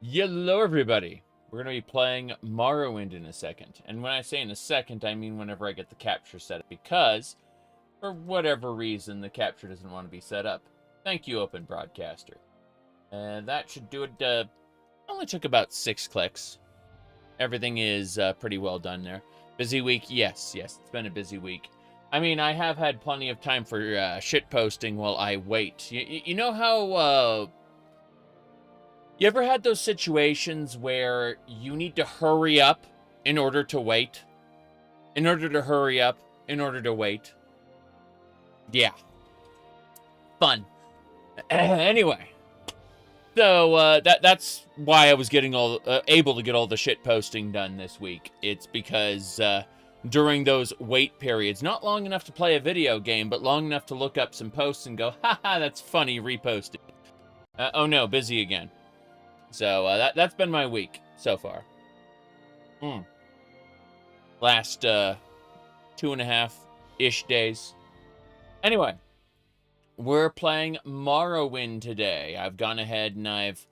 Hello, everybody. We're going to be playing Morrowind in a second. And when I say in a second, I mean whenever I get the capture set up. Because, for whatever reason, the capture doesn't want to be set up. Thank you, Open Broadcaster. And that should do it. Only took about 6 clicks. Everything is pretty well done there. Busy week? Yes. It's been a busy week. I mean, I have had plenty of time for shit posting while I wait. You know how... You ever had those situations where you need to hurry up in order to wait? In order to hurry up, in order to wait? Yeah. Fun. Anyway. So, that's why I was getting able to get all the shit posting done this week. It's because, during those wait periods, not long enough to play a video game, but long enough to look up some posts and go, haha, that's funny, repost it. Oh no, busy again. So, that's been my week so far. Last, 2.5-ish days. Anyway, we're playing Morrowind today. I've gone ahead and I've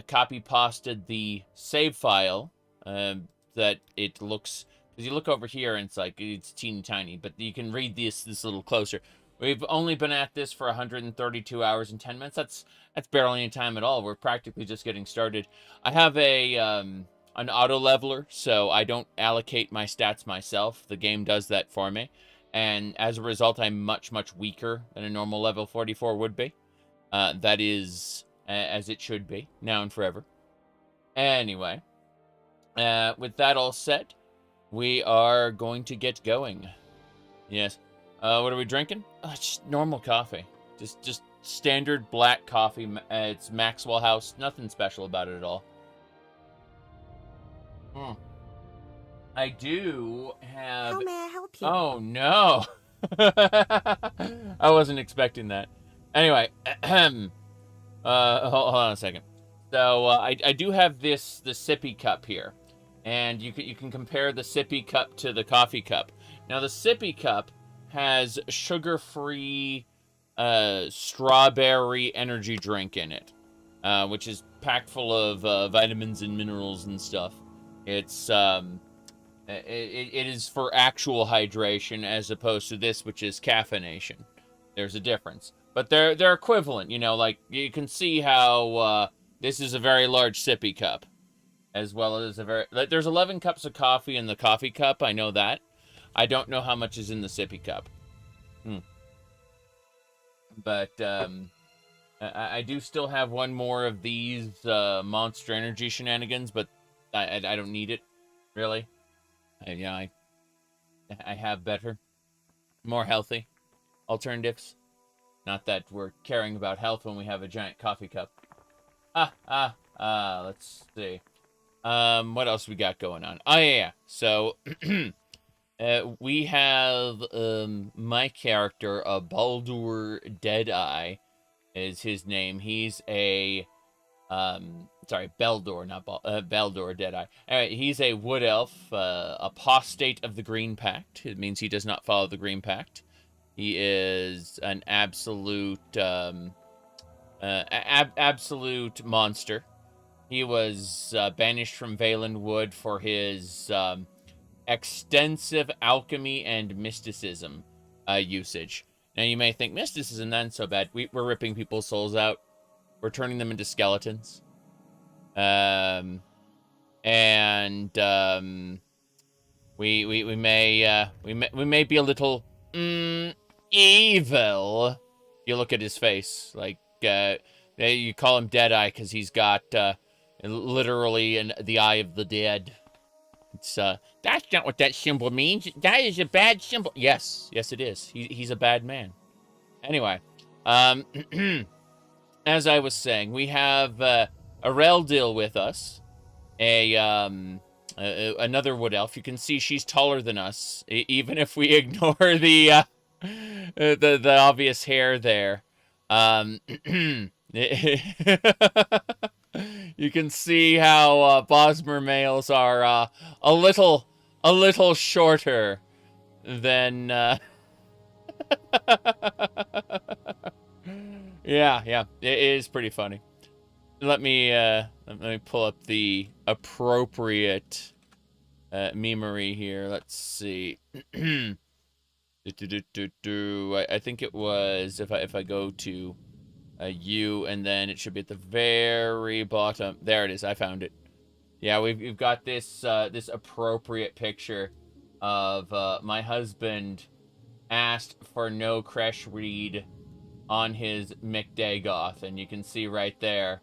copy-pasted the save file that it looks... Because you look over here and it's like, it's teeny tiny, but you can read this a little closer. We've only been at this for 132 hours and 10 minutes. That's barely any time at all. We're practically just getting started. I have an auto leveler, so I don't allocate my stats myself. The game does that for me. And as a result, I'm much, much weaker than a normal level 44 would be. That is as it should be, now and forever. Anyway, with that all said, we are going to get going. Yes. What are we drinking? Just normal coffee. Just standard black coffee. It's Maxwell House. Nothing special about it at all. I do have... How may I help you? Oh, no. I wasn't expecting that. Anyway, hold on a second. So, I do have the sippy cup here. And you can compare the sippy cup to the coffee cup. Now, the sippy cup has sugar-free strawberry energy drink in it, which is packed full of vitamins and minerals and stuff. It's it is for actual hydration as opposed to this, which is caffeination. There's a difference, but they're equivalent. You know, like you can see how this is a very large sippy cup, as well as there's 11 cups of coffee in the coffee cup. I know that. I don't know how much is in the sippy cup. But I do still have one more of these Monster Energy shenanigans, but I don't need it, really. I have better, more healthy alternatives. Not that we're caring about health when we have a giant coffee cup. Let's see. What else we got going on? Oh, yeah. So... we have my character, Baldur Deadeye, is his name. He's a sorry, Beldor, not Baldur Deadeye. Alright, he's a wood elf, apostate of the Green Pact. It means he does not follow the Green Pact. He is an absolute absolute monster. He was banished from Valen Wood for his extensive alchemy and mysticism usage. Now you may think, mysticism, that's so bad. We're ripping people's souls out. We're turning them into skeletons. We may be a little evil. You look at his face, like you call him Deadeye because he's got literally the eye of the dead. It's that's not what that symbol means. That is a bad symbol. Yes, it is. He's a bad man. Anyway, as I was saying, we have Areldil with us, another wood elf. You can see she's taller than us, even if we ignore the obvious hair there. You can see how Bosmer males are a little shorter than Yeah, it is pretty funny. let me pull up the appropriate memory here. Let's see. I think it was if I go to U and then it should be at the very bottom. There it is. I found it. Yeah, we've got this this appropriate picture of my husband asked for no Kresh read on his McDagoth, and you can see right there,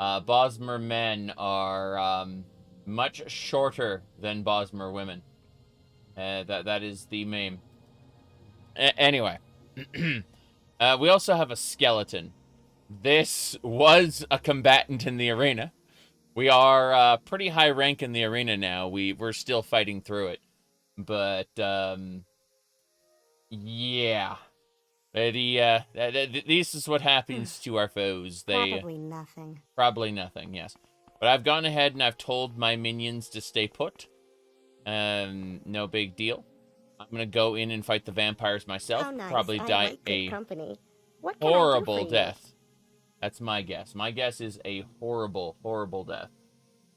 Bosmer men are much shorter than Bosmer women. That is the meme. Anyway, we also have a skeleton. This was a combatant in the arena. We are pretty high rank in the arena now. We're still fighting through it, but yeah. This is what happens to our foes. Probably nothing. Probably nothing, yes. But I've gone ahead and I've told my minions to stay put. No big deal. I'm gonna go in and fight the vampires myself. How nice. Probably die like a company. What can I do horrible for you? death. That's my guess. My guess is a horrible, horrible death.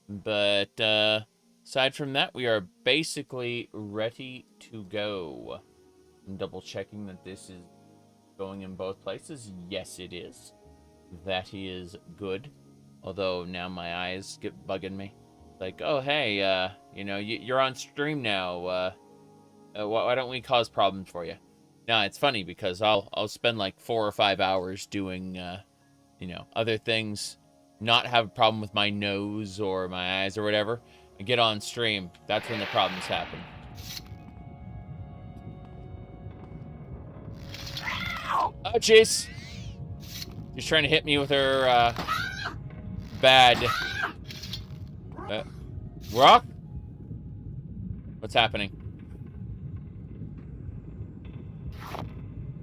But aside from that, we are basically ready to go. I'm double checking that this is going in both places. Yes, it is. That is good. Although now my eyes get bugging me. Like, oh, hey, you know, you're on stream now. Why don't we cause problems for you? No, it's funny because I'll spend like 4 or 5 hours doing, you know, other things, not have a problem with my nose or my eyes or whatever. I get on stream. That's when the problems happen. Oh, jeez. She's trying to hit me with her, bad... rock? What's happening?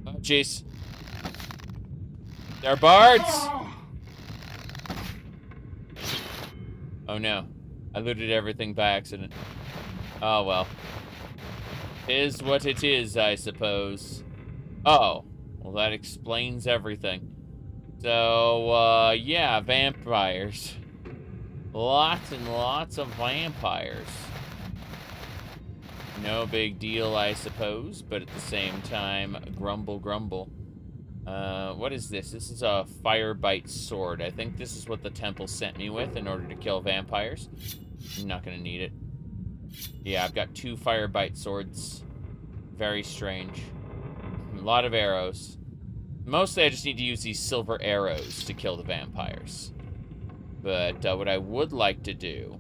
Oh, jeez. They're bards! Oh, no. I looted everything by accident. Oh, well. Is what it is, I suppose. Oh. Well, that explains everything. So, yeah, vampires. Lots and lots of vampires. No big deal, I suppose, but at the same time, grumble, grumble. What is this? This is a firebite sword. I think this is what the temple sent me with in order to kill vampires. I'm not gonna need it. Yeah, I've got 2 firebite swords. Very strange. A lot of arrows. Mostly I just need to use these silver arrows to kill the vampires. But what I would like to do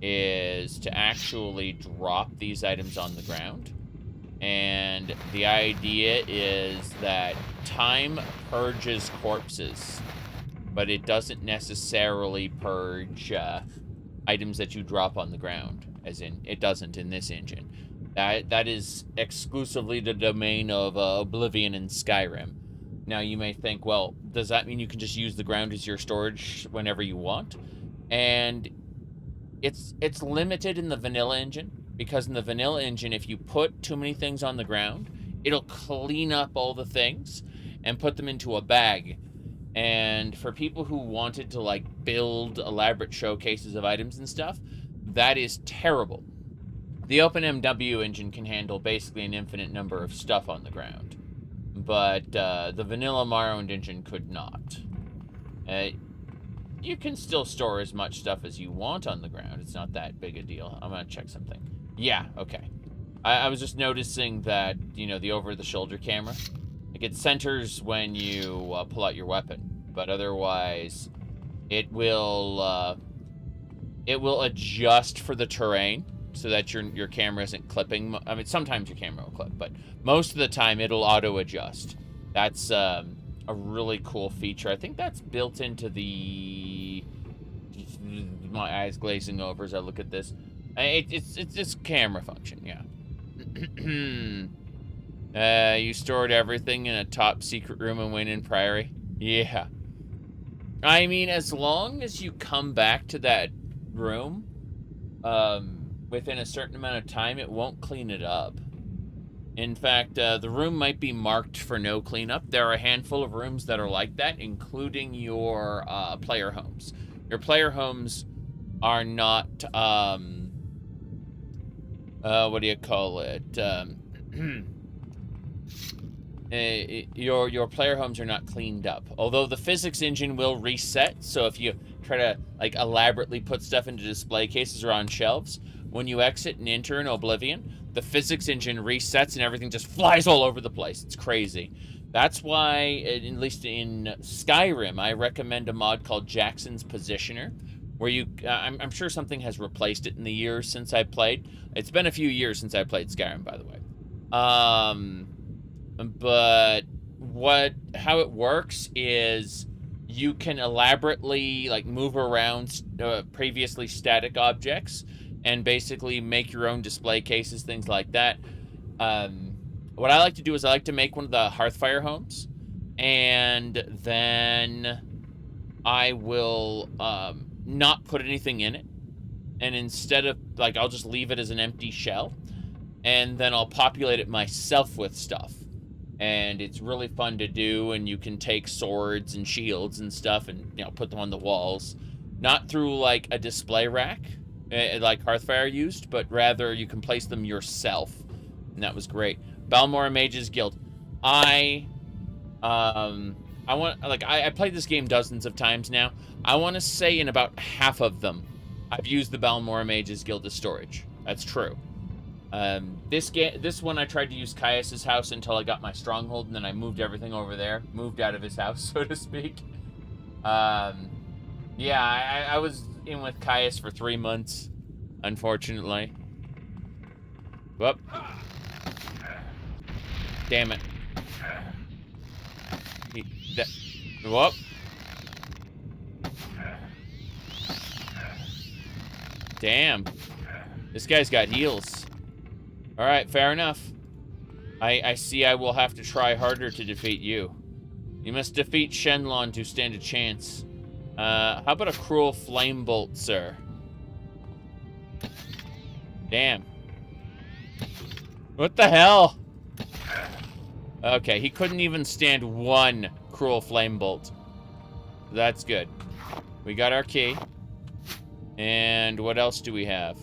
is to actually drop these items on the ground. And the idea is that time purges corpses, but it doesn't necessarily purge items that you drop on the ground, as in, it doesn't in this engine. That is exclusively the domain of Oblivion and Skyrim. Now, you may think, well, does that mean you can just use the ground as your storage whenever you want? And it's limited in the vanilla engine, because in the vanilla engine, if you put too many things on the ground, it'll clean up all the things and put them into a bag. And for people who wanted to, like, build elaborate showcases of items and stuff, that is terrible. The OpenMW engine can handle basically an infinite number of stuff on the ground. But the vanilla Morrowind engine could not. You can still store as much stuff as you want on the ground. It's not that big a deal. I'm going to check something. Yeah, okay. I was just noticing that, you know, the over-the-shoulder camera, like, it centers when you pull out your weapon. But otherwise, it will adjust for the terrain so that your camera isn't clipping. I mean, sometimes your camera will clip, but most of the time it'll auto-adjust. That's a really cool feature. I think that's built into the... My eyes glazing over as I look at this. It's just camera function, yeah. You stored everything in a top secret room in Wayne Priory? Yeah. I mean, as long as you come back to that room, within a certain amount of time, it won't clean it up. In fact, the room might be marked for no cleanup. There are a handful of rooms that are like that, including your player homes. Your player homes are not, what do you call it? Your player homes are not cleaned up. Although the physics engine will reset, so if you try to like elaborately put stuff into display cases or on shelves, when you exit and enter in Oblivion, the physics engine resets and everything just flies all over the place. It's crazy. That's why, at least in Skyrim, I recommend a mod called Jackson's Positioner, where you, I'm sure something has replaced it in the years since I played. It's been a few years since I played Skyrim, by the way. But how it works is you can elaborately like move around previously static objects and basically make your own display cases, things like that. What I like to do is I like to make one of the Hearthfire homes, and then I will not put anything in it, and instead of like I'll just leave it as an empty shell, and then I'll populate it myself with stuff. And it's really fun to do, and you can take swords and shields and stuff and, you know, put them on the walls. Not through, like, a display rack, like Hearthfire used, but rather you can place them yourself. And that was great. Balmora Mages Guild. I played this game dozens of times now. I want to say in about half of them, I've used the Balmora Mages Guild as storage. That's true. This one I tried to use Caius's house until I got my stronghold, and then I moved everything over there, moved out of his house, so to speak. Yeah, I was in with Caius for 3 months, unfortunately. Whoop. Damn it. Whoop. Damn. This guy's got heals. Alright, fair enough. I see I will have to try harder to defeat you. You must defeat Shenlong to stand a chance. How about a cruel flame bolt, sir? Damn. What the hell? Okay, he couldn't even stand one cruel flame bolt. That's good. We got our key. And what else do we have?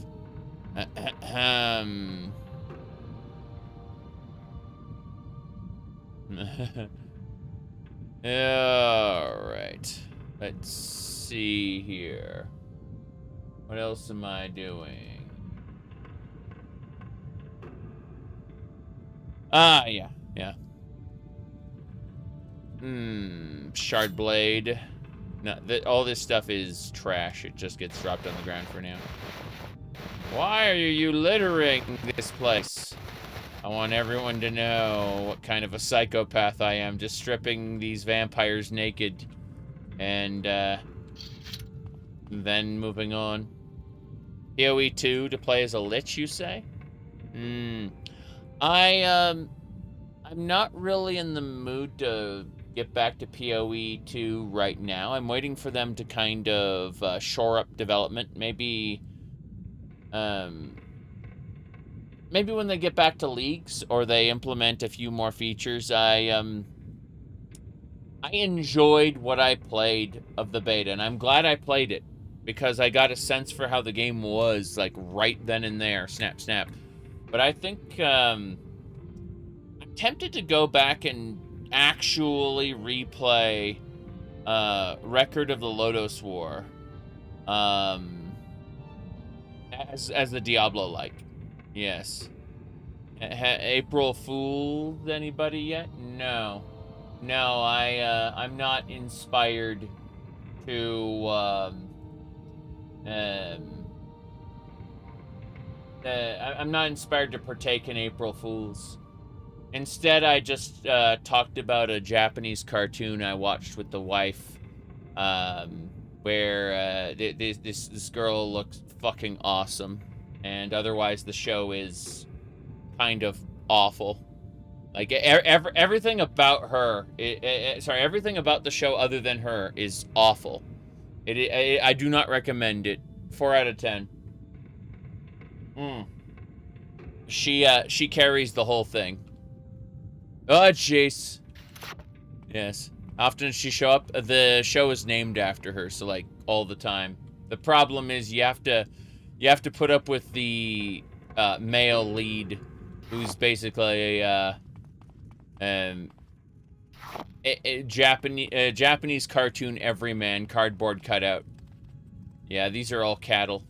Alright. Let's see here. What else am I doing? Yeah. Shard blade. No, all this stuff is trash. It just gets dropped on the ground for now. Why are you littering this place? I want everyone to know what kind of a psychopath I am, just stripping these vampires naked. And, then moving on. PoE 2 to play as a lich, you say? I'm not really in the mood to get back to PoE 2 right now. I'm waiting for them to kind of shore up development. Maybe when they get back to leagues or they implement a few more features. I enjoyed what I played of the beta, and I'm glad I played it because I got a sense for how the game was, like, right then and there. Snap, snap. But I think I'm tempted to go back and actually replay Record of the Lodos War as the Diablo-like. Yes. April Fooled anybody yet? No. No, I'm not inspired to I'm not inspired to partake in April Fools. Instead, I just talked about a Japanese cartoon I watched with the wife, where this girl looks fucking awesome, and otherwise the show is kind of awful. Like everything about her, everything about the show other than her is awful. I do not recommend it. 4 out of 10. She carries the whole thing. Oh, jeez. Yes. Often she show up. The show is named after her, so like all the time. The problem is you have to put up with the male lead, who's basically a Japanese cartoon everyman, cardboard cutout. Yeah, these are all cattle.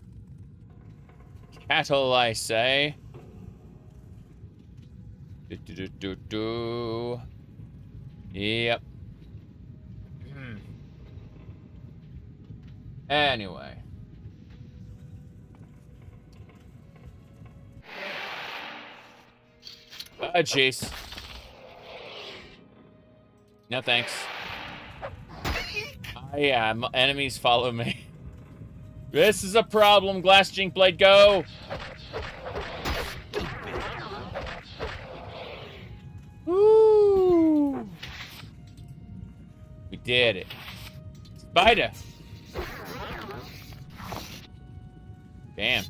Cattle, I say. Yep. Anyway. Jeez. No thanks. Yeah, enemies follow me. This is a problem, Glass Jink Blade, go! Woo! We did it. Spider! Damn.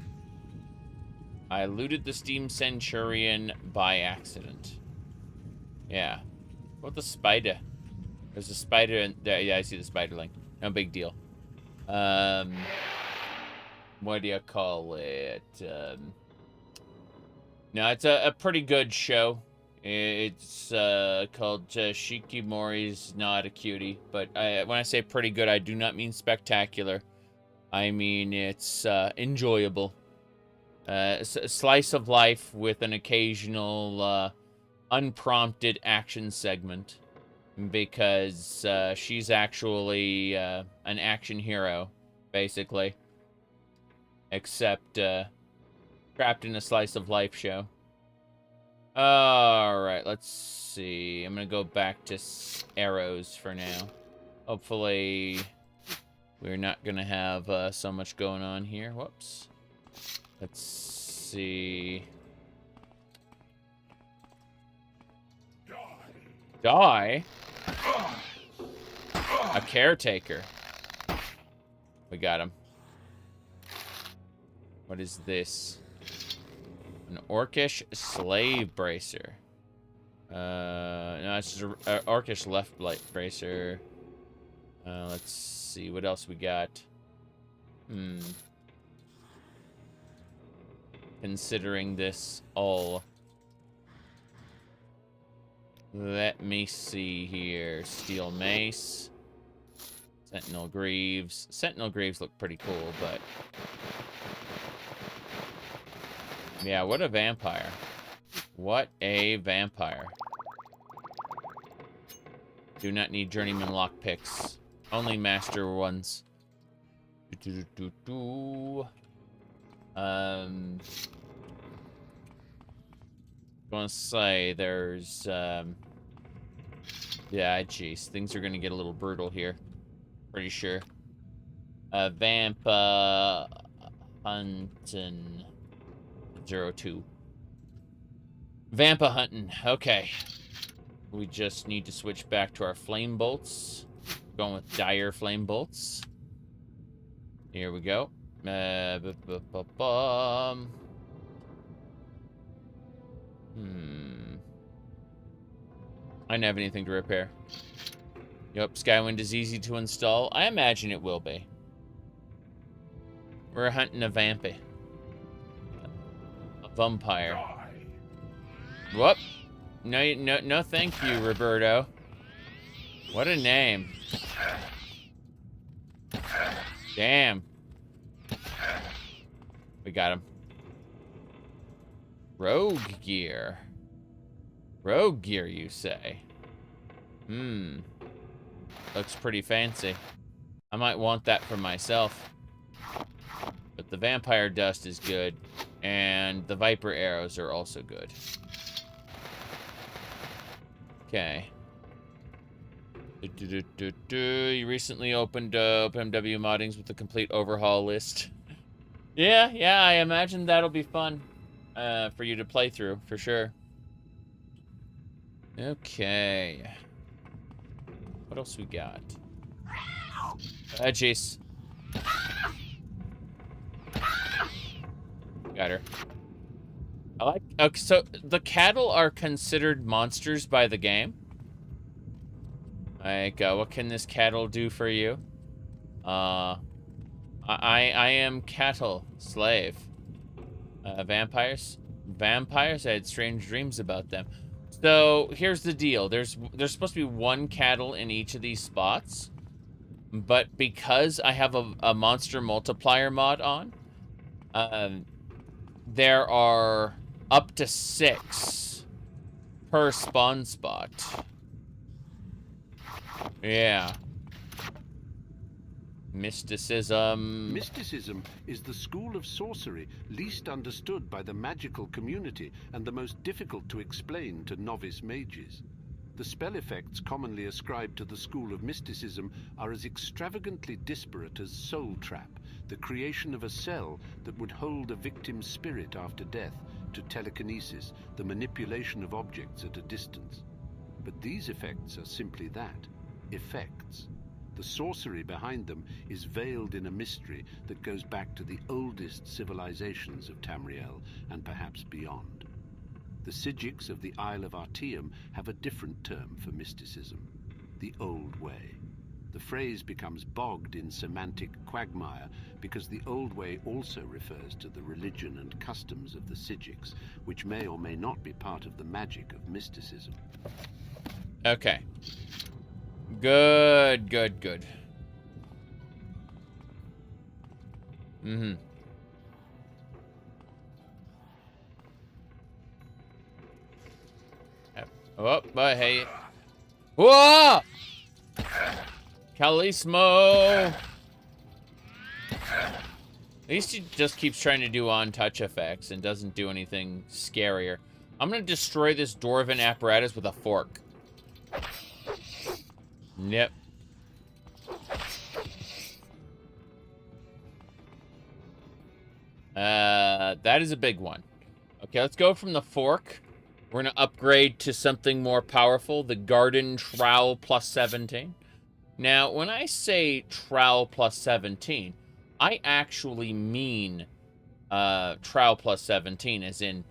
I looted the Steam Centurion by accident. Yeah. What the spider? There's a spider in there. Yeah, I see the spiderling. No big deal. What do you call it? No, it's a pretty good show. It's called Shikimori's Not a Cutie. But when I say pretty good, I do not mean spectacular. I mean it's enjoyable. A slice of life with an occasional unprompted action segment, because she's actually an action hero, basically, except trapped in a slice of life show. All right, let's see. I'm gonna go back to arrows for now. Hopefully we're not gonna have so much going on here. Whoops. Let's see. Die? A caretaker. We got him. What is this? An orcish slave bracer. No, it's just an orcish left bracer. Let's see what else we got. Considering this all. Let me see here. Steel mace. Sentinel greaves. Sentinel greaves look pretty cool, but... yeah, what a vampire. What a vampire. Do not need journeyman lockpicks. Only master ones. Gonna say there's yeah, jeez, things are gonna get a little brutal here. Pretty sure. Vampa hunting 02. Vampa hunting. Okay. We just need to switch back to our flame bolts. Going with dire flame bolts. Here we go. I don't have anything to repair. Yep, Skywind is easy to install. I imagine it will be. We're hunting a vampy. A vampire. Whoop. No, thank you, Roberto. What a name. Damn. We got him. Rogue gear. Rogue gear, you say? Looks pretty fancy. I might want that for myself. But the vampire dust is good. And the viper arrows are also good. Okay. You recently opened OpenMW moddings with a complete overhaul list. Yeah, I imagine that'll be fun for you to play through, for sure. Okay. What else we got? Jeez. Got her. I like. Okay, so the cattle are considered monsters by the game. Like, what can this cattle do for you? I am cattle slave. Vampires. Vampires. I had strange dreams about them. So here's the deal. There's supposed to be one cattle in each of these spots, but because I have a monster multiplier mod on, there are up to 6 per spawn spot. Yeah. Mysticism. Mysticism is the school of sorcery least understood by the magical community and the most difficult to explain to novice mages. The spell effects commonly ascribed to the school of mysticism are as extravagantly disparate as Soul Trap, the creation of a cell that would hold a victim's spirit after death, to telekinesis, the manipulation of objects at a distance. But these effects are simply that, effects. The sorcery behind them is veiled in a mystery that goes back to the oldest civilizations of Tamriel and perhaps beyond. The Psijics of the Isle of Artium have a different term for mysticism, the old way. The phrase becomes bogged in semantic quagmire because the old way also refers to the religion and customs of the Psijics, which may or may not be part of the magic of mysticism. Okay. Good, good, good. Mm-hmm. Oh, but hey. Whoa! Calismo! At least he just keeps trying to do on-touch effects and doesn't do anything scarier. I'm gonna destroy this dwarven apparatus with a fork. Yep. That is a big one. Okay, let's go from the fork. We're gonna upgrade to something more powerful, the Garden Trowel plus 17. Now, when I say Trowel plus 17, I actually mean Trowel plus 17, as in,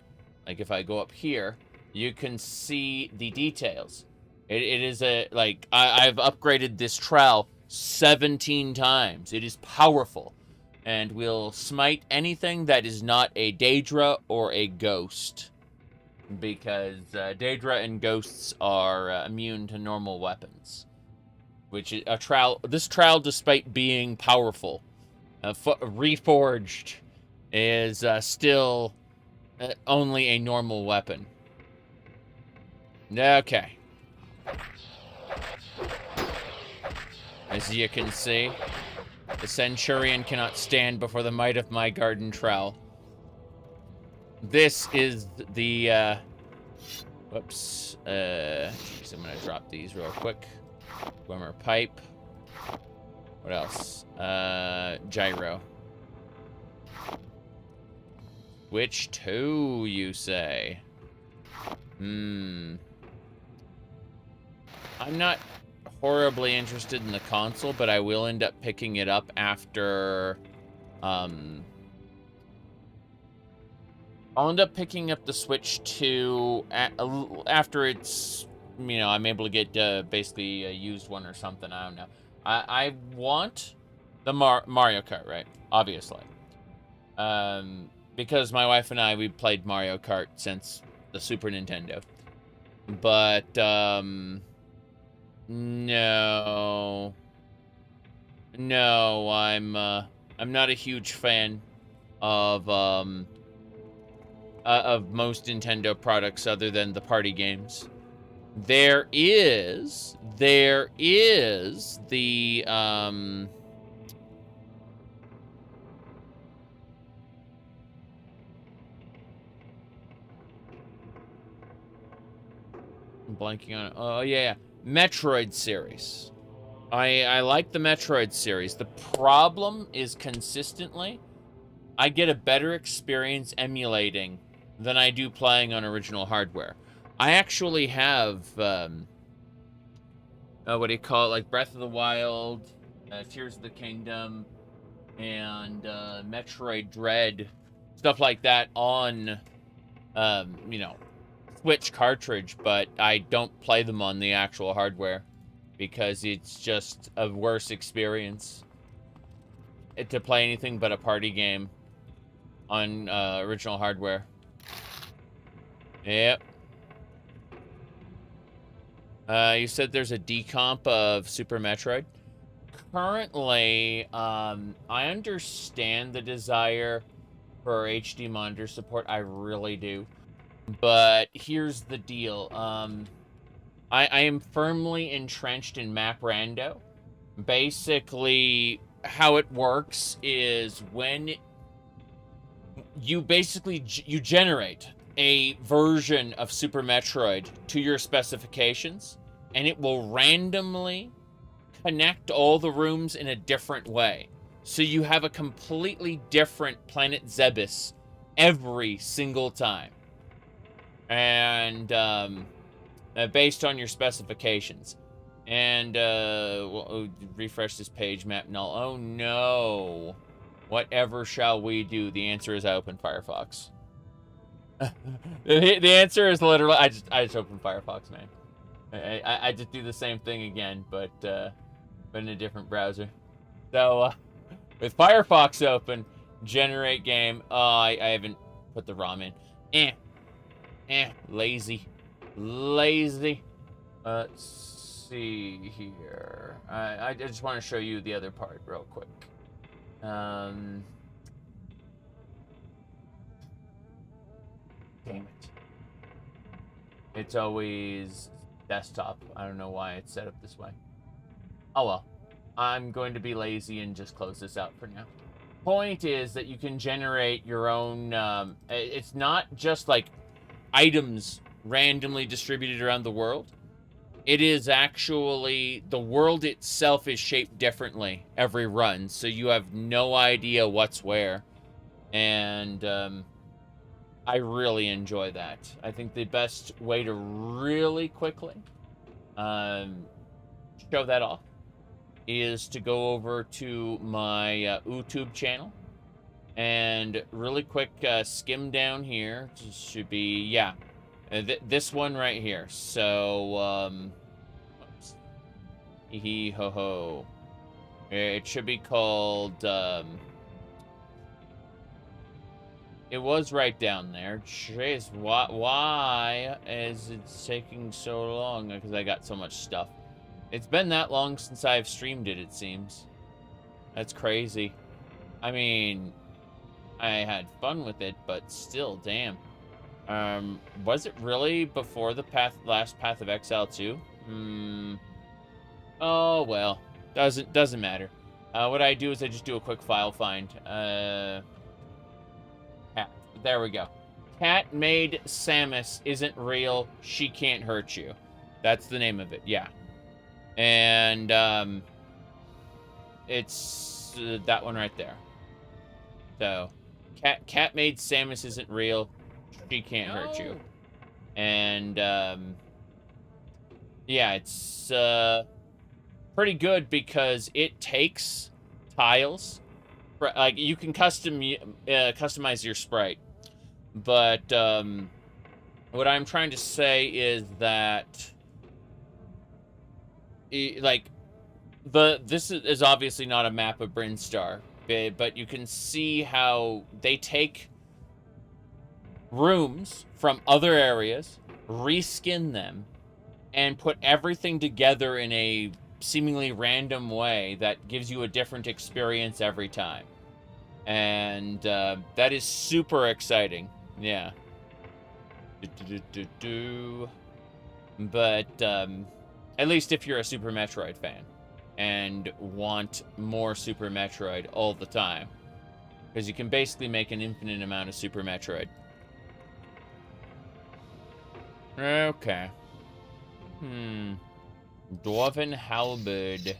like, if I go up here, you can see the details. It is I've upgraded this trowel 17 times. It is powerful and will smite anything that is not a Daedra or a ghost, because Daedra and ghosts are immune to normal weapons. Which is a trowel. This trowel, despite being powerful, reforged, is still only a normal weapon. Okay. As you can see, the Centurion cannot stand before the might of my garden trowel. This is the, whoops, so I'm gonna drop these real quick. Swimmer pipe. What else? Gyro. Which two, you say? I'm not horribly interested in the console, but I will end up picking it up after, I'll end up picking up the Switch 2 after it's, you know, I'm able to get basically a used one or something. I don't know. I want the Mario Kart, right? Obviously. Because my wife and I, we played Mario Kart since the Super Nintendo. But, no. No, I'm not a huge fan of most Nintendo products other than the party games. There is the, I'm blanking on it. Oh, yeah. Metroid series. I like the Metroid series. The problem is consistently, I get a better experience emulating than I do playing on original hardware. I actually have, what do you call it, like Breath of the Wild, Tears of the Kingdom, and Metroid Dread, stuff like that on you know, Switch cartridge, but I don't play them on the actual hardware because it's just a worse experience to play anything but a party game on original hardware. Yep. You said there's a decomp of Super Metroid. Currently, I understand the desire for HD monitor support. I really do. But here's the deal. I am firmly entrenched in map rando. Basically, how it works is when you you generate a version of Super Metroid to your specifications, and it will randomly connect all the rooms in a different way. So you have a completely different Planet Zebes every single time. And based on your specifications. And we'll refresh this page, map null. Oh no. Whatever shall we do? The answer is I open Firefox. The answer is literally I just open Firefox, man. I just do the same thing again, but in a different browser. So with Firefox open, generate game. Oh, I haven't put the ROM in. Lazy. Let's see here. I just want to show you the other part real quick. Damn it. It's always desktop. I don't know why it's set up this way. Oh well. I'm going to be lazy and just close this out for now. Point is that you can generate your own, it's not just like items randomly distributed around the world. It is actually, the world itself is shaped differently every run, so you have no idea what's where. And I really enjoy that. I think the best way to really quickly show that off is to go over to my YouTube channel and really quick skim down here. It should be, yeah, this one right here. So, oops. Hee ho ho. It should be called, it was right down there. Jeez, why is it taking so long? Because I got so much stuff. It's been that long since I've streamed it, it seems. That's crazy. I mean, I had fun with it, but still, damn. Was it really before the last Path of Exile 2? Oh, well. Doesn't matter. What I do is I just do a quick file find. Cat. There we go. Cat made Samus isn't real. She can't hurt you. That's the name of it, yeah. And it's that one right there. So, cat made Samus isn't real. She can't hurt you. And yeah, it's pretty good because it takes tiles. Like you can customize your sprite, but what I'm trying to say is that. This is obviously not a map of Brinstar, but you can see how they take rooms from other areas, reskin them, and put everything together in a seemingly random way that gives you a different experience every time. And that is super exciting. Yeah. But at least if you're a Super Metroid fan and want more Super Metroid all the time. Because you can basically make an infinite amount of Super Metroid. Okay. Dwarven Halberd is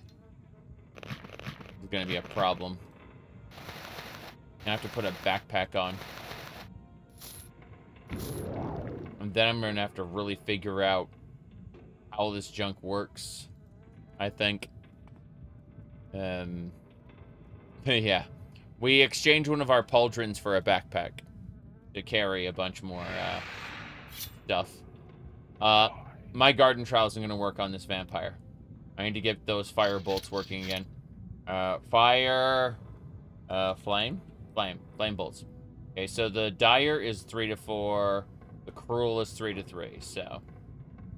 going to be a problem. I have to put a backpack on. And then I'm going to have to really figure out how this junk works, I think. Yeah. We exchanged one of our pauldrons for a backpack. to carry a bunch more stuff. My garden trials are going to work on this vampire. I need to get those fire bolts working again. Fire, flame bolts. Okay, so the dire is 3 to 4. The cruel is 3 to 3. So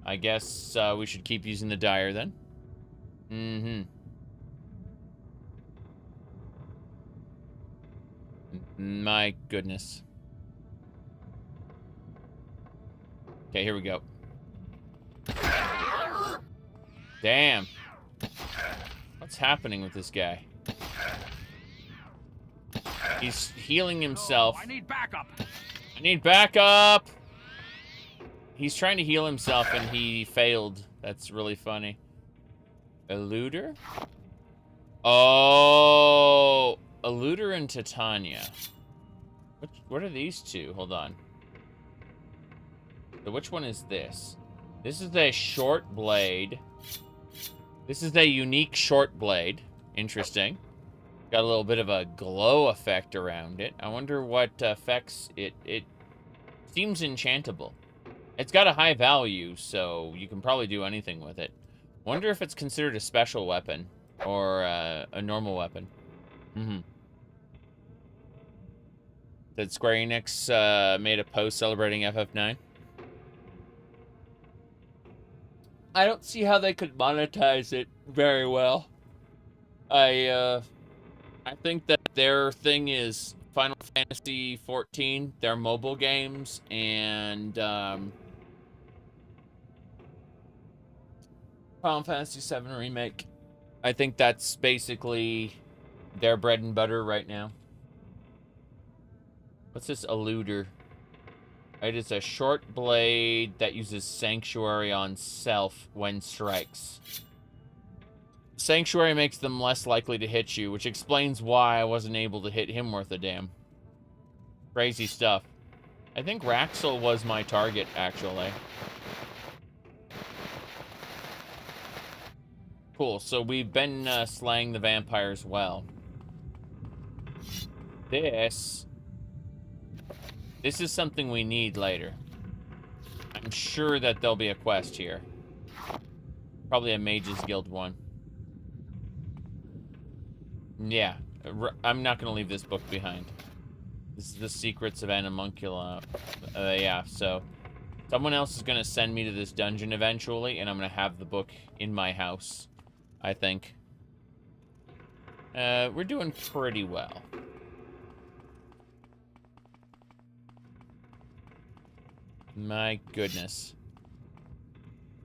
I guess we should keep using the dire then. My goodness. Okay, here we go. Damn. What's happening with this guy? He's healing himself. I need backup. I need backup. He's trying to heal himself and he failed. That's really funny. Eluder? Oh, Eluder and Titania. What are these two? Hold on. So which one is this? This is a short blade. This is a unique short blade. Interesting. Got a little bit of a glow effect around it. I wonder what affects it. It seems enchantable. It's got a high value, so you can probably do anything with it. Wonder if it's considered a special weapon or a normal weapon. Did Square Enix made a post celebrating FF9? I don't see how they could monetize it very well. I think that their thing is Final Fantasy XIV, their mobile games, and Final Fantasy VII Remake. I think that's basically their bread and butter right now. What's this eluder? It is a short blade that uses Sanctuary on self when strikes. Sanctuary makes them less likely to hit you, which explains why I wasn't able to hit him worth a damn. Crazy stuff. I think Raxel was my target, actually. Cool, so we've been slaying the vampires well. This is something we need later. I'm sure that there'll be a quest here. Probably a Mage's Guild one. Yeah, I'm not going to leave this book behind. This is the Secrets of Animuncula. Yeah, so someone else is going to send me to this dungeon eventually, and I'm going to have the book in my house, I think. We're doing pretty well. My goodness.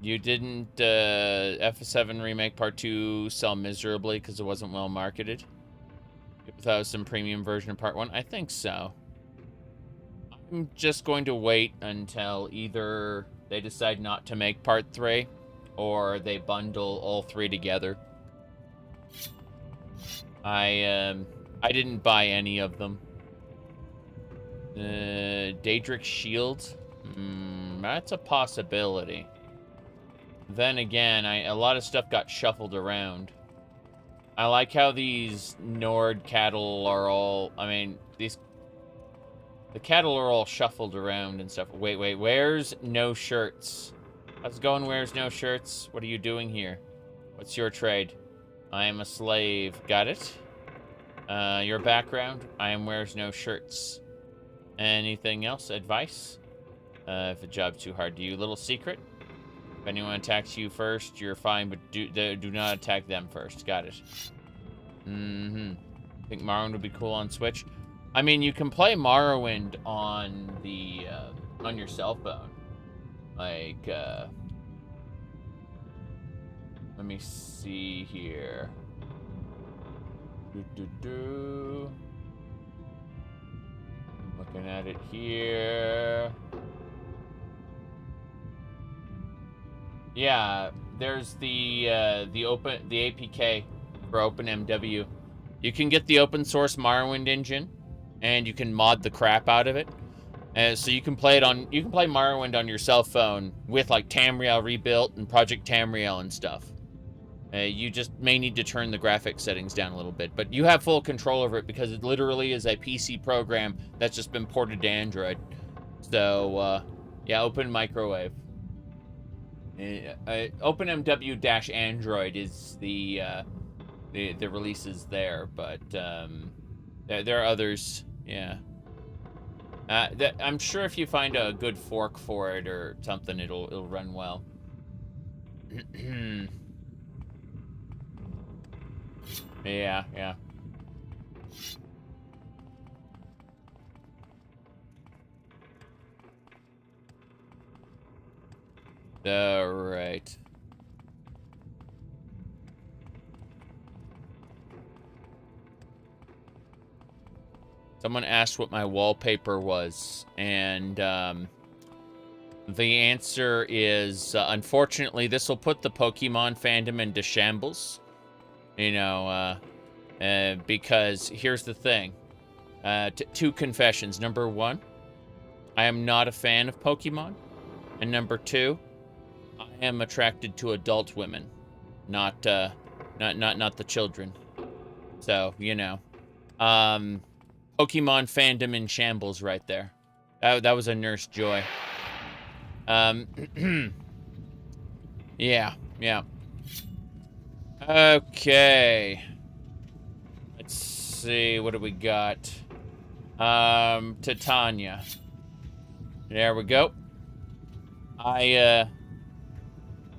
You didn't, FF7 Remake Part 2 sell miserably because it wasn't well marketed? Without some premium version of Part 1? I think so. I'm just going to wait until either they decide not to make Part 3 or they bundle all 3 together. I didn't buy any of them. Daedric Shield? That's a possibility. Then again, a lot of stuff got shuffled around. I like how these Nord cattle are all... I mean, the cattle are all shuffled around and stuff. Wait, where's No Shirts? How's it going, where's No Shirts? What are you doing here? What's your trade? I am a slave. Got it? Your background? I am Wears No Shirts. Anything else? Advice? If the job's too hard to you. Little secret? If anyone attacks you first, you're fine, but do not attack them first. Got it. Think Morrowind would be cool on Switch? I mean, you can play Morrowind on the, on your cell phone. Like, let me see here. Looking at it here. Yeah, there's the APK for OpenMW. You can get the open source Morrowind engine, and you can mod the crap out of it. So you can play Morrowind on your cell phone with like Tamriel rebuilt and Project Tamriel and stuff. You just may need to turn the graphics settings down a little bit, but you have full control over it because it literally is a PC program that's just been ported to Android. So, yeah, open microwave. OpenMW-Android is the releases there, but there are others. Yeah. I'm sure if you find a good fork for it or something, it'll run well. Yeah. All right. Someone asked what my wallpaper was, and the answer is, unfortunately, this will put the Pokemon fandom into shambles. You know, because here's the thing. Two confessions. Number one, I am not a fan of Pokemon. And number two, I am attracted to adult women, not the children. So, you know. Pokemon fandom in shambles right there. That was a Nurse Joy. Yeah. Okay. Let's see, what do we got? Titania. There we go.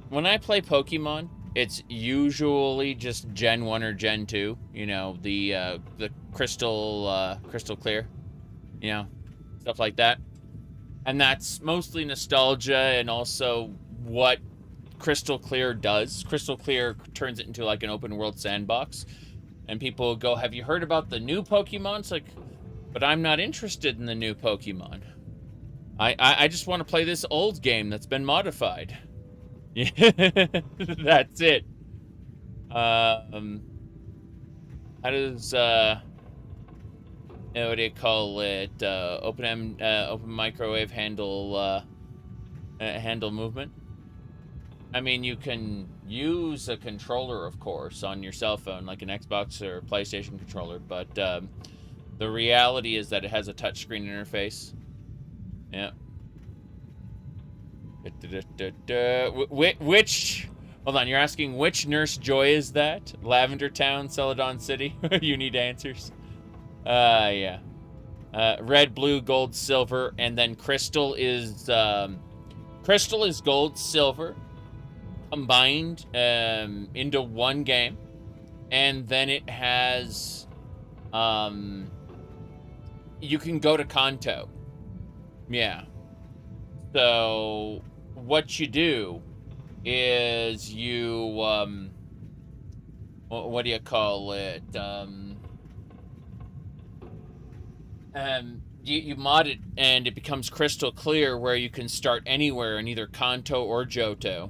When I play Pokemon, it's usually just Gen 1 or Gen 2, you know, the crystal clear, you know, stuff like that. And that's mostly nostalgia and also what Crystal Clear does. Crystal Clear turns it into like an open world sandbox. And people go, have you heard about the new Pokemon? It's like, but I'm not interested in the new Pokemon. I just want to play this old game that's been modified. Yeah, that's it. How does what do you call it? Open microwave handle movement. I mean, you can use a controller, of course, on your cell phone, like an Xbox or PlayStation controller, but the reality is that it has a touchscreen interface. Yeah. Which... Hold on, you're asking which Nurse Joy is that? Lavender Town, Celadon City? You need answers. Yeah. Red, blue, gold, silver, and then crystal is gold, silver, combined into one game. And then it has... you can go to Kanto. Yeah. So, what you do is you, what do you call it? You mod it and it becomes crystal clear where you can start anywhere in either Kanto or Johto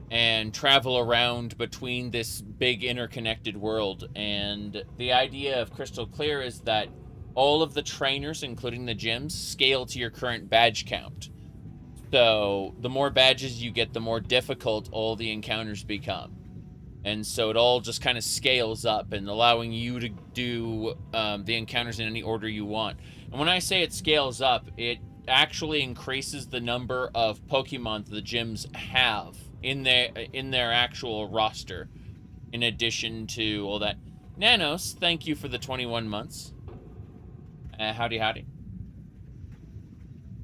and travel around between this big interconnected world. And the idea of crystal clear is that all of the trainers, including the gyms, scale to your current badge count. So the more badges you get, the more difficult all the encounters become. And so it all just kind of scales up and allowing you to do the encounters in any order you want. And when I say it scales up, it actually increases the number of Pokemon the gyms have in their actual roster. In addition to all that. Nanos, thank you for the 21 months. Howdy.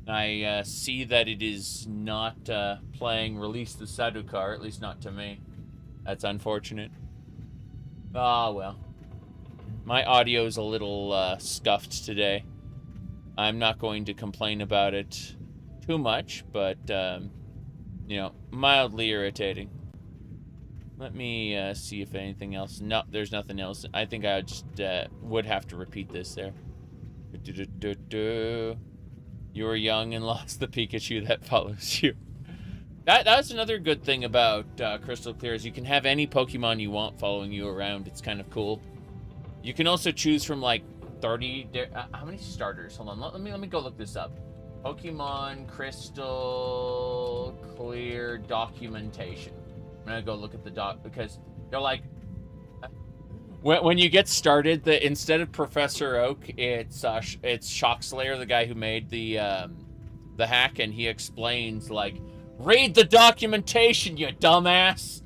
I see that it is not playing Release the Sadukar, at least not to me. That's unfortunate. Ah, well. My audio is a little scuffed today. I'm not going to complain about it too much, but, you know, mildly irritating. Let me see if anything else... No, there's nothing else. I think I just would have to repeat this there. You were young and lost the Pikachu that follows you. That's another good thing about Crystal Clear is you can have any Pokemon you want following you around. It's kind of cool. You can also choose from like 30... how many starters? Hold on, let me go look this up. Pokemon Crystal Clear documentation. I'm gonna go look at the doc because They're like, when you get started, instead of Professor Oak, it's Shockslayer, the guy who made the hack, and he explains like, read the documentation, you dumbass.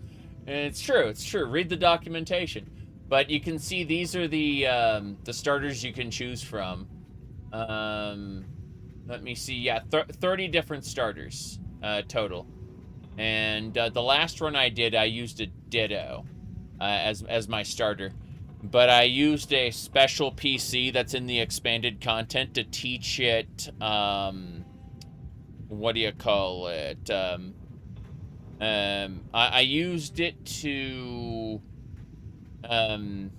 And it's true. Read the documentation. But you can see these are the starters you can choose from. Let me see. Yeah, 30 different starters total. And the last run I did, I used a Ditto as my starter. But I used a special PC that's in the expanded content to teach it, what do you call it? I used it to, I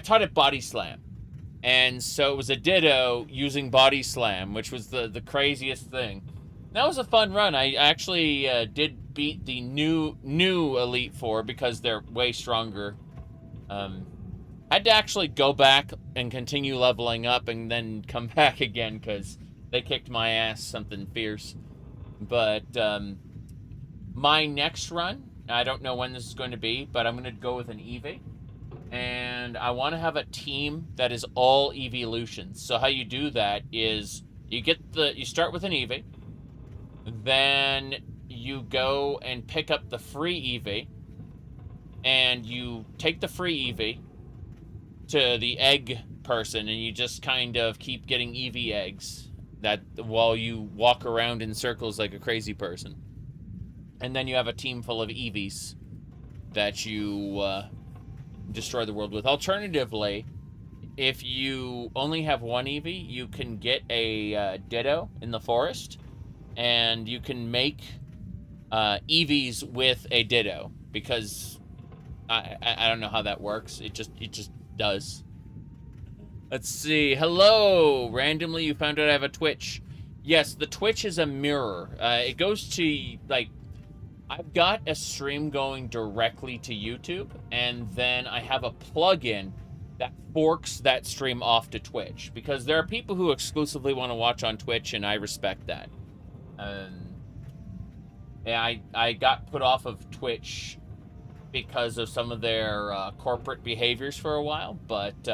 taught it Body Slam. And so it was a Ditto using Body Slam, which was the craziest thing. That was a fun run. I actually did beat the new Elite Four because they're way stronger. Had to actually go back and continue leveling up and then come back again because they kicked my ass something fierce. But my next run, I don't know when this is going to be, but I'm going to go with an Eevee. And I want to have a team that is all evolutions. So how you do that is you start with an Eevee. Then you go and pick up the free Eevee, and you take the free Eevee to the egg person, and you just kind of keep getting Eevee eggs that while you walk around in circles like a crazy person. And then you have a team full of Eevees that you destroy the world with. Alternatively, if you only have one Eevee, you can get a Ditto in the forest, and you can make Eevees with a Ditto, because I don't know how that works. It just does. Let's see. Hello! Randomly, you found out I have a Twitch. Yes, the Twitch is a mirror. It goes to, like, I've got a stream going directly to YouTube, and then I have a plugin that forks that stream off to Twitch, because there are people who exclusively want to watch on Twitch, and I respect that. Yeah, I got put off of Twitch because of some of their corporate behaviors for a while, but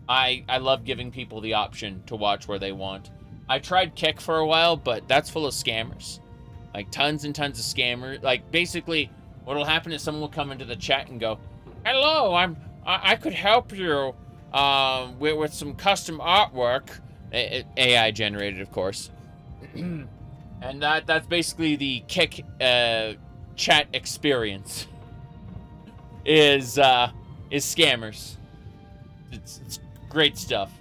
I love giving people the option to watch where they want. I tried Kick for a while, but that's full of scammers. Like, tons and tons of scammers. Like, basically, what'll happen is someone will come into the chat and go, hello, I could help you with some custom artwork. AI generated, of course. And that's basically the Kick chat experience. Is scammers. It's great stuff.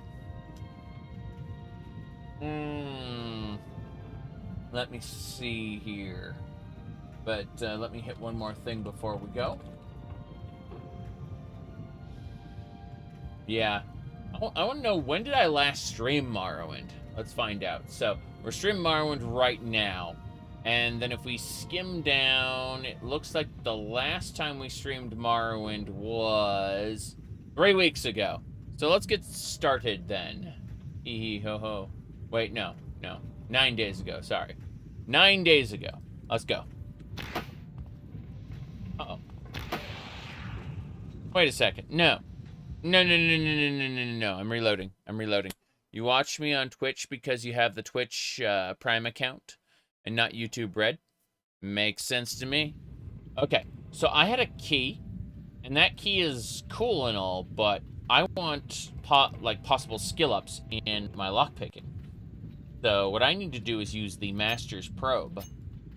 Let me see here. But let me hit one more thing before we go. Yeah. I want to know, when did I last stream Morrowind? Let's find out. So, we're streaming Morrowind right now. And then if we skim down, it looks like the last time we streamed Morrowind was 3 weeks ago. So let's get started then. Hee hee ho ho. Wait, no. 9 days ago, sorry. 9 days ago. Let's go. Uh-oh. Wait a second. No. No. I'm reloading. You watch me on Twitch because you have the Twitch Prime account and not YouTube Red. Makes sense to me. Okay, so I had a key, and that key is cool and all, but I want possible skill ups in my lockpicking. So what I need to do is use the Master's Probe,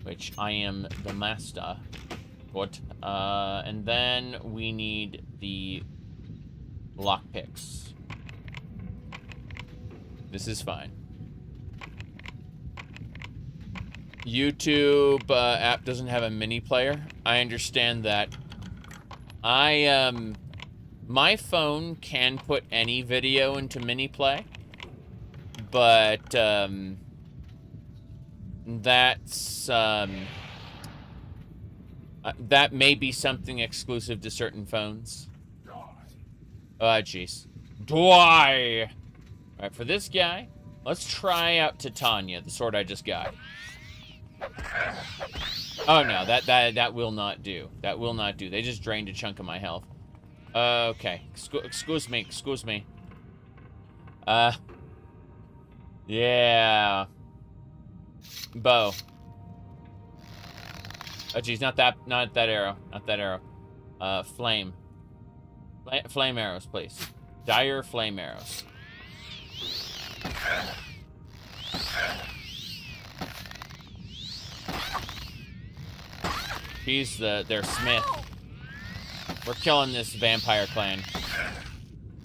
which I am the master. And then we need the lockpicks. This is fine. YouTube app doesn't have a mini player. I understand that. My phone can put any video into mini play, but that's that may be something exclusive to certain phones. Oh, jeez. Die! Alright, for this guy, let's try out Titania, the sword I just got. Oh no, that will not do. That will not do. They just drained a chunk of my health. Okay. Excuse me. Yeah. Bow. Oh geez, not that arrow. Not that arrow. Flame. Flame arrows, please. Dire flame arrows. He's their smith. We're killing this vampire clan.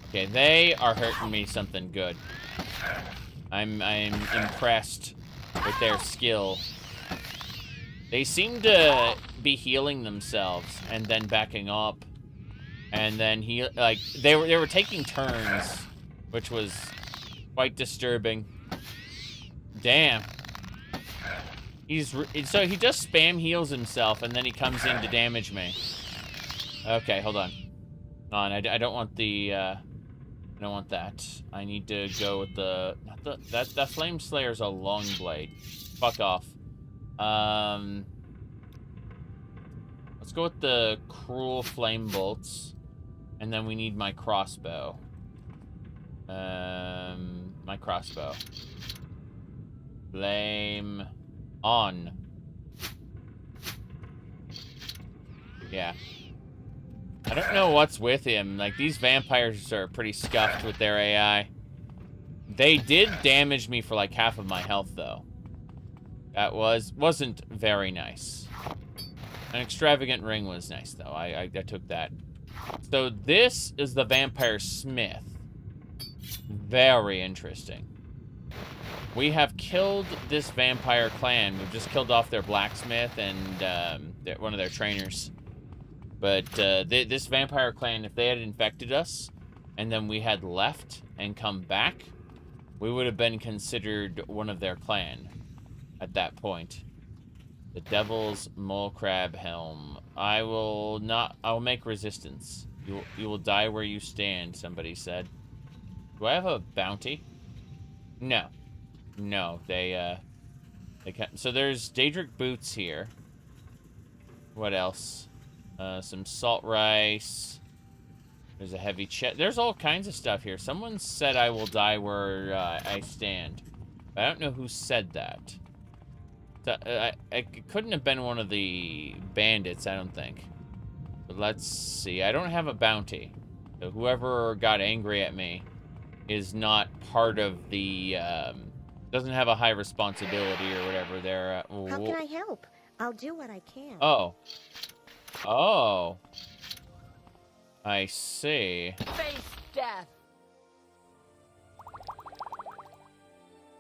Okay, they are hurting me something good. I'm impressed with their skill. They seem to be healing themselves and then backing up, and then they were taking turns, which was quite disturbing. Damn. So he just spam heals himself and then he comes in to damage me. Okay, hold on. I don't want the I don't want that. I need to go with that Flame Slayer's a long blade. Fuck off. Let's go with the Cruel Flame Bolts. And then we need my crossbow. My crossbow. Flame on. Yeah. I don't know what's with him. Like, these vampires are pretty scuffed with their AI. They did damage me for like half of my health, though. That wasn't very nice. An extravagant ring was nice, though. I took that. So this is the vampire smith. Very interesting. We have killed this vampire clan. We've just killed off their blacksmith and one of their trainers. But this vampire clan, if they had infected us and then we had left and come back, we would have been considered one of their clan at that point. The Devil's Mole Crab Helm. I will make resistance. You will die where you stand, somebody said. Do I have a bounty? No. No, they can't. So there's Daedric boots here. What else? Some salt rice. There's a heavy chest. There's all kinds of stuff here. Someone said I will die where I stand. I don't know who said that. So, it couldn't have been one of the bandits, I don't think. But let's see. I don't have a bounty. So whoever got angry at me is not part of the... doesn't have a high responsibility or whatever. They're... How can I help? I'll do what I can. Oh. Oh. I see. Face death.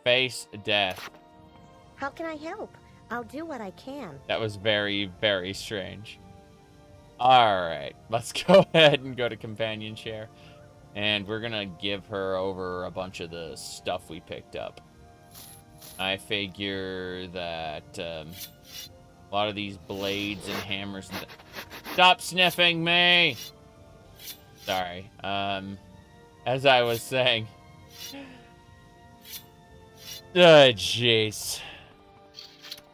Face death. How can I help? I'll do what I can. That was very, very strange. Alright, let's go ahead and go to companion share. And we're gonna give her over a bunch of the stuff we picked up. I figure that a lot of these blades and hammers and... Stop sniffing me! Sorry. As I was saying... Oh, jeez.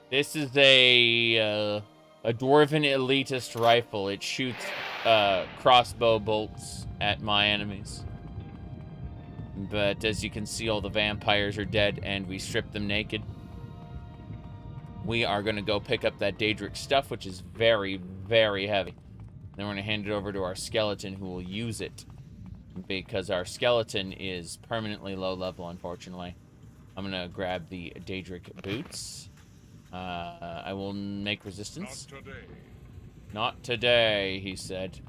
This is a dwarven elitist rifle. It shoots crossbow bolts at my enemies. But as you can see, all the vampires are dead, and we stripped them naked. We are going to go pick up that Daedric stuff, which is very, very heavy. Then we're going to hand it over to our skeleton, who will use it. Because our skeleton is permanently low level, unfortunately. I'm going to grab the Daedric boots. I will make resistance. Not today. Not today, he said.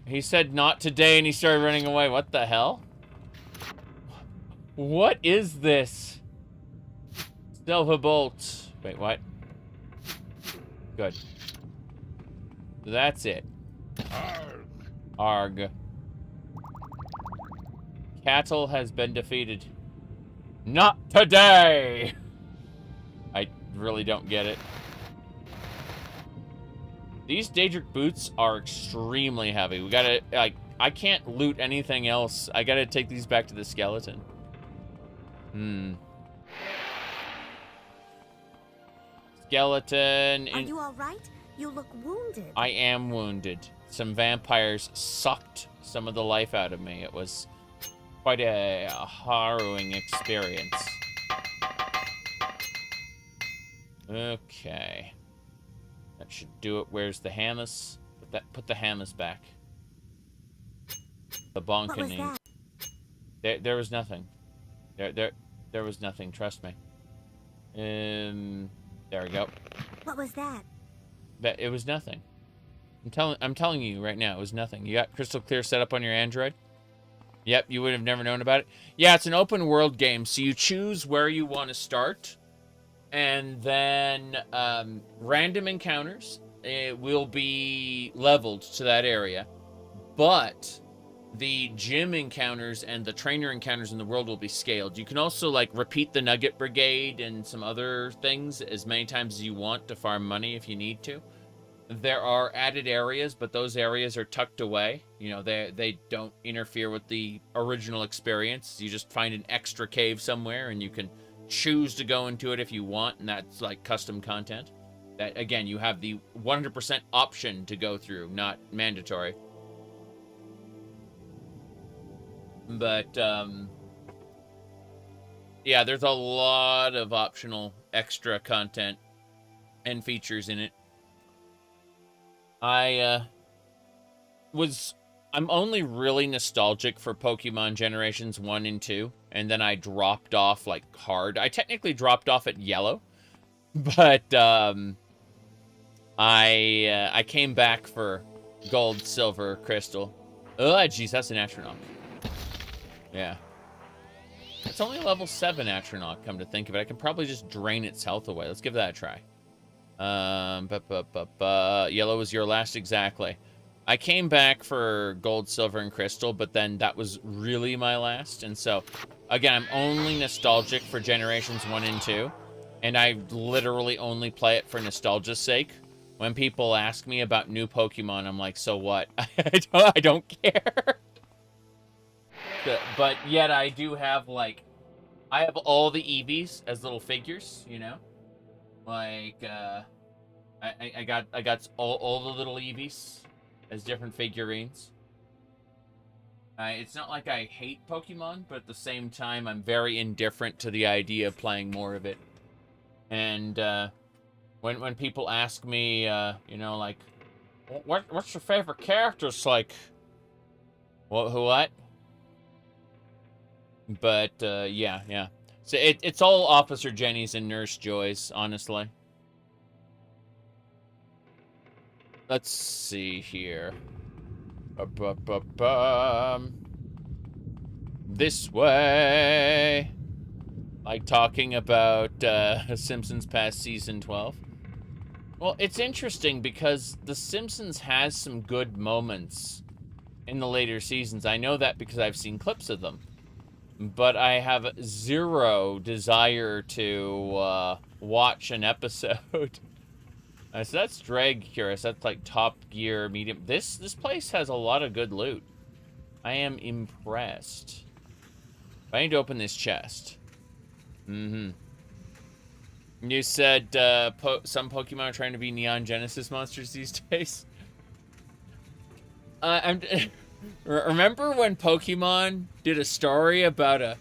He said not today, and he started running away. What the hell? What is this? Silver bolt. Wait, what? Good. So that's it. Arg. Cattle has been defeated. Not today! I really don't get it. These Daedric boots are extremely heavy. We gotta, like, I can't loot anything else. I gotta take these back to the skeleton. skeleton. Are you all right? You look wounded. I am wounded. Some vampires sucked some of the life out of me. It was quite a harrowing experience. Okay. That should do it. Where's the hammers? Put the hammers back. The bonkening. What was that? There was nothing. There was nothing, trust me. There we go. What was that? It was nothing. I'm telling you right now, it was nothing. You got crystal clear set up on your Android? Yep, you would have never known about it. Yeah, it's an open world game, so you choose where you want to start, and then random encounters will be leveled to that area, but the gym encounters and the trainer encounters in the world will be scaled. You can also like repeat the Nugget Brigade and some other things as many times as you want to farm money if you need to. There are added areas, but those areas are tucked away. You know, they don't interfere with the original experience. You just find an extra cave somewhere and you can choose to go into it if you want, and that's like custom content. That, again, you have the 100% option to go through, not mandatory. But, yeah, there's a lot of optional extra content and features in it. I'm only really nostalgic for Pokemon Generations 1 and 2, and then I dropped off, like, hard. I technically dropped off at Yellow, but, I came back for Gold, Silver, Crystal. Oh, jeez, that's an Astronaut. Yeah. It's only a level 7 Astronaut, come to think of it. I can probably just drain its health away. Let's give that a try. Yellow was your last, exactly. I came back for Gold, Silver, and Crystal, but then that was really my last. And so, again, I'm only nostalgic for Generations 1 and 2. And I literally only play it for nostalgia's sake. When people ask me about new Pokemon, I'm like, so what? I don't care. But yet I do have, like, I have all the Eevees as little figures, you know? Like, I got all the little Eevees as different figurines. It's not like I hate Pokemon, but at the same time, I'm very indifferent to the idea of playing more of it. And when people ask me, you know, like, what's your favorite character? It's like, what? But yeah. So it's all Officer Jenny's and Nurse Joy's, honestly. Let's see here. This way. Like talking about Simpsons past season 12. Well, it's interesting because The Simpsons has some good moments in the later seasons. I know that because I've seen clips of them. But I have zero desire to watch an episode. So that's Drag Curious. That's like Top Gear, medium. This place has a lot of good loot. I am impressed. I need to open this chest. You said some Pokemon are trying to be Neon Genesis monsters these days. Remember when Pokemon did a story about a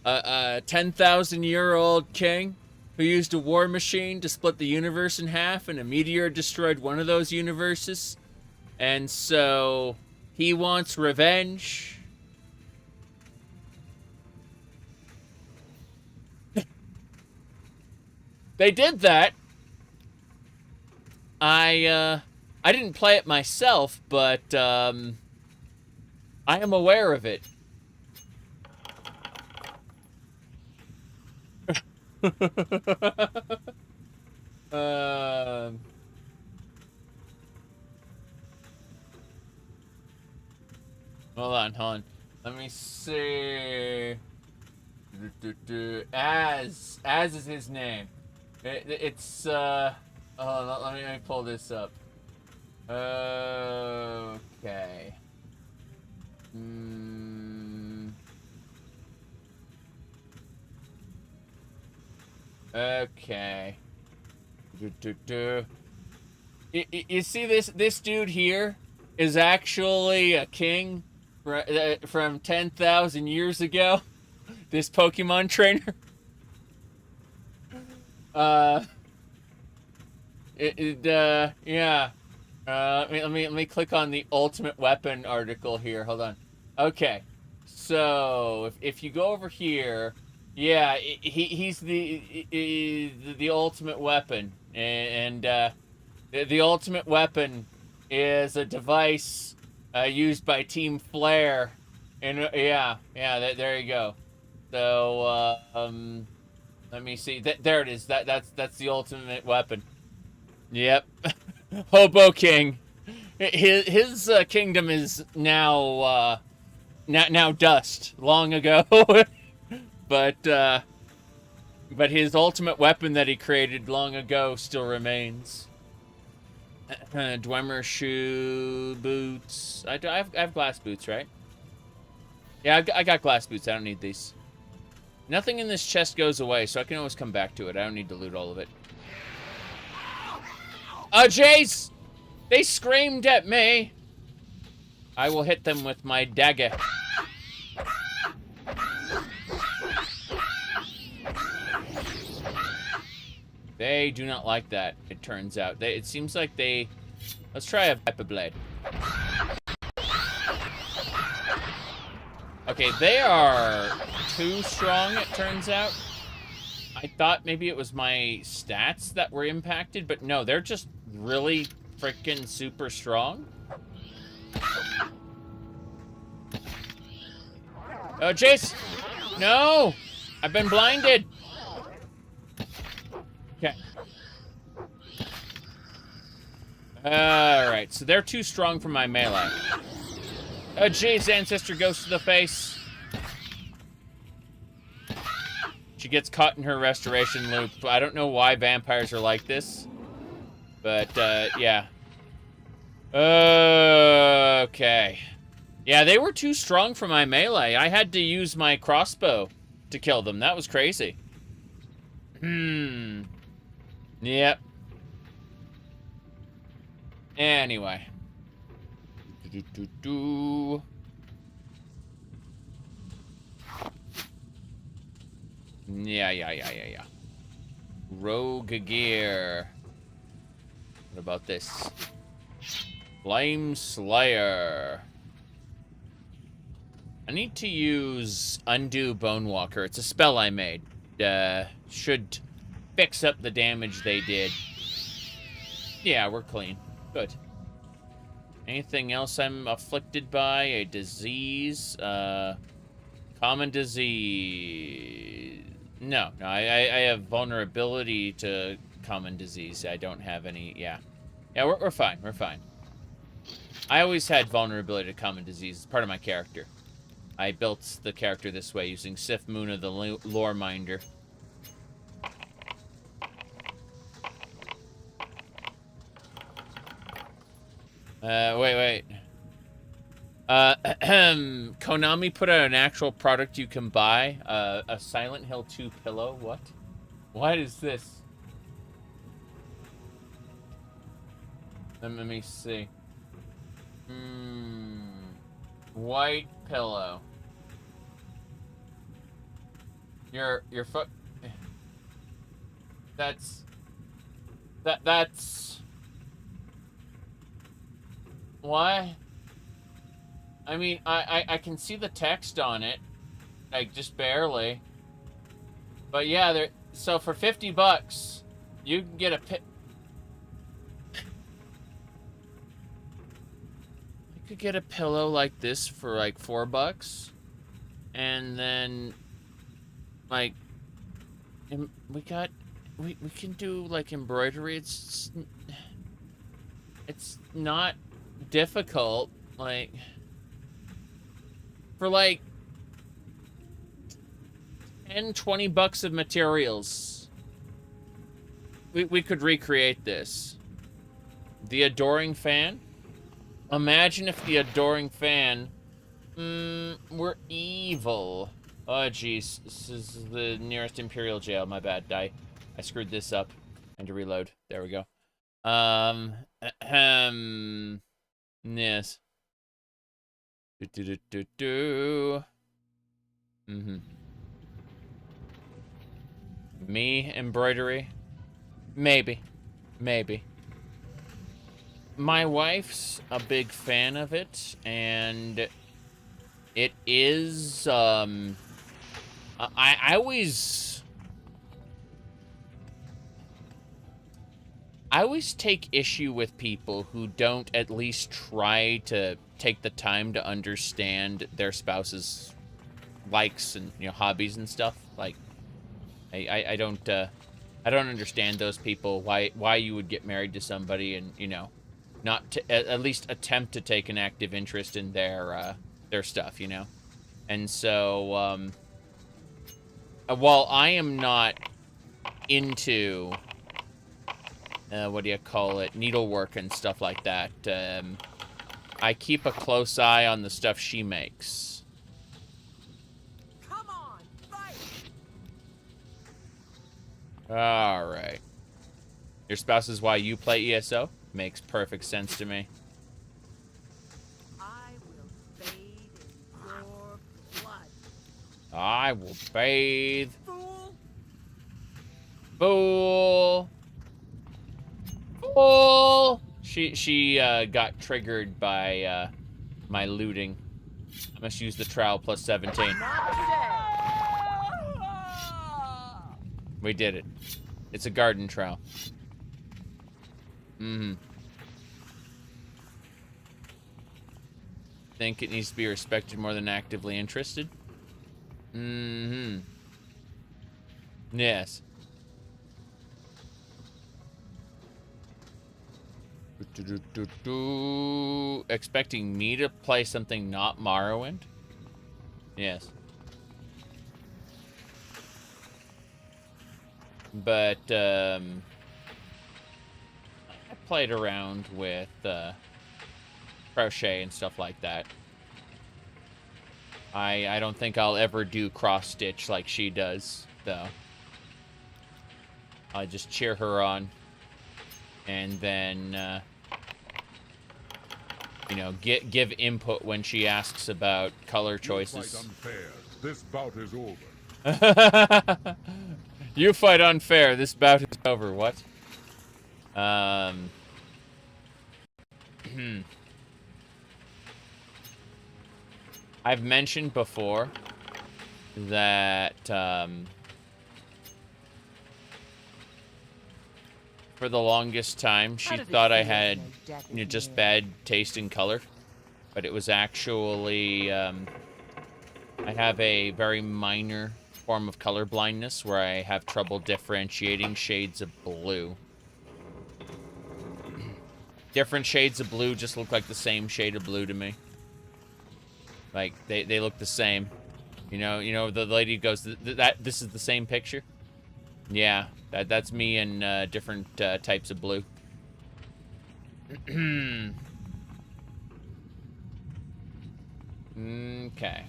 10,000-year-old king who used a war machine to split the universe in half, and a meteor destroyed one of those universes? And so he wants revenge. They did that. I didn't play it myself, but I am aware of it. Hold on. Let me see. Az is his name. It's let me pull this up. Okay. Okay. You see this dude here is actually a king from 10,000 years ago. This Pokemon trainer. Yeah. Let me click on the ultimate weapon article here. Hold on. Okay. So if you go over here, yeah, he's the ultimate weapon, and the ultimate weapon is a device used by Team Flare, and yeah, there you go. So let me see. There it is. That's the ultimate weapon. Yep. Hobo King. His kingdom is now dust long ago. but his ultimate weapon that he created long ago still remains. Dwemer shoe boots. I have glass boots, right? Yeah, I got glass boots. I don't need these. Nothing in this chest goes away, so I can always come back to it. I don't need to loot all of it. Oh, jeez! They screamed at me! I will hit them with my dagger. They do not like that, it turns out. It seems like they... Let's try a Viper Blade. Okay, they are too strong, it turns out. I thought maybe it was my stats that were impacted, but no, they're just really freaking super strong. Oh, Jace! No! I've been blinded! Okay. Alright, so they're too strong for my melee. Oh, jeez, Ancestor goes to the face. She gets caught in her restoration loop. I don't know why vampires are like this. But, yeah. Okay. Yeah, they were too strong for my melee. I had to use my crossbow to kill them. That was crazy. Yep. Anyway. Yeah. Rogue gear. What about this? Flame Slayer. I need to use Undo Bonewalker. It's a spell I made. Should fix up the damage they did. Yeah, we're clean. Good. Anything else I'm afflicted by? A disease? Common disease. No, I have vulnerability to common disease. I don't have any. Yeah, we're fine. We're fine. I always had vulnerability to common disease. It's part of my character. I built the character this way using Sif Muna, the lore minder. Wait. Konami put out an actual product you can buy. A Silent Hill 2 pillow. What? What is this? Let me see. White pillow. Your foot. That's. Why? I mean, I can see the text on it, like just barely. But yeah, so for $50, you can get a You could get a pillow like this for like $4, and then like we can do like embroidery. It's not difficult. Like for like $10-20 of materials, we could recreate this. The Adoring Fan. Imagine if the Adoring Fan were evil. Oh, jeez. This is the nearest Imperial jail. My bad. I screwed this up. And to reload. There we go. Yes. Me embroidery? Maybe. My wife's a big fan of it, and it is, I always take issue with people who don't at least try to take the time to understand their spouse's likes and, you know, hobbies and stuff. Like, I don't understand those people, why you would get married to somebody and, you know, not to at least attempt to take an active interest in their stuff, you know? And so, while I am not into, what do you call it, needlework and stuff like that, I keep a close eye on the stuff she makes. Come on, fight! Alright. Your spouse is why you play ESO? Makes perfect sense to me. I will bathe in your blood. I will bathe. Fool! Fool! Fool! She got triggered by my looting. I must use the trowel plus 17. Not today! We did it. It's a garden trowel. Think it needs to be respected more than actively interested? Yes. Expecting me to play something not Morrowind? Yes. But, I played around with, crochet and stuff like that. I don't think I'll ever do cross-stitch like she does, though. I'll just cheer her on. And then, you know, give input when she asks about color choices. You fight unfair. This bout is over. You fight unfair. This bout is over. What? I've mentioned before that, for the longest time, she thought I had, you know, just bad taste in color. But it was actually, I have a very minor form of color blindness where I have trouble differentiating shades of blue. Different shades of blue just look like the same shade of blue to me. Like, they look the same. You know, the lady goes, this is the same picture? Yeah, that's me in different types of blue. Okay.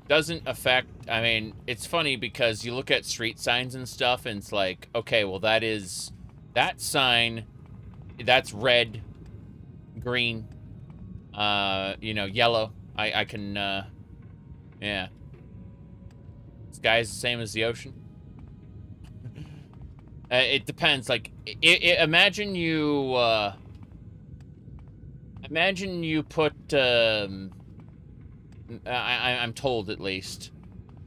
Doesn't affect, I mean, it's funny because you look at street signs and stuff and it's like, okay, well that sign, that's red, green, you know, yellow. I can, yeah. Sky's the same as the ocean. It depends, like, imagine you put, I'm told at least,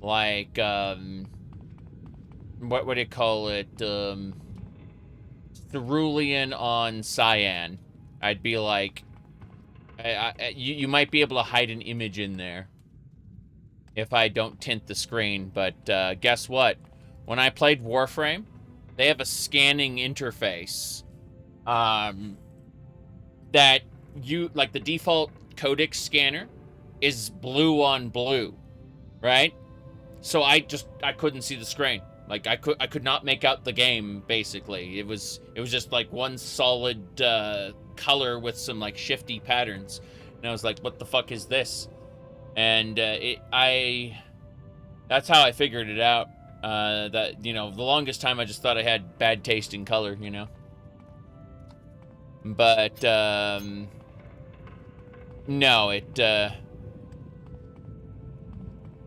like, what do you call it, cerulean on cyan. I'd be like, you might be able to hide an image in there if I don't tint the screen, but guess what? When I played Warframe, they have a scanning interface that like the default codec scanner is blue on blue, right? So I couldn't see the screen. Like I could not make out the game, basically. It was just like one solid color with some like shifty patterns. And I was like, what the fuck is this? And that's how I figured it out. That, you know, the longest time I just thought I had bad taste in color, you know. But no,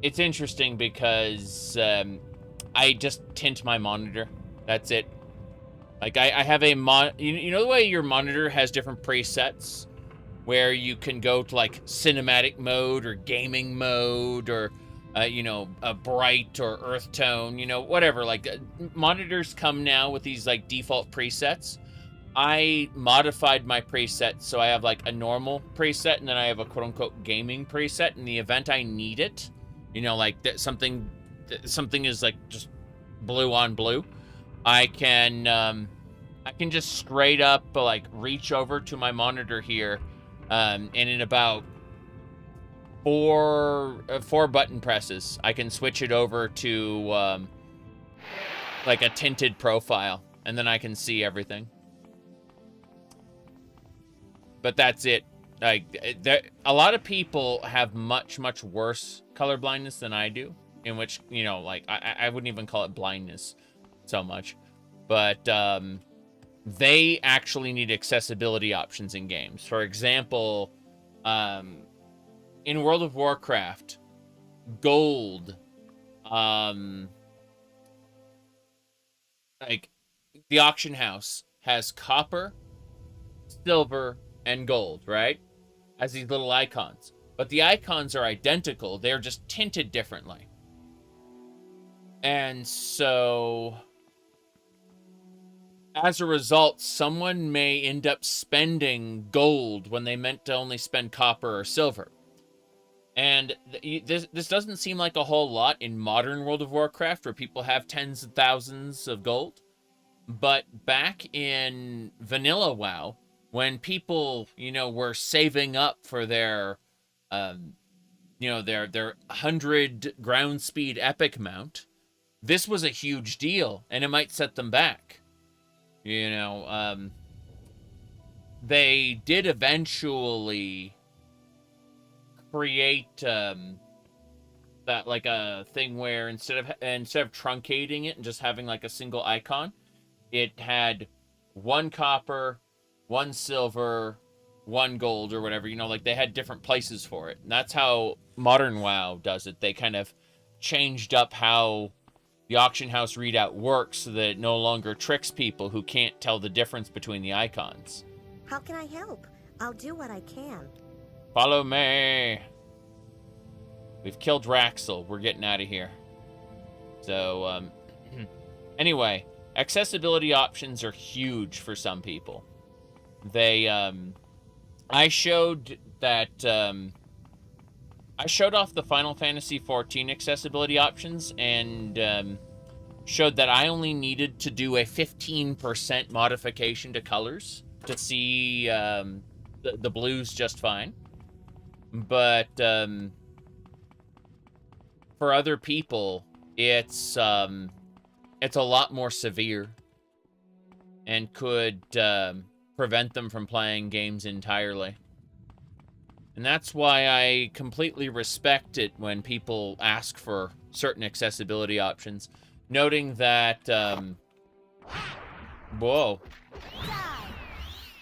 it's interesting because I just tint my monitor. That's it. Like I have a you know the way your monitor has different presets where you can go to like cinematic mode or gaming mode or you know, a bright or earth tone, you know, whatever. Like monitors come now with these like default presets. I modified my preset so I have like a normal preset and then I have a quote-unquote gaming preset in the event I need it. You know, like that something is like just blue on blue. I can just straight up like reach over to my monitor here, and in about four button presses, I can switch it over to like a tinted profile, and then I can see everything. But that's it. Like, a lot of people have much worse color blindness than I do, in which, you know, like I wouldn't even call it blindness so much, but they actually need accessibility options in games. For example, in World of Warcraft, gold, like the auction house has copper, silver, and gold, right? As these little icons. But the icons are identical. They're just tinted differently. And so, as a result, someone may end up spending gold when they meant to only spend copper or silver. And this doesn't seem like a whole lot in modern World of Warcraft, where people have tens of thousands of gold. But back in vanilla WoW, when people, you know, were saving up for their, you know, their 100 ground speed epic mount, this was a huge deal, and it might set them back. You know, they did eventually create that like a thing where instead of truncating it and just having like a single icon, it had one copper, one silver, one gold, or whatever, you know, like they had different places for it. And that's how modern WoW does it. They kind of changed up how the auction house readout works so that it no longer tricks people who can't tell the difference between the icons. How can I help? I'll do what I can. Follow me. We've killed Raxel. We're getting out of here. So, anyway, accessibility options are huge for some people. They, I showed that, I showed off the Final Fantasy XIV accessibility options and showed that I only needed to do a 15% modification to colors to see the blues just fine. But for other people, it's a lot more severe and could prevent them from playing games entirely. And that's why I completely respect it when people ask for certain accessibility options, noting that, whoa.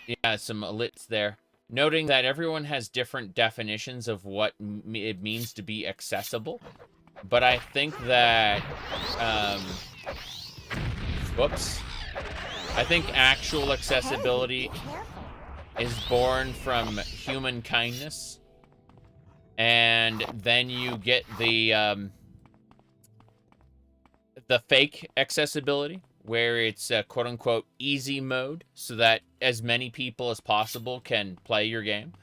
Yeah, some elits there. Noting that everyone has different definitions of what it means to be accessible. But I think that, whoops. I think actual accessibility is born from human kindness. And then you get the fake accessibility, where it's a quote-unquote easy mode, so that as many people as possible can play your game.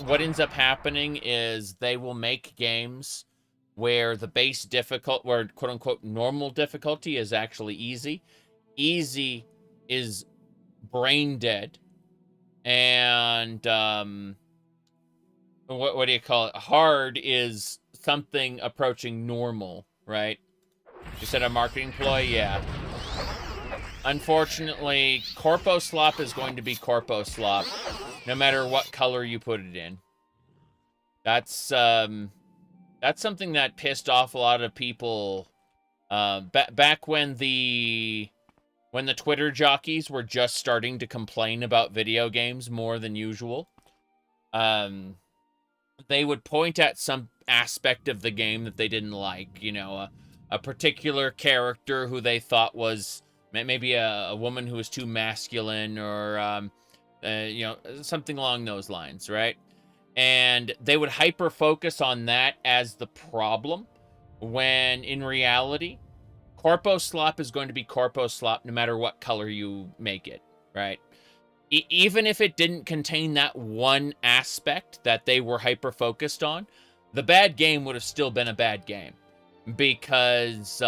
What ends up happening is they will make games where the base where quote-unquote normal difficulty is actually easy. Easy is brain dead, and what do you call it? Hard is something approaching normal, right? You said a marketing ploy? Yeah. unfortunately, Corpo Slop is going to be Corpo Slop, no matter what color you put it in. That's something that pissed off a lot of people back when the Twitter jockeys were just starting to complain about video games more than usual. They would point at some aspect of the game that they didn't like, you know, a particular character who they thought was maybe a woman who was too masculine, or you know, something along those lines, right? And they would hyper focus on that as the problem, when in reality, Corpo Slop is going to be Corpo Slop no matter what color you make it, right? Even if it didn't contain that one aspect that they were hyper focused on, the bad game would have still been a bad game, because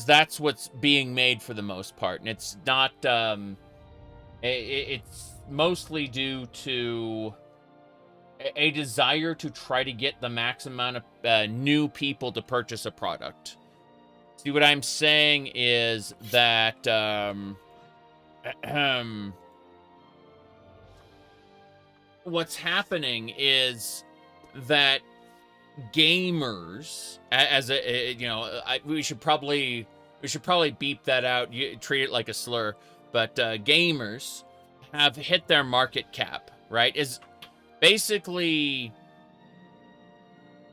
that's what's being made for the most part, and it's not. It's mostly due to a desire to try to get the max amount of new people to purchase a product. See, what I'm saying is that what's happening is that gamers, as a you know, we should probably beep that out. Treat it like a slur, but gamers have hit their market cap, right? Is basically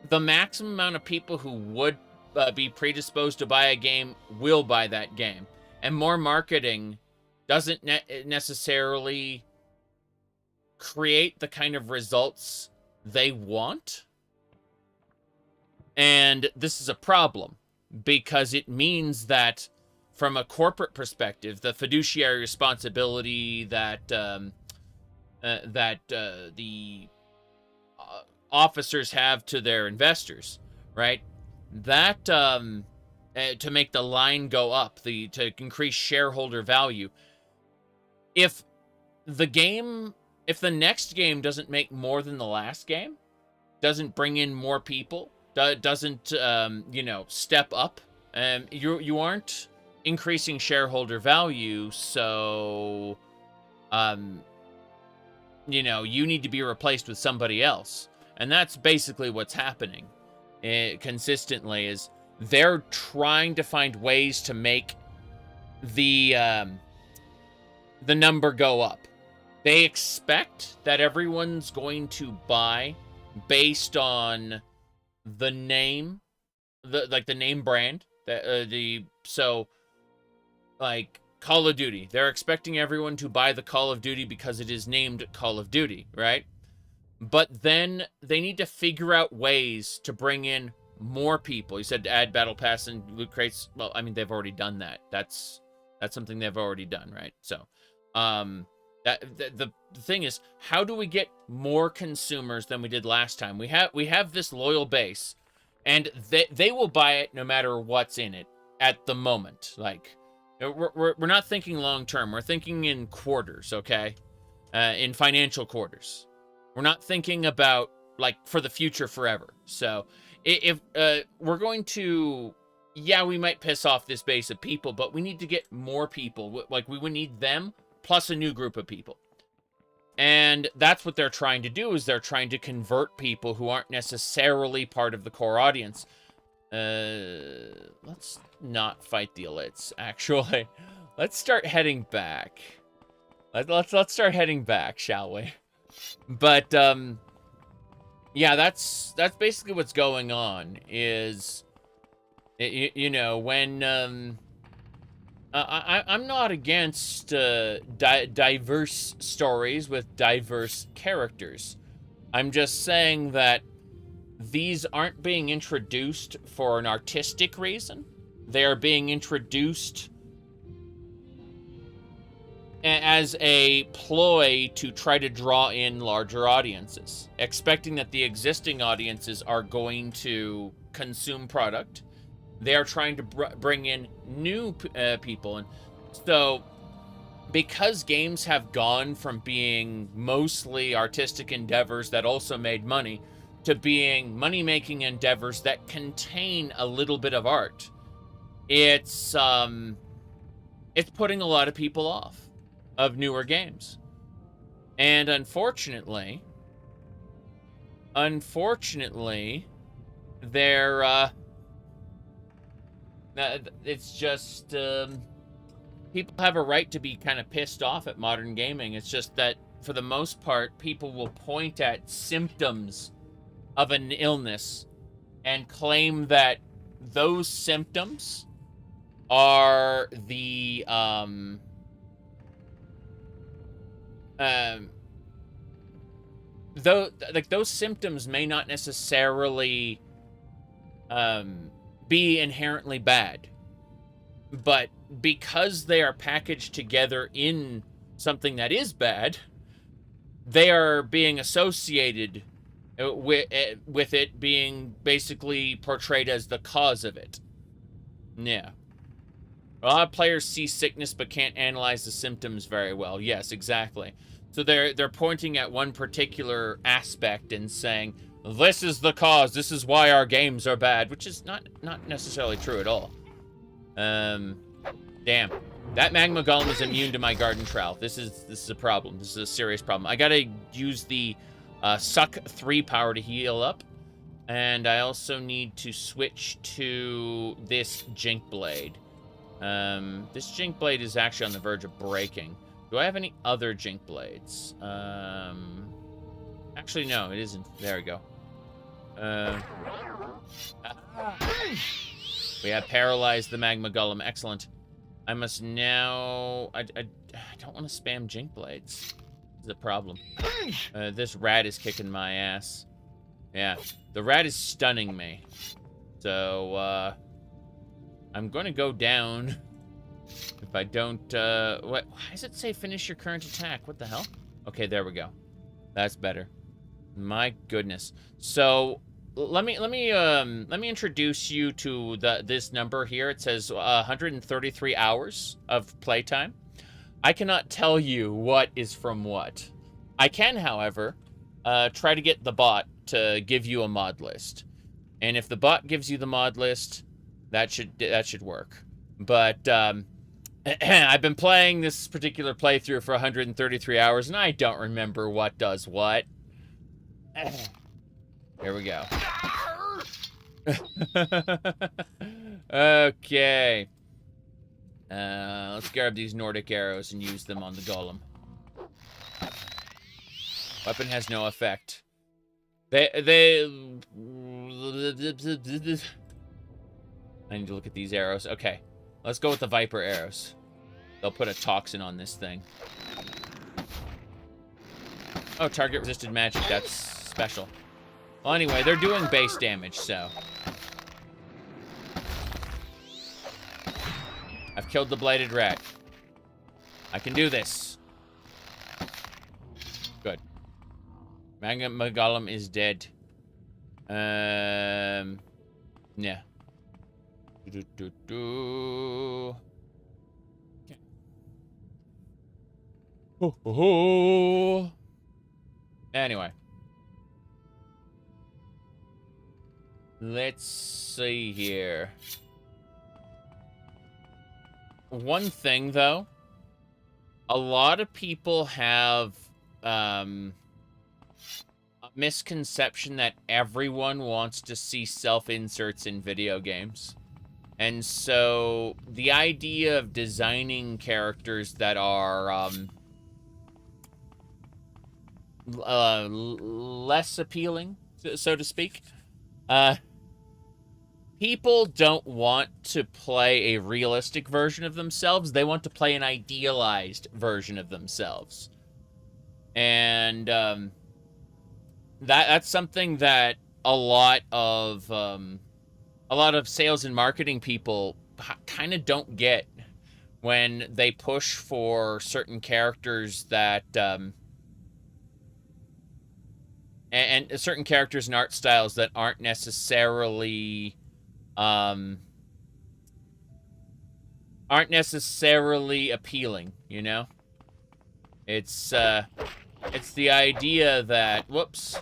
the maximum amount of people who would be predisposed to buy a game will buy that game, and more marketing doesn't necessarily create the kind of results they want. And this is a problem, because it means that from a corporate perspective, the fiduciary responsibility that the officers have to their investors, right? That to make the line go up, to increase shareholder value. If the next game doesn't make more than the last game, doesn't bring in more people, doesn't you know, step up, you aren't increasing shareholder value, so you know, you need to be replaced with somebody else. And that's basically what's happening consistently, is they're trying to find ways to make the number go up. They expect that everyone's going to buy based on the name, the name brand, so like Call of Duty. They're expecting everyone to buy the Call of Duty because it is named Call of Duty, right? But then they need to figure out ways to bring in more people. You said to add battle pass and loot crates. Well, I mean, they've already done that. That's something they've already done, right? So, the thing is, how do we get more consumers than we did last time? We have this loyal base, and they will buy it no matter what's in it at the moment. Like, we're not thinking long term. We're thinking in quarters, okay? In financial quarters. We're not thinking about, like, for the future forever. So if we're going to, yeah, we might piss off this base of people, but we need to get more people. Like, we would need them plus a new group of people. And that's what they're trying to do, is they're trying to convert people who aren't necessarily part of the core audience. Let's not fight the elites, actually. Let's start heading back. Let's start heading back, shall we? But, yeah, that's basically what's going on, is, you know, when, I'm not against diverse stories with diverse characters. I'm just saying that these aren't being introduced for an artistic reason. They are being introduced as a ploy to try to draw in larger audiences, expecting that the existing audiences are going to consume product. They are trying to bring in new people. And so, because games have gone from being mostly artistic endeavors that also made money to being money-making endeavors that contain a little bit of art, it's it's putting a lot of people off of newer games. And unfortunately, they're, it's just, people have a right to be kind of pissed off at modern gaming. It's just that, for the most part, people will point at symptoms of an illness and claim that those symptoms are the, those symptoms may not necessarily be inherently bad, but because they are packaged together in something that is bad, they are being associated with it being basically portrayed as the cause of it. Yeah. A lot of players see sickness but can't analyze the symptoms very well. Yes, exactly. So they're pointing at one particular aspect and saying, this is the cause, this is why our games are bad, which is not necessarily true at all. Damn. That magma golem is immune to my garden trowel. This is a problem. This is a serious problem. I gotta use the suck 3 power to heal up. And I also need to switch to this Jink Blade. This Jink Blade is actually on the verge of breaking. Do I have any other Jink Blades? Actually, no, it isn't. There we go. We have paralyzed the magma golem. Excellent. I must now... I don't want to spam Jink Blades. This is a problem. This rat is kicking my ass. Yeah, the rat is stunning me. So, I'm going to go down if I don't... What? Why does it say finish your current attack? What the hell? Okay, there we go. That's better. My goodness. So... Let me introduce you to this number here. It says 133 hours of playtime. I cannot tell you what is from what. I can, however, try to get the bot to give you a mod list. And if the bot gives you the mod list, that should work. But I've been playing this particular playthrough for 133 hours, and I don't remember what does what. Here we go. Okay. Let's grab these Nordic arrows and use them on the golem. Weapon has no effect. I need to look at these arrows. Okay. Let's go with the Viper arrows. They'll put a toxin on this thing. Oh, target resisted magic. That's special. Well, anyway, they're doing base damage, so. I've killed the bladed rat. I can do this. Good. Magma Golem is dead. Yeah. Okay. Anyway. Let's see here. One thing, though. A lot of people have a misconception that everyone wants to see self-inserts in video games. And so the idea of designing characters that are less appealing, so to speak, people don't want to play a realistic version of themselves. They want to play an idealized version of themselves. And that's something that a lot of sales and marketing people kind of don't get when they push for certain characters that and certain characters and art styles that aren't necessarily appealing, you know? It's the idea that, whoops,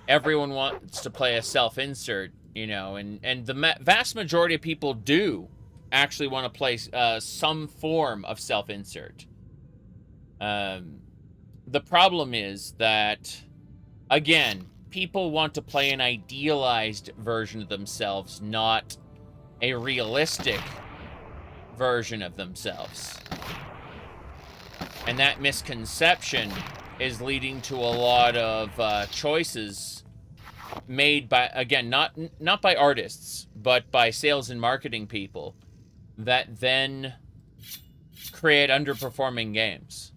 everyone wants to play a self-insert, you know, and the vast majority of people do actually want to play some form of self-insert. The problem is that, again, people want to play an idealized version of themselves, not a realistic version of themselves. And that misconception is leading to a lot of choices made by, again, not by artists, but by sales and marketing people that then create underperforming games.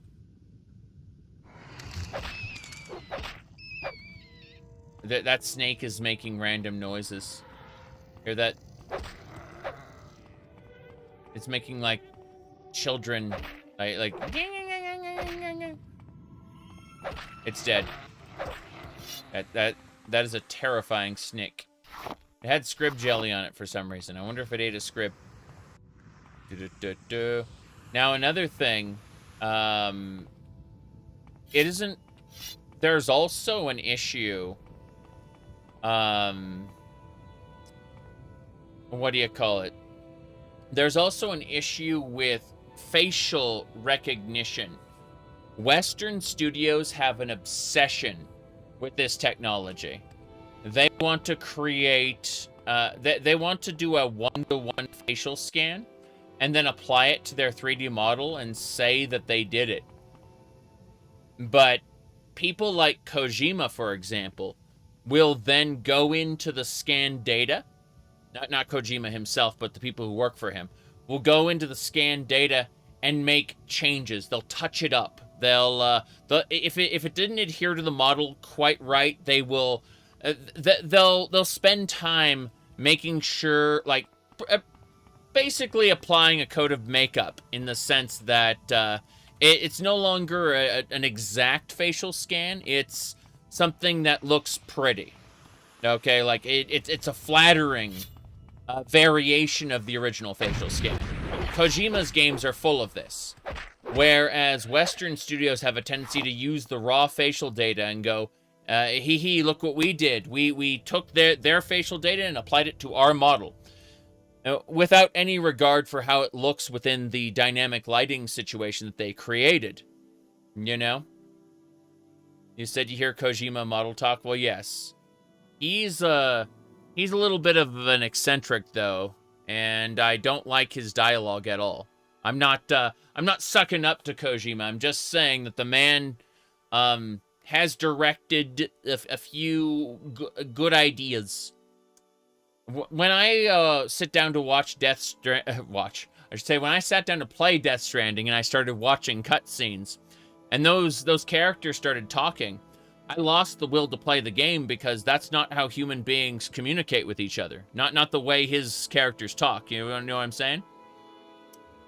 That snake is making random noises. Hear that? It's making like children, like. It's dead. That is a terrifying snake. It had scrib jelly on it for some reason. I wonder if it ate a scrib. Now another thing, it isn't. There's also an issue. What do you call it? There's also an issue with facial recognition. Western studios have an obsession with this technology. They want to create, they want to do a one-to-one facial scan and then apply it to their 3D model and say that they did it. But people like Kojima, for example, will then go into the scan data. Not Kojima himself, but the people who work for him will go into the scan data and make changes. They'll touch it up. If it didn't adhere to the model quite right, they will. They'll spend time making sure, like, basically applying a coat of makeup in the sense that it's no longer an exact facial scan. It's something that looks pretty. Okay, like it's a flattering variation of the original facial scan. Kojima's games are full of this. Whereas Western studios have a tendency to use the raw facial data and go, look what we did. We took their facial data and applied it to our model. Without any regard for how it looks within the dynamic lighting situation that they created. You know? You said you hear Kojima model talk? Well, yes. He's a little bit of an eccentric, though, and I don't like his dialogue at all. I'm not sucking up to Kojima. I'm just saying that the man has directed a few good ideas. When I sit down to watch when I sat down to play Death Stranding and I started watching cutscenes, and those characters started talking, I lost the will to play the game because that's not how human beings communicate with each other. Not the way his characters talk. You know what I'm saying?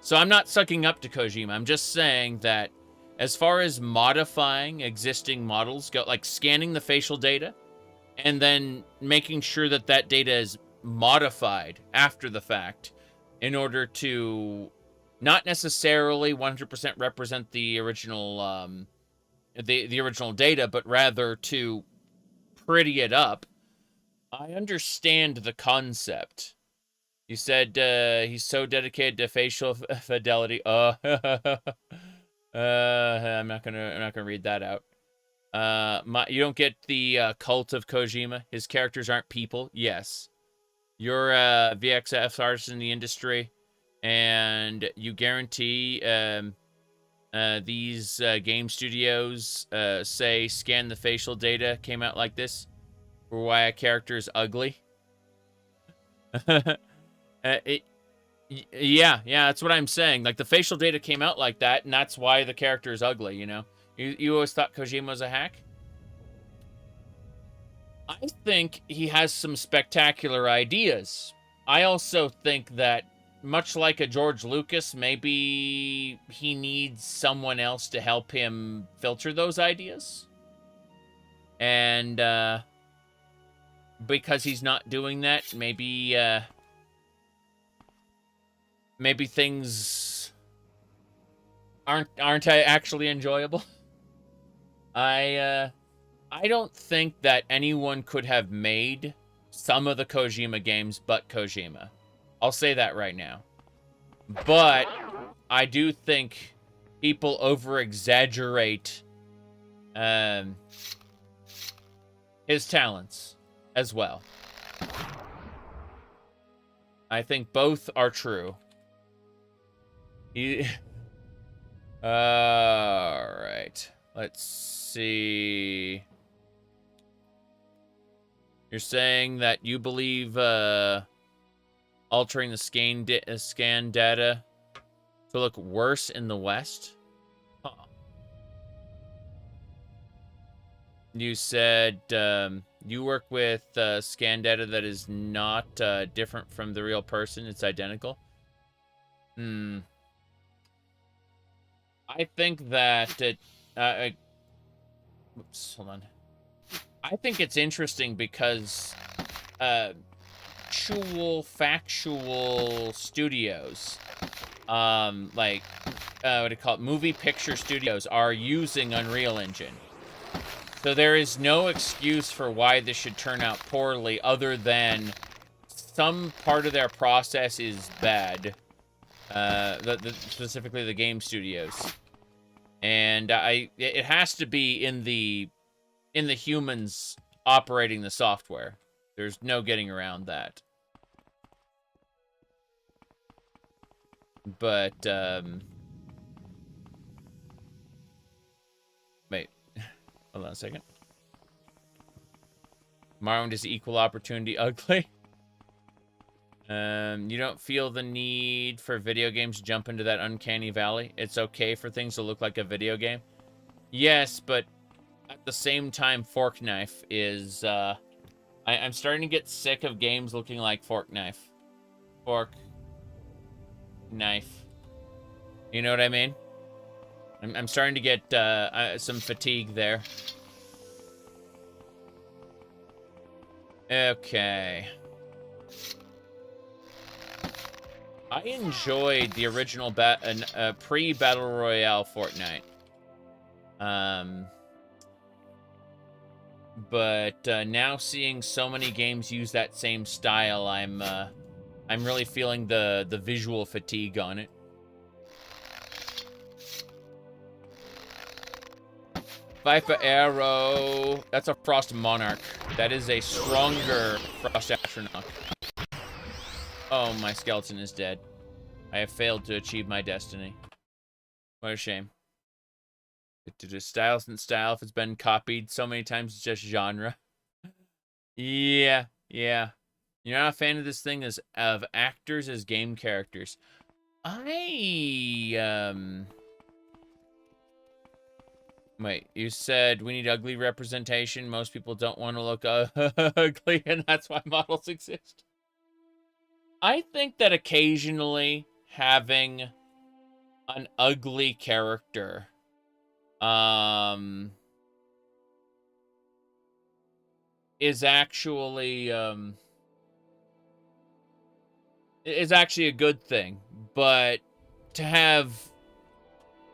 So I'm not sucking up to Kojima. I'm just saying that as far as modifying existing models go, like scanning the facial data and then making sure that that data is modified after the fact in order to not necessarily 100% represent the original the original data, but rather to pretty it up. I understand the concept. You said he's so dedicated to facial fidelity. I'm not gonna read that out. You don't get the cult of Kojima. His characters aren't people. Yes, you're a VXF artist in the industry, and you guarantee these game studios say scan the facial data came out like this, or why a character is ugly. Yeah, that's what I'm saying. Like, the facial data came out like that, and that's why the character is ugly, you know? You always thought Kojima was a hack? I think he has some spectacular ideas. I also think that, much like a George Lucas, maybe he needs someone else to help him filter those ideas. And, because he's not doing that, maybe things aren't actually enjoyable. I don't think that anyone could have made some of the Kojima games but Kojima. I'll say that right now. But I do think people over-exaggerate his talents as well. I think both are true. Alright. Let's see. You're saying that you believe altering the scan data to look worse in the West? Huh. You said you work with scan data that is not different from the real person. It's identical. I think that oops, hold on. I think it's interesting because factual studios, like what do you call it? Movie picture studios are using Unreal Engine. So there is no excuse for why this should turn out poorly other than some part of their process is bad. Specifically the game studios. And it has to be in the humans operating the software. There's no getting around that. But wait. Hold on a second. Morrowind is equal opportunity ugly. You don't feel the need for video games to jump into that uncanny valley? It's okay for things to look like a video game? Yes, but at the same time, Fork Knife is, I'm starting to get sick of games looking like Fork Knife. Fork Knife. You know what I mean? I'm starting to get some fatigue there. Okay. I enjoyed the original pre-Battle Royale Fortnite. But now seeing so many games use that same style, I'm really feeling the visual fatigue on it. Viper Arrow. That's a Frost Monarch. That is a stronger Frost Astronaut. Oh, my skeleton is dead. I have failed to achieve my destiny. What a shame. To just style and style, if it's been copied so many times, it's just genre. Yeah. You're not a fan of this thing of actors as game characters. Wait, you said we need ugly representation. Most people don't want to look ugly, and that's why models exist. I think that occasionally having an ugly character is actually a good thing, but to have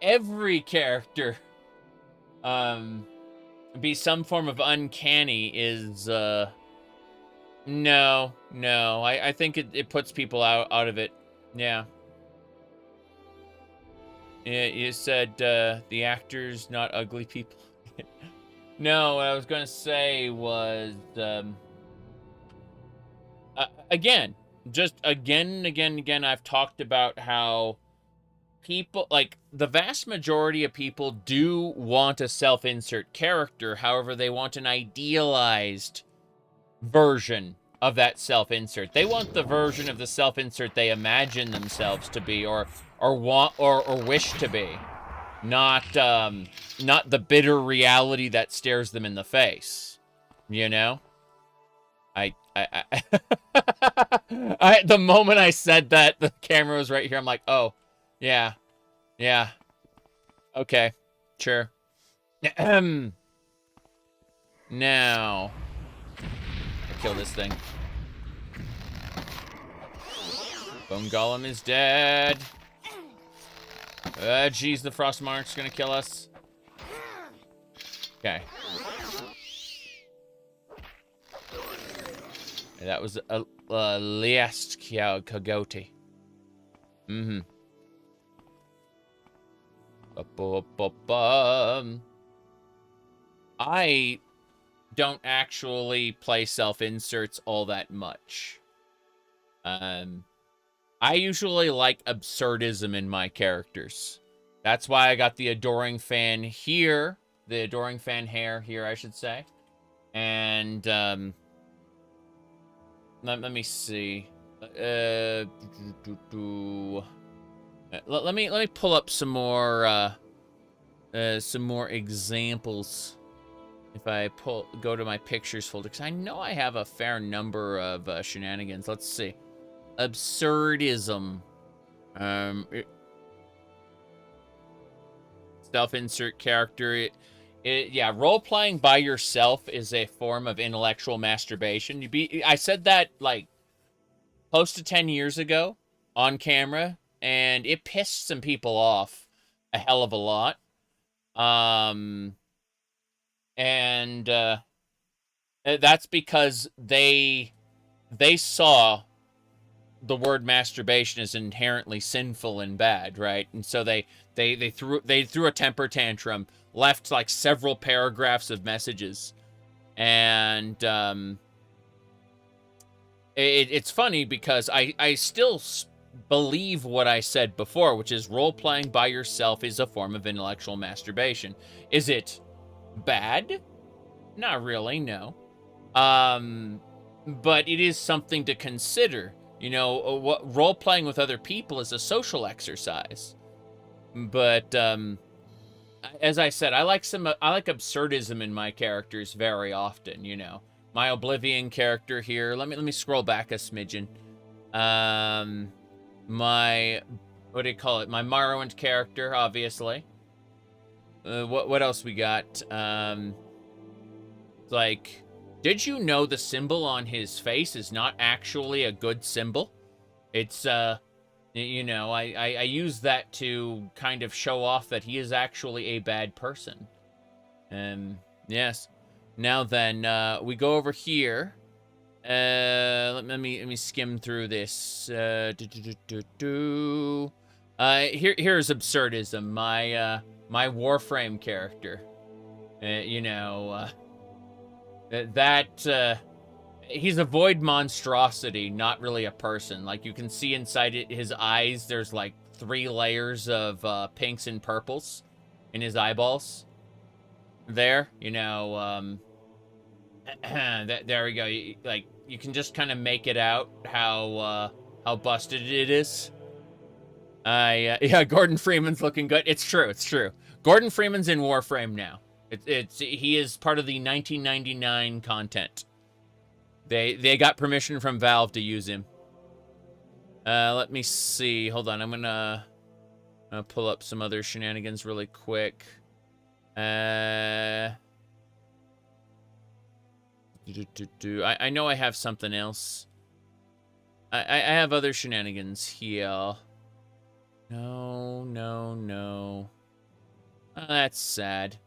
every character be some form of uncanny is no. I think it puts people out of it. Yeah. You said the actors, not ugly people. No, what I was gonna say was again, I've talked about how people, like, the vast majority of people do want a self-insert character. However, they want an idealized version of that self-insert. They want the version of the self-insert they imagine themselves to be, or want or wish to be, not the bitter reality that stares them in the face. You know, the moment I said that, the camera was right here. I'm like, oh, yeah, okay, sure. Now, kill this thing. Bone Golem is dead. Geez, the Frost Monarch's gonna kill us. Okay. That was a last Coyote. Mm-hmm. Ba-ba-ba-bum. I don't actually play self-inserts all that much. I usually like absurdism in my characters. That's why I got the adoring fan here. The adoring fan hair here, I should say. And, let me see. Let me pull up some more examples. If I go to my pictures folder, because I know I have a fair number of shenanigans. Let's see. Absurdism. Self-insert character. Yeah, role-playing by yourself is a form of intellectual masturbation. I said that, like, close to 10 years ago on camera, and it pissed some people off a hell of a lot. That's because they saw the word masturbation as inherently sinful and bad, right? And so they threw a temper tantrum, left like several paragraphs of messages, and it's funny because I still believe what I said before, which is role-playing by yourself is a form of intellectual masturbation. Is it bad? Not really, no. But it is something to consider. You know, what role-playing with other people is a social exercise. But as I said, I like absurdism in my characters very often, you know. My Oblivion character here, let me scroll back a smidgen. My, what do you call it? My Morrowind character, obviously. What else we got? Like, did you know the symbol on his face is not actually a good symbol? It's, you know, I use that to kind of show off that he is actually a bad person. Yes. Now then, we go over here. Let me skim through this. Here's Absurdism, my Warframe character. You know, he's a void monstrosity, not really a person. Like, you can see inside his eyes, there's like 3 layers of pinks and purples in his eyeballs. There, you know, there we go. Like, you can just kind of make it out how busted it is. Yeah, Gordon Freeman's looking good. It's true. Gordon Freeman's in Warframe now. He is part of the 1999 content. They got permission from Valve to use him. Let me see. Hold on. I'm gonna pull up some other shenanigans really quick. I know I have something else. I have other shenanigans here. No. Oh, that's sad.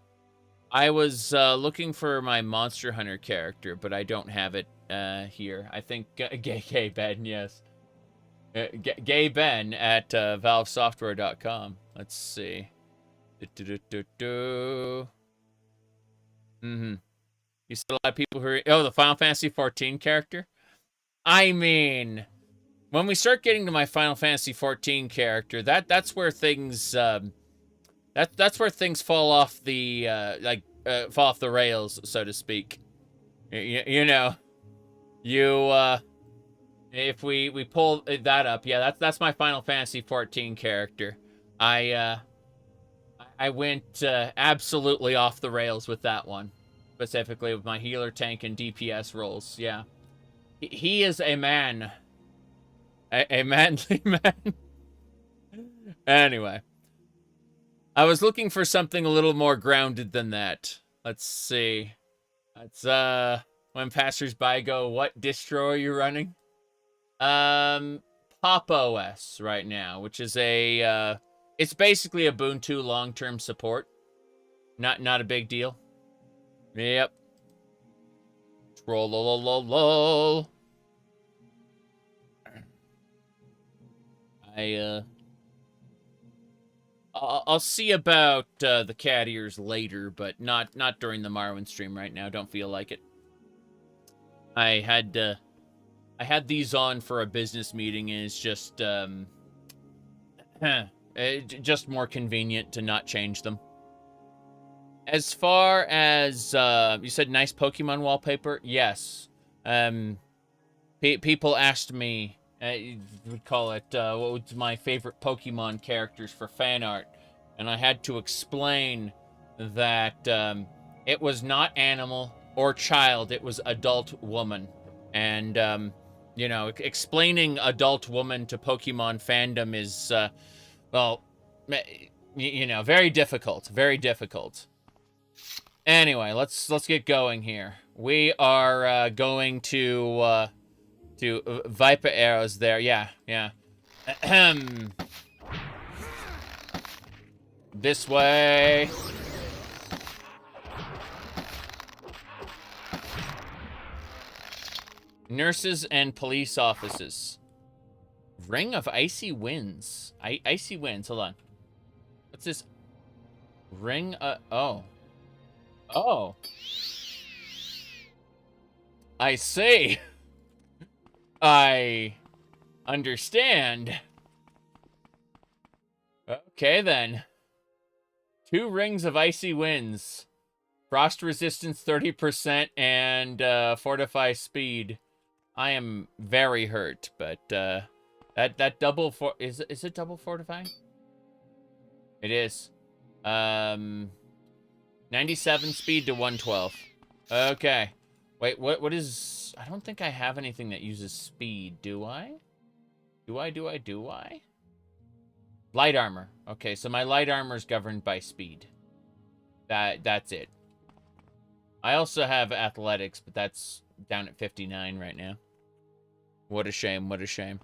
I was looking for my Monster Hunter character, but I don't have it here. I think Gay Ben, yes. Gay Ben at valvesoftware.com. Let's see. You see a lot of people who are... Oh, the Final Fantasy 14 character? I mean, when we start getting to my Final Fantasy 14 character, that's where things... That's where things fall off the fall off the rails, so to speak. You know, if we pull that up, yeah, that's my Final Fantasy 14 character. I went absolutely off the rails with that one, specifically with my healer, tank, and DPS roles. Yeah, he is a man, a manly man. Anyway. I was looking for something a little more grounded than that. Let's see. That's, when passers-by go, what distro are you running? Pop OS right now, which is a, it's basically Ubuntu long-term support. Not a big deal. Yep. Troll-lol-lol-lol. I'll see about the cat ears later, but not during the Morrowind stream right now. Don't feel like it. I had these on for a business meeting, and it's just just more convenient to not change them. As far as you said, nice Pokemon wallpaper. Yes. People asked me. We call it, what was my favorite Pokemon characters for fan art. And I had to explain that it was not animal or child, it was adult woman. And, you know, explaining adult woman to Pokemon fandom is, well, you know, very difficult, very difficult. Anyway, let's get going here. We are going to Viper arrows there. Yeah. Ahem. This way. Nurses and police offices. Ring of Icy Winds. Icy Winds, hold on. What's this? Ring, oh. Oh. I see. I understand. Okay, then. 2 rings of Icy Winds. Frost resistance 30% and fortify speed. I am very hurt, but that double is it double fortifying? It is. 97 speed to 112. Okay. Wait, what is... I don't think I have anything that uses speed, do I? Do I? Light armor. Okay, so my light armor is governed by speed. That's it. I also have athletics, but that's down at 59 right now. What a shame, what a shame.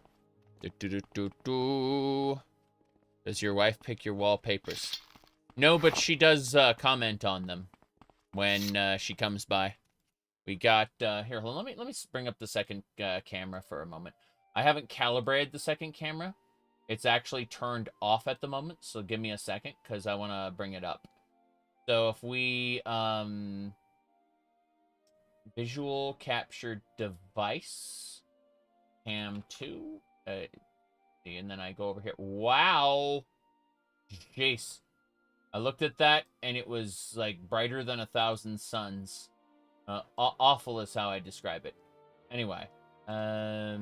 Does your wife pick your wallpapers? No, but she does comment on them when she comes by. We got, here, hold on, let me bring up the second camera for a moment. I haven't calibrated the second camera. It's actually turned off at the moment, so give me a second, because I want to bring it up. So if we, visual capture device, cam 2, and then I go over here. Wow! Jeez. I looked at that, and it was, like, brighter than 1,000 suns. Awful is how I describe it. Anyway, give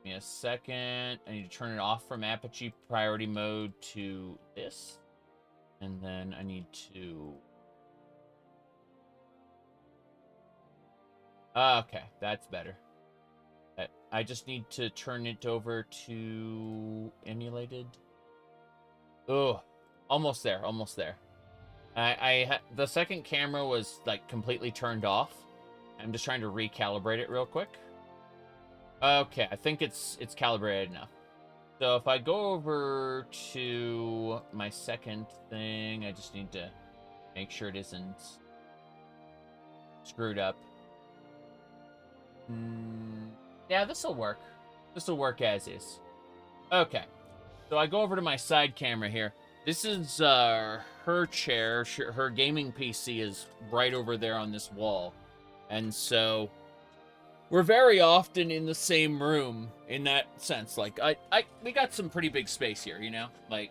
me a second. I need to turn it off from Aperture priority mode to this. And then I need to... Okay, that's better. I just need to turn it over to emulated. Oh, almost there, almost there. The second camera was like completely turned off. I'm just trying to recalibrate it real quick. Okay, I think it's calibrated enough. So if I go over to my second thing, I just need to make sure it isn't screwed up. Yeah, this will work. This will work as is. Okay, so I go over to my side camera here. This is her chair. Her gaming PC is right over there on this wall. And so we're very often in the same room in that sense. Like, we got some pretty big space here, you know? Like,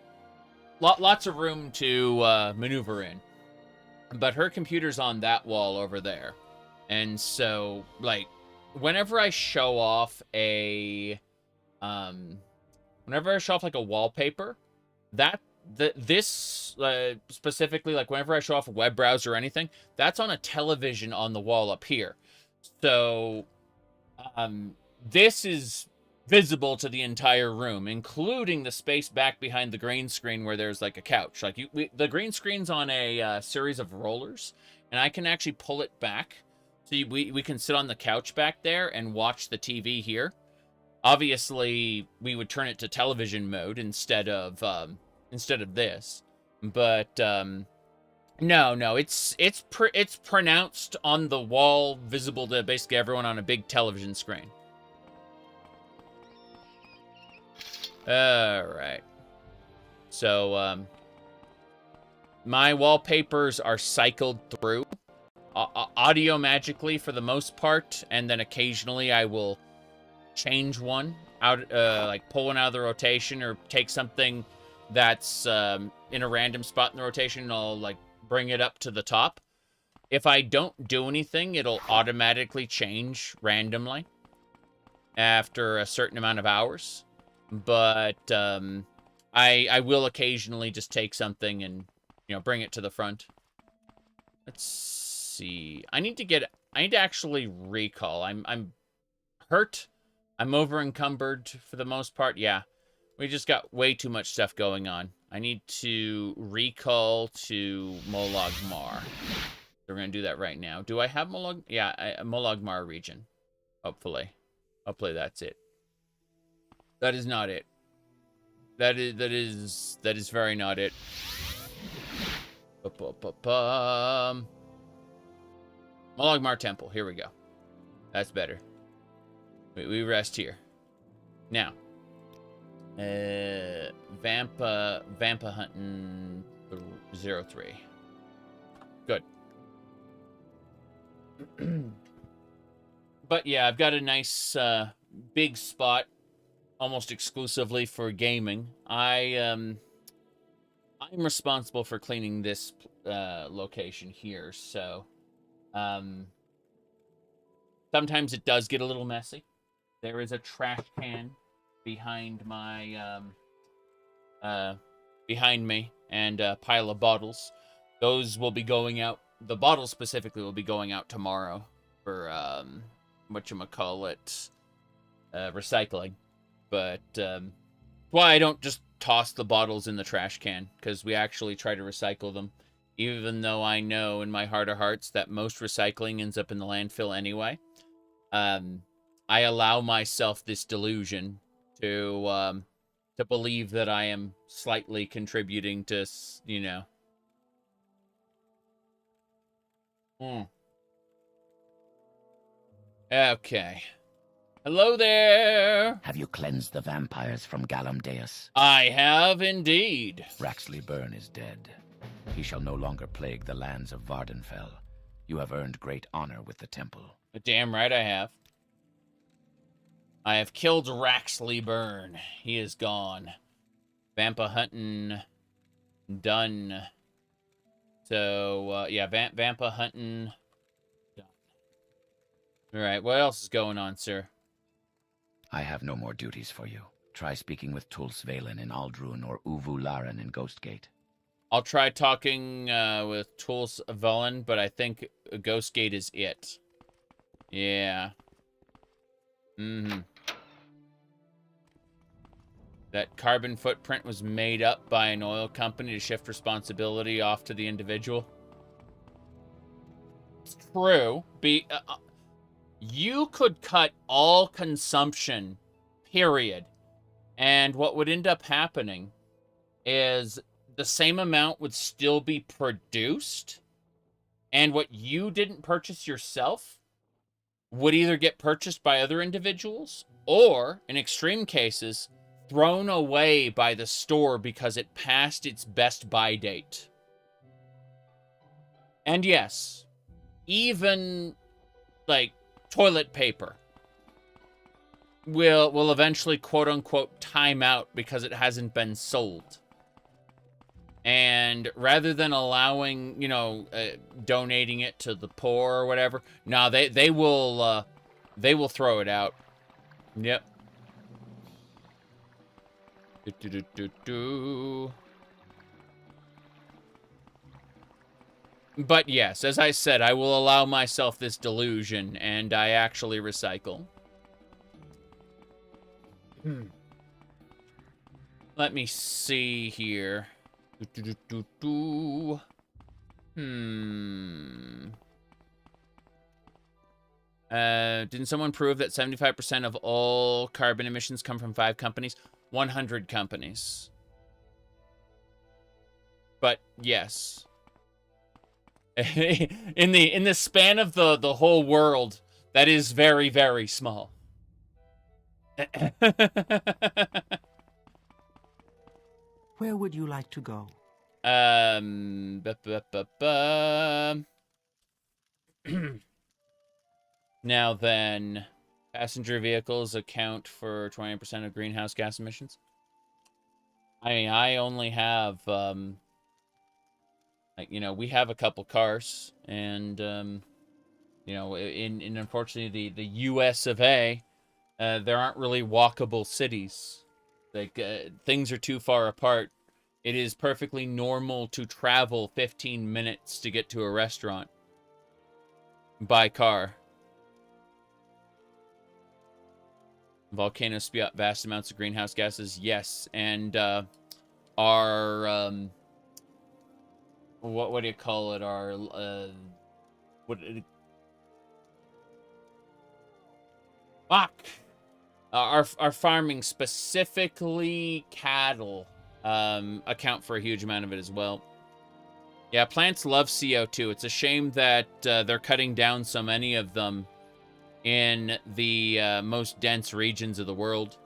lots of room to maneuver in. But her computer's on that wall over there. And so, like, whenever I show off a... whenever I show off, like, a wallpaper, this specifically, like whenever I show off a web browser or anything, that's on a television on the wall up here. So this is visible to the entire room, including the space back behind the green screen where there's like a couch. Like the green screen's on a series of rollers, and I can actually pull it back so we can sit on the couch back there and watch the TV here. Obviously, we would turn it to television mode instead of this, but no, it's pronounced on the wall, visible to basically everyone on a big television screen. All right, so My wallpapers are cycled through audio magically for the most part, and then occasionally I will change one out, like pull one out of the rotation or take something that's in a random spot in the rotation and I'll like bring it up to the top. If I don't do anything, it'll automatically change randomly after a certain amount of hours. But I will occasionally just take something and, you know, bring it to the front. Let's see. I need to actually recall. I'm hurt. I'm over encumbered for the most part. Yeah. We just got way too much stuff going on. I need to recall to Molag Mar. We're going to do that right now. Do I have Molag? Yeah, Molag Mar region. Hopefully. Hopefully that's it. That is not it. That is very not it. Molag Mar Temple. Here we go. That's better. We rest here. Now. Vampa hunting 03. Good. But yeah, I've got a nice big spot almost exclusively for gaming. I'm responsible for cleaning this location here, so sometimes it does get a little messy. There is a trash can behind my behind me and a pile of bottles. Those will be going out. The bottles specifically will be going out tomorrow for whatchamacallit, recycling. But why I don't just toss the bottles in the trash can, because we actually try to recycle them, even though I know in my heart of hearts that most recycling ends up in the landfill anyway. I allow myself this delusion to believe that I am slightly contributing to, you know. Okay. Hello there. Have you cleansed the vampires from Galamdeus? I have indeed. Raxley Byrne is dead. He shall no longer plague the lands of Vardenfell. You have earned great honor with the temple. But damn right I have. I have killed Raxley Byrne. He is gone. Vampa hunting done. So, yeah, Vampa hunting done. Alright, what else is going on, sir? I have no more duties for you. Try speaking with Tulsa Valen in Aldrun or Uvu Laren in Ghostgate. I'll try talking with Tulsa Valen, but I think Ghostgate is it. Yeah. That carbon footprint was made up by an oil company to shift responsibility off to the individual. It's true. You could cut all consumption, period. And what would end up happening is the same amount would still be produced. And what you didn't purchase yourself would either get purchased by other individuals or, in extreme cases, thrown away by the store because it passed its best buy date. And yes, even, like, toilet paper will eventually, quote-unquote, time out because it hasn't been sold. And rather than allowing, you know, donating it to the poor or whatever, no, they will throw it out. Yep. But yes, as I said, I will allow myself this delusion, and I actually recycle. Let me see here. Didn't someone prove that 75% of all carbon emissions come from 5 companies? 100 companies. But yes. in the span of the whole world, that is very, very small. Where would you like to go? Now then, passenger vehicles account for 20% of greenhouse gas emissions. I mean, I only have, you know, we have a couple cars, and, you know, in unfortunately the U.S. of A., there aren't really walkable cities. Like, things are too far apart. It is perfectly normal to travel 15 minutes to get to a restaurant by car. Volcanoes spew out vast amounts of greenhouse gases. Yes, and our what do you call it? Our our farming, specifically cattle, account for a huge amount of it as well. Yeah, plants love CO2. It's a shame that they're cutting down so many of them in the most dense regions of the world.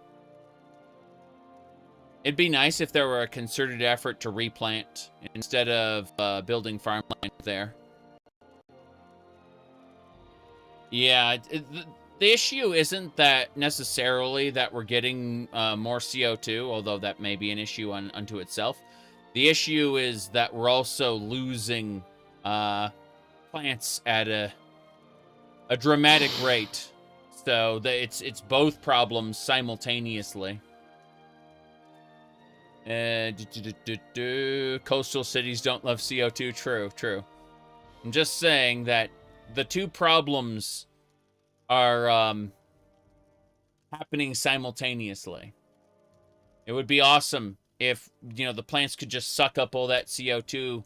It'd be nice if there were a concerted effort to replant instead of building farmland there. Yeah, the issue isn't that necessarily that we're getting more CO2, although that may be an issue unto itself. The issue is that we're also losing plants at a dramatic rate. So it's both problems simultaneously. Coastal cities don't love CO2. True. I'm just saying that the two problems are happening simultaneously. It would be awesome if, you know, the plants could just suck up all that CO2,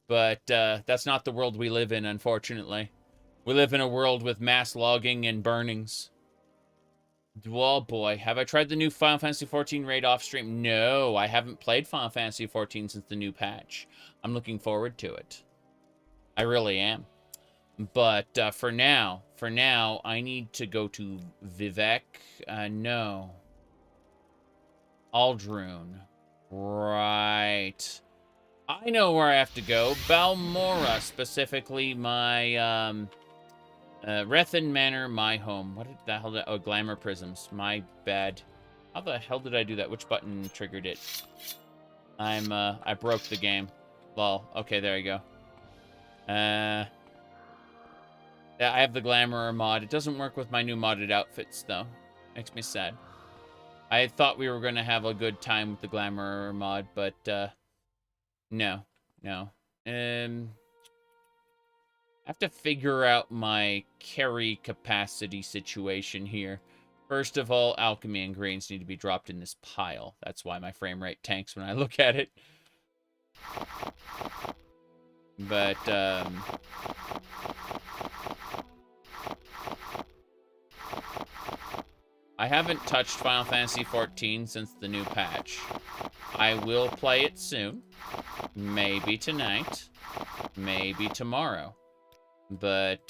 but that's not the world we live in, unfortunately. We live in a world with mass logging and burnings. Oh boy, have I tried the new Final Fantasy XIV raid off stream? No, I haven't played Final Fantasy XIV since the new patch. I'm looking forward to it. I really am. But for now, I need to go to Vivec. No. Aldrune. Right. I know where I have to go. Balmora, specifically my, Rethen Manor, my home. What the hell did... Oh, Glamour Prisms. My bad. How the hell did I do that? Which button triggered it? I broke the game. Lol. Okay, there you go. Yeah, I have the Glamour mod. It doesn't work with my new modded outfits, though. Makes me sad. I thought we were going to have a good time with the Glamour mod, but, no. I have to figure out my carry capacity situation here. First of all, alchemy and grains need to be dropped in this pile. That's why my frame rate tanks when I look at it. But, I haven't touched Final Fantasy XIV since the new patch. I will play it soon. Maybe tonight. Maybe tomorrow. But,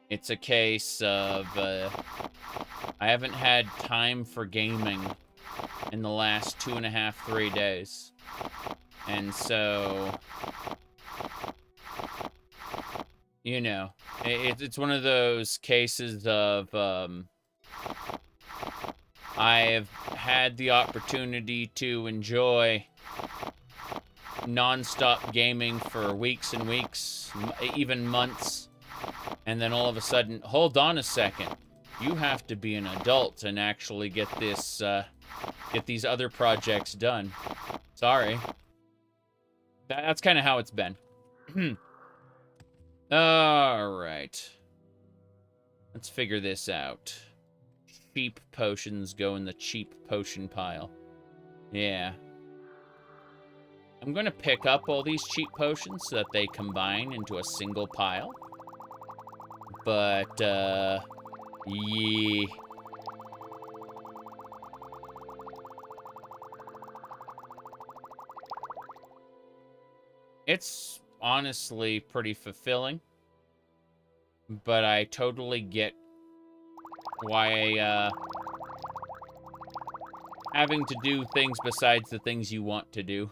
it's a case of, I haven't had time for gaming in the last 2.5, 3 days. And so, you know, it's one of those cases of, I've had the opportunity to enjoy non-stop gaming for weeks and weeks, even months, and then all of a sudden, hold on a second, you have to be an adult and actually get this, get these other projects done. Sorry. That's kind of how it's been. Alright. Let's figure this out. Cheap potions go in the cheap potion pile. Yeah. I'm going to pick up all these cheap potions so that they combine into a single pile. But, yeah. It's honestly pretty fulfilling. But I totally get why, having to do things besides the things you want to do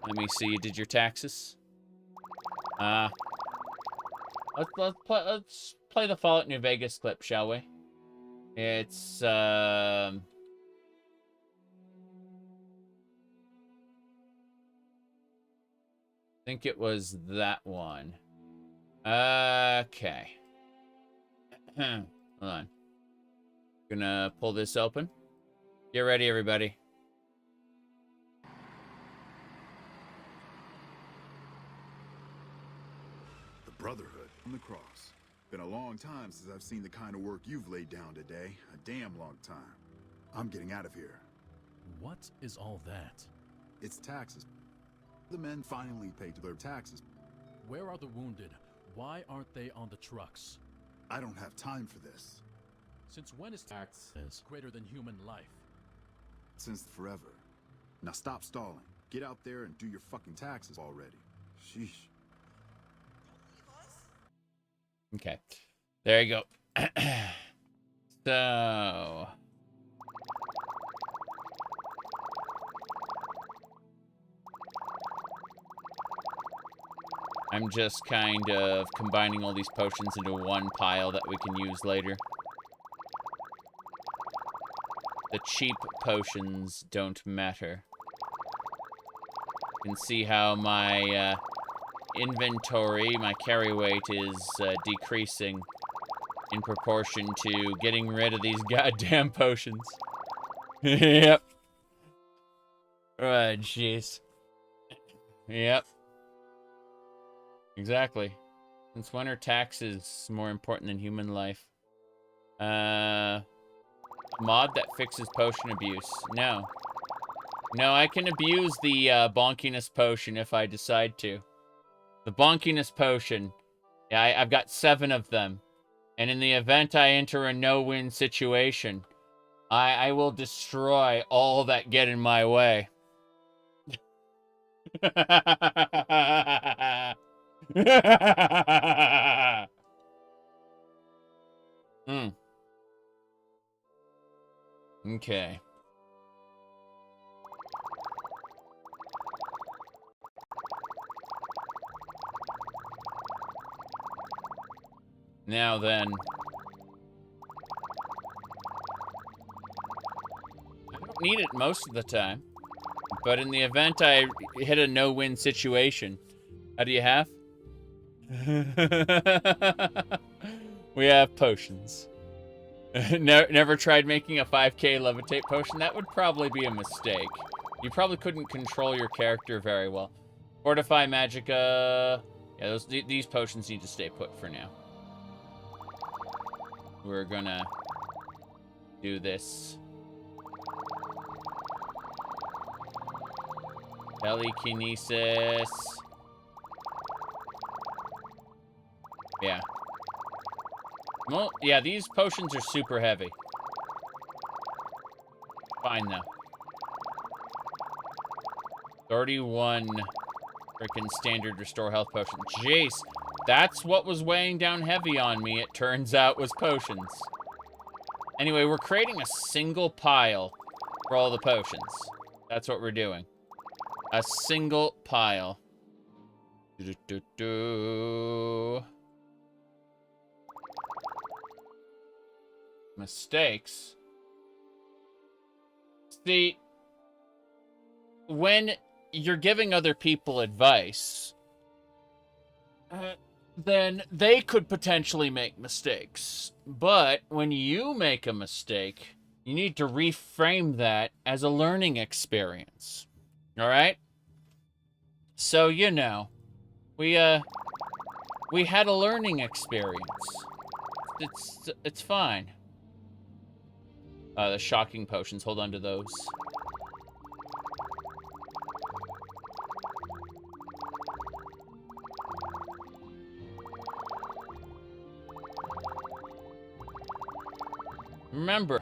Let me see. You did your taxes. Let's play the Fallout New Vegas clip, shall we? It's I think it was that one. Okay. Hold on. Gonna pull this open. Get ready, everybody. The Brotherhood on the cross. Been a long time since I've seen the kind of work you've laid down today. A damn long time. I'm getting out of here. What is all that? It's taxes. The men finally paid their taxes. Where are the wounded? Why aren't they on the trucks? I don't have time for this. Since when is tax greater than human life? Since forever. Now stop stalling. Get out there and do your fucking taxes already. Sheesh. Okay. There you go. So... I'm just kind of combining all these potions into one pile that we can use later. The cheap potions don't matter. You can see how my inventory, my carry weight is decreasing in proportion to getting rid of these goddamn potions. Yep. Oh, jeez. Yep. Exactly. Since when are taxes more important than human life? Mod that fixes potion abuse. No. No, I can abuse the bonkiness potion if I decide to. The bonkiness potion. Yeah, I've got 7 of them. And in the event I enter a no-win situation, I will destroy all that get in my way. Okay. Now then. I don't need it most of the time. But in the event I hit a no-win situation, how do you have? We have potions. Never tried making a 5k levitate potion? That would probably be a mistake. You probably couldn't control your character very well. Fortify Magicka. Yeah, these potions need to stay put for now. We're gonna do this. Telekinesis. Yeah. Well, yeah, these potions are super heavy. Fine, though. 31 freaking standard restore health potion. Jace, that's what was weighing down heavy on me, it turns out, was potions. Anyway, we're creating a single pile for all the potions. That's what we're doing. A single pile. Mistakes. See, when you're giving other people advice, then they could potentially make mistakes. But when you make a mistake, you need to reframe that as a learning experience. All right? So, you know, we had a learning experience. It's fine. The shocking potions, hold on to those. Remember,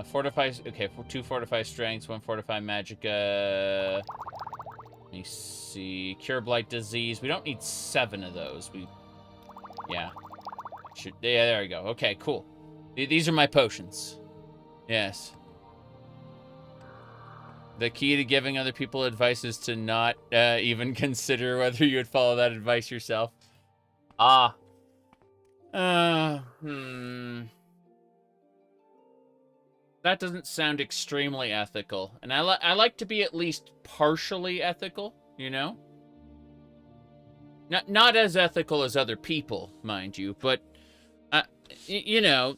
fortify, okay, 2 fortify strengths, 1 fortify magicka. Let me see, cure blight disease. We don't need 7 of those. Yeah, there we go. Okay, cool. These are my potions. Yes. The key to giving other people advice is to not even consider whether you would follow that advice yourself. Ah. That doesn't sound extremely ethical. And I like to be at least partially ethical, you know? Not as ethical as other people, mind you, but, you know,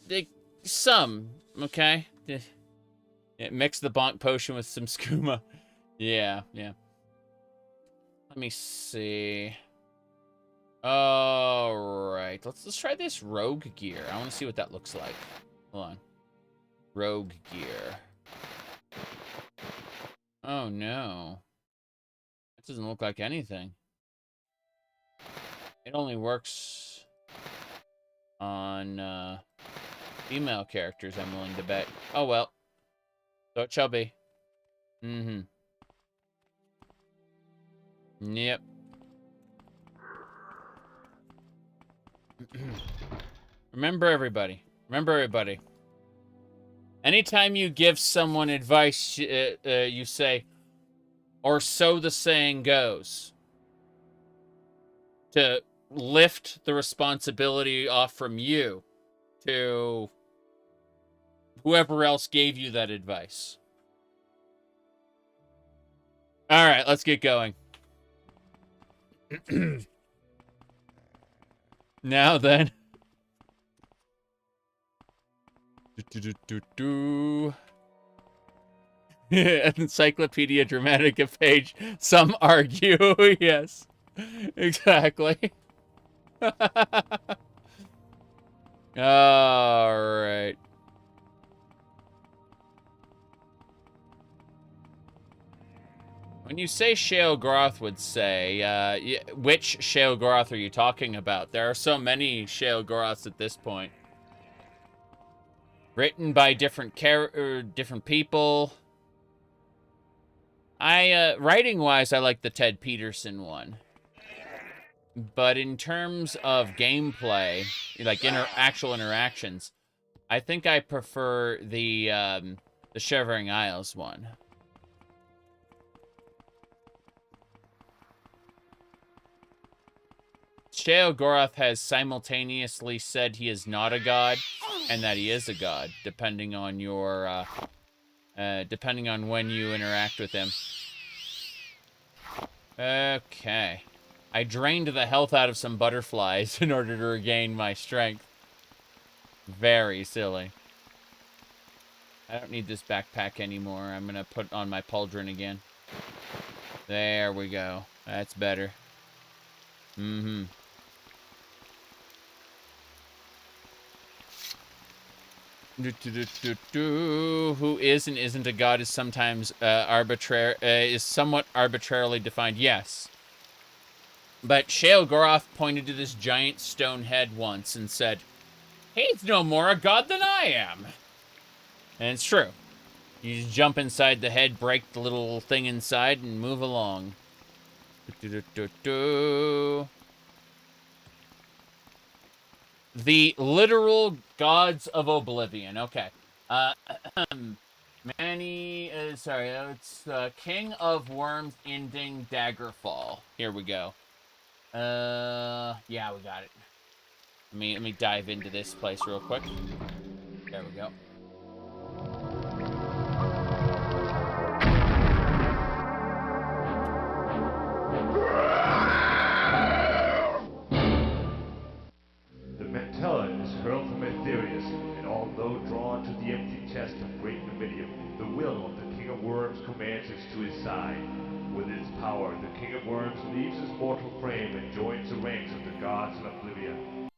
some, okay? Mix the bonk potion with some skooma. Yeah. Let me see. Alright, let's try this rogue gear. I want to see what that looks like. Hold on. Rogue gear. Oh no. That doesn't look like anything. It only works on female characters, I'm willing to bet. Oh well. So it shall be. Yep. Remember everybody. Anytime you give someone advice, you say, or so the saying goes. To lift the responsibility off from you to whoever else gave you that advice. All right, let's get going. Now then. Encyclopedia Dramatica page. Some argue. Yes. Exactly. All right. When you say Shale Groth would say, which Shale Groth are you talking about? There are so many Shale Groths at this point. Written by different people. Writing-wise, I like the Ted Peterson one. But in terms of gameplay, like actual interactions, I think I prefer the Shivering Isles one. Shale Goroth has simultaneously said he is not a god and that he is a god, depending on your depending on when you interact with him. Okay. I drained the health out of some butterflies in order to regain my strength. Very silly. I don't need this backpack anymore. I'm gonna put on my pauldron again. There we go. That's better. Who is and isn't a god is sometimes is somewhat arbitrarily defined. Yes. But Shale Goroth pointed to this giant stone head once and said, "He's no more a god than I am." And it's true. You just jump inside the head, break the little thing inside, and move along. The literal gods of Oblivion. Okay. It's King of Worms ending Daggerfall. Here we go. Yeah, we got it. Let me dive into this place real quick. There we go. Is hurled from Aetherius, and although drawn to the empty chest of great Dominion, the will of the King of Worms commands it to his side. With its power, the King of Worms leaves his mortal frame and joins the ranks of the gods in Oblivion.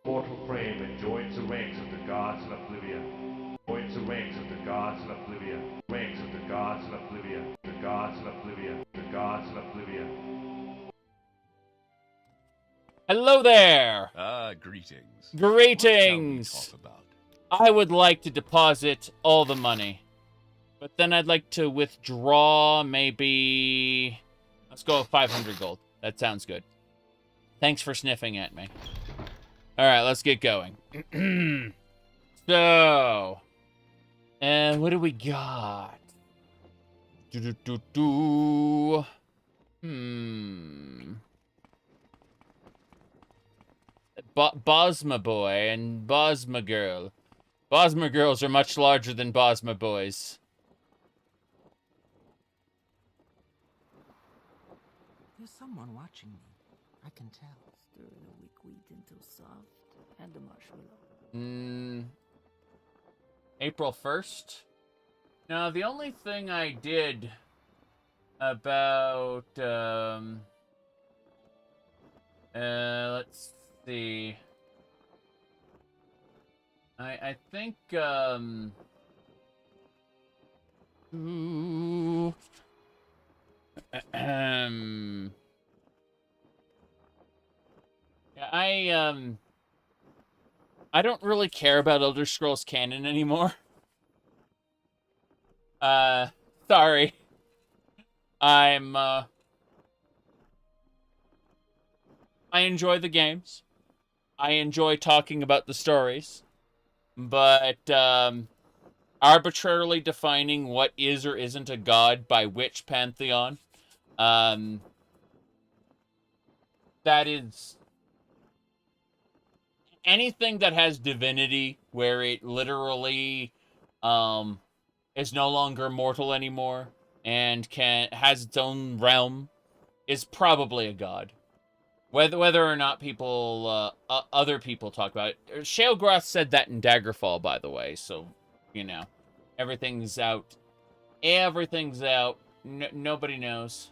Mortal frame and joins the ranks of the gods in Oblivion. Joins the ranks of the gods in Oblivion. Ranks of the gods in Oblivion. The gods in Oblivion. The gods in Oblivion. Hello there! Greetings. Greetings! What shall we talk about? I would like to deposit all the money. But then I'd like to withdraw maybe... Let's go with 500 gold. That sounds good. Thanks for sniffing at me. Alright, let's get going. So... what do we got? Bosma boy and Bosma girl. Bosma girls are much larger than Bosma boys. There's someone watching me. I can tell. Stir the weak wheat until soft, and the marshmallow. April 1st? Now, the only thing I did about, let's see. I think, ooh, yeah, I don't really care about Elder Scrolls canon anymore. Sorry. I enjoy the games. I enjoy talking about the stories. But, arbitrarily defining what is or isn't a god by which pantheon, that is... anything that has divinity, where it literally, is no longer mortal anymore, and has its own realm, is probably a god. Whether or not people, other people talk about it. Shalegroth said that in Daggerfall, by the way, so, you know, everything's out. Everything's out. Nobody knows.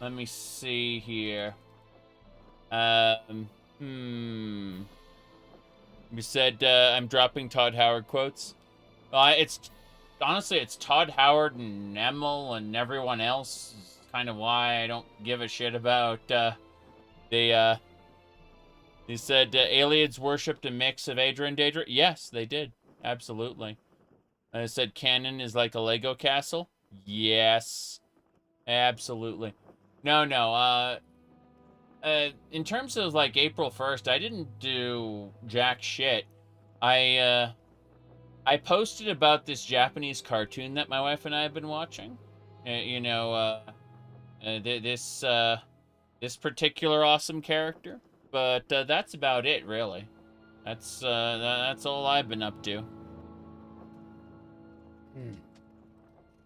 Let me see here. You said, I'm dropping Todd Howard quotes. Honestly, it's Todd Howard and Emil and everyone else. Is kind of why I don't give a shit about, he said, aliens worshipped a mix of Aedra and Daedra. Yes, they did. Absolutely. I said canon is like a Lego castle. Yes. Absolutely. No. In terms of, like, April 1st, I didn't do jack shit. I posted about this Japanese cartoon that my wife and I have been watching. This particular awesome character. But that's about it, really. That's all I've been up to.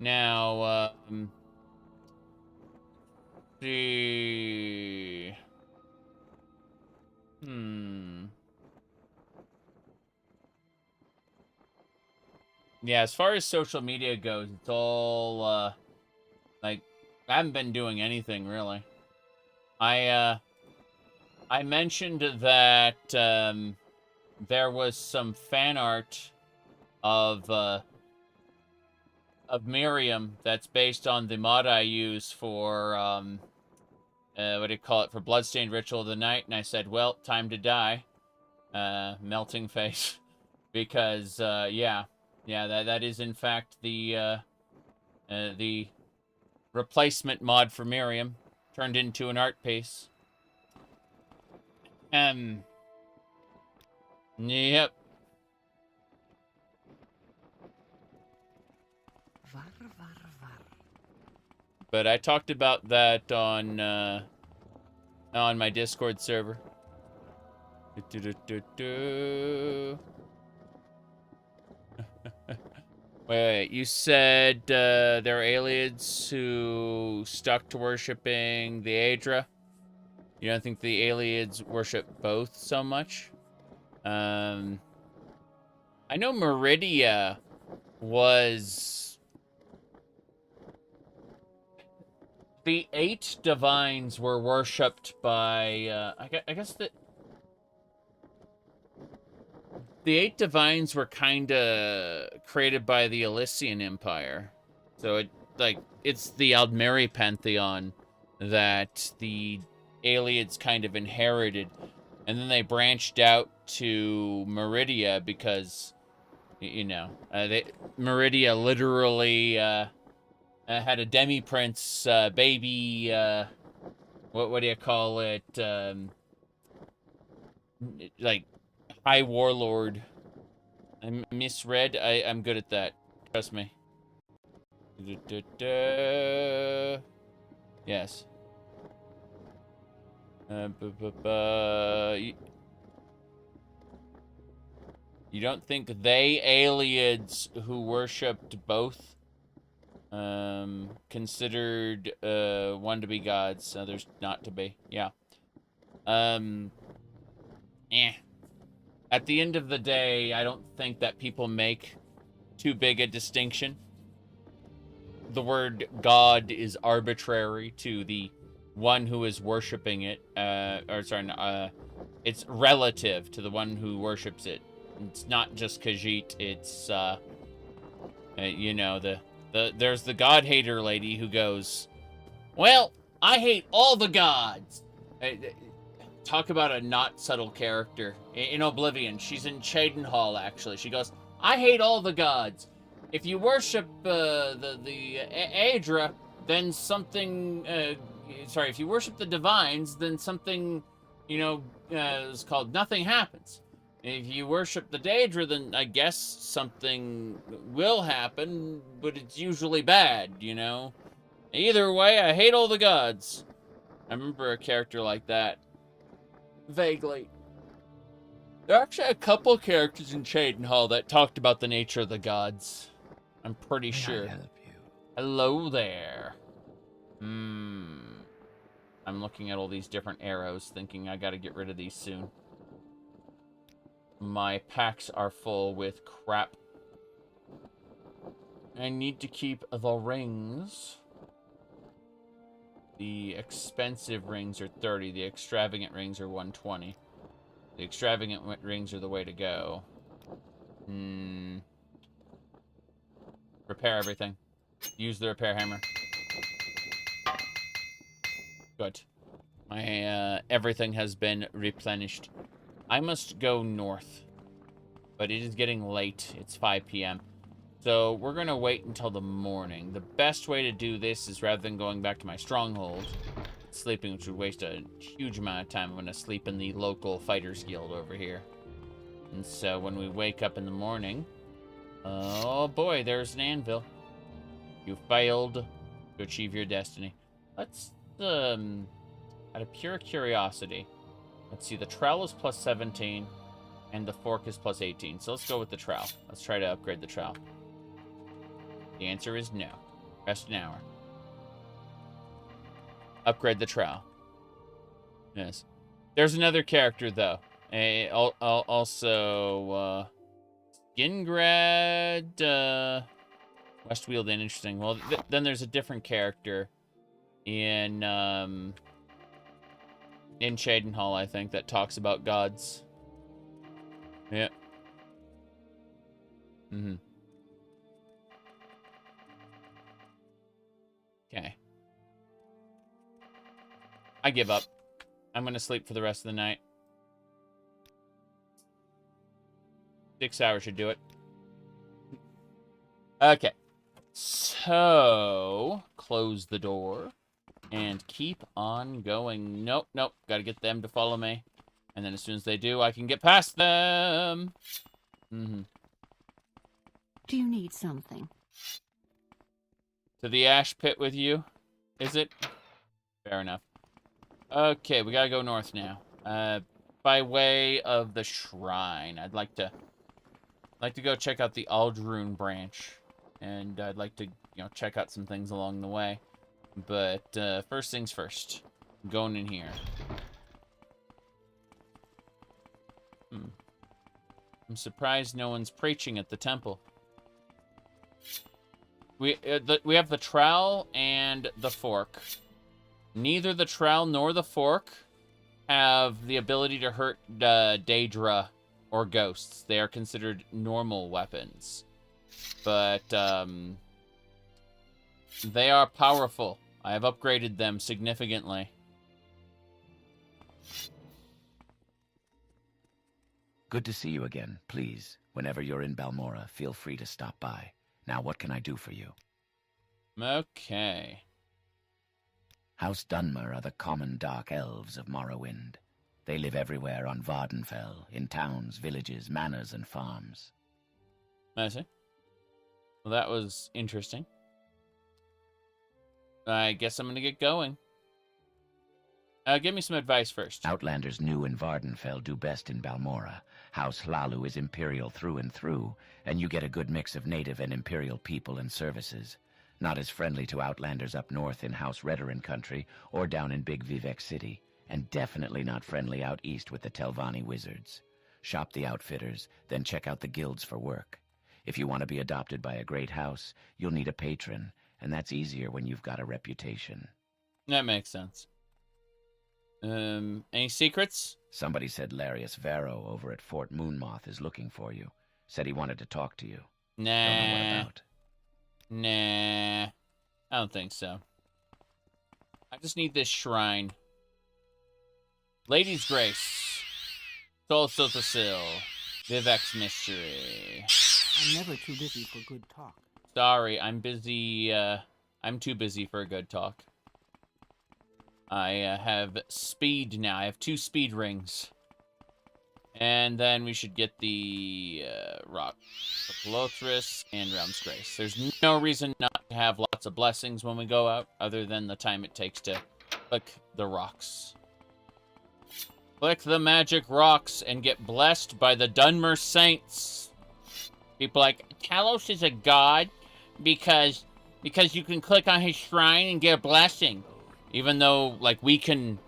Now, see. Yeah, as far as social media goes, it's all, like, I haven't been doing anything, really. I mentioned that, there was some fan art of Miriam that's based on the mod I use for, what do you call it, for Bloodstained Ritual of the Night, and I said, well, time to die. Melting face. Because, yeah, that is in fact the replacement mod for Miriam, turned into an art piece. Yep. But I talked about that on my Discord server. Wait, you said there are aliens who stuck to worshipping the Aedra? You don't think the aliens worship both so much? I know Meridia was... The 8 divines were worshipped by, I guess that... The 8 divines were kinda created by the Elysian Empire. So it's the Aldmeri pantheon that the aliens kind of inherited. And then they branched out to Meridia because, you know, Meridia literally had a demi-prince baby, what do you call it, like, High Warlord. I misread. I'm good at that. Trust me. Yes. You don't think they aliens who worshipped both considered one to be gods, others not to be? Yeah. At the end of the day, I don't think that people make too big a distinction. The word God is arbitrary to the one who is worshiping it. It's relative to the one who worships it. It's not just Khajiit. It's, you know, there's the God hater lady who goes, well, I hate all the gods. Talk about a not subtle character. In Oblivion, she's in Cheydinhal, actually. She goes, I hate all the gods. If you worship the Aedra, then something, if you worship the divines, then something, you know, is called nothing happens. If you worship the Daedra, then I guess something will happen, but it's usually bad, you know? Either way, I hate all the gods. I remember a character like that. Vaguely. There are actually a couple characters in Cheydinhal that talked about the nature of the gods. I'm pretty sure. May I help you? Hello there. I'm looking at all these different arrows, thinking I gotta get rid of these soon. My packs are full with crap. I need to keep the rings. The expensive rings are 30. The extravagant rings are 120. The extravagant rings are the way to go. Repair everything. Use the repair hammer. Good. My, everything has been replenished. I must go north. But it is getting late. It's 5 p.m. So we're going to wait until the morning. The best way to do this is rather than going back to my stronghold, sleeping, which would waste a huge amount of time. I'm going to sleep in the local fighters guild over here. And so when we wake up in the morning... Oh boy, there's an anvil. You failed to achieve your destiny. Let's, out of pure curiosity, let's see, the trowel is plus 17, and the fork is plus 18. So let's go with the trowel. Let's try to upgrade the trowel. The answer is no. Rest an hour. Upgrade the trowel. Yes. There's another character, though. Also, Skingrad, Westweald, and interesting. Well, then there's a different character in Cheydinhal, I think, that talks about gods. Yeah. Okay. I give up. I'm gonna sleep for the rest of the night. 6 hours should do it. Okay. So, close the door and keep on going. Nope. Gotta get them to follow me. And then as soon as they do, I can get past them. Do you need something? To the ash pit with you, is it? Fair enough. Okay, we gotta go north now. By way of the shrine, I'd like to go check out the Aldrune branch, and I'd like to, check out some things along the way. But first things first, I'm going in here. I'm surprised no one's preaching at the temple. We have the trowel and the fork. Neither the trowel nor the fork have the ability to hurt Daedra or ghosts. They are considered normal weapons. But they are powerful. I have upgraded them significantly. Good to see you again. Please, whenever you're in Balmora, feel free to stop by. Now, what can I do for you? Okay. House Dunmer are the common dark elves of Morrowind. They live everywhere on Vardenfell, in towns, villages, manors, and farms. I see. Well, that was interesting. I guess I'm gonna get going. Give me some advice first. Outlanders new in Vardenfell do best in Balmora. House Hlalu is imperial through and through, and you get a good mix of native and imperial people and services. Not as friendly to Outlanders up north in House Redoran country or down in Big Vivec City, and definitely not friendly out east with the Telvanni wizards. Shop the outfitters, then check out the guilds for work. If you want to be adopted by a great house, you'll need a patron, and that's easier when you've got a reputation. That makes sense. Any secrets? Somebody said Larius Varro over at Fort Moonmoth is looking for you. Said he wanted to talk to you. Nah. Don't know what about. Nah. I don't think so. I just need this shrine. Lady's Grace. Soul Silthasil. Vivec's Mystery. I'm never too busy for good talk. Sorry, I'm busy, I'm too busy for a good talk. I have speed now. I have 2 speed rings. And then we should get the Rock of Lothris and Realm's Grace. There's no reason not to have lots of blessings when we go out, other than the time it takes to click the rocks. Click the magic rocks and get blessed by the Dunmer Saints. People like, Talos is a god because you can click on his shrine and get a blessing. Even though, like, we can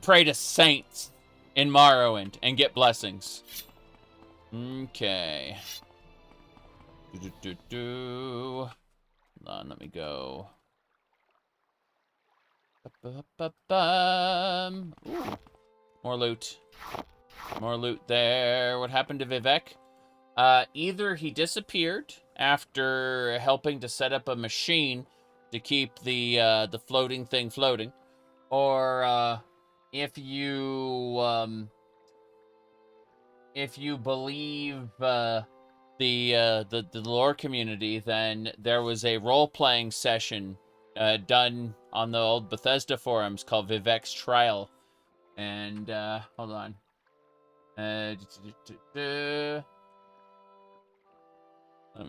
pray to saints in Morrowind and get blessings. Okay. Hold on, let me go. Ooh. More loot. More loot there. What happened to Vivec? Either he disappeared after helping to set up a machine to keep the floating thing floating, or if you believe the lore community, then there was a role-playing session done on the old Bethesda forums called Vivec's Trial, and hold on. Let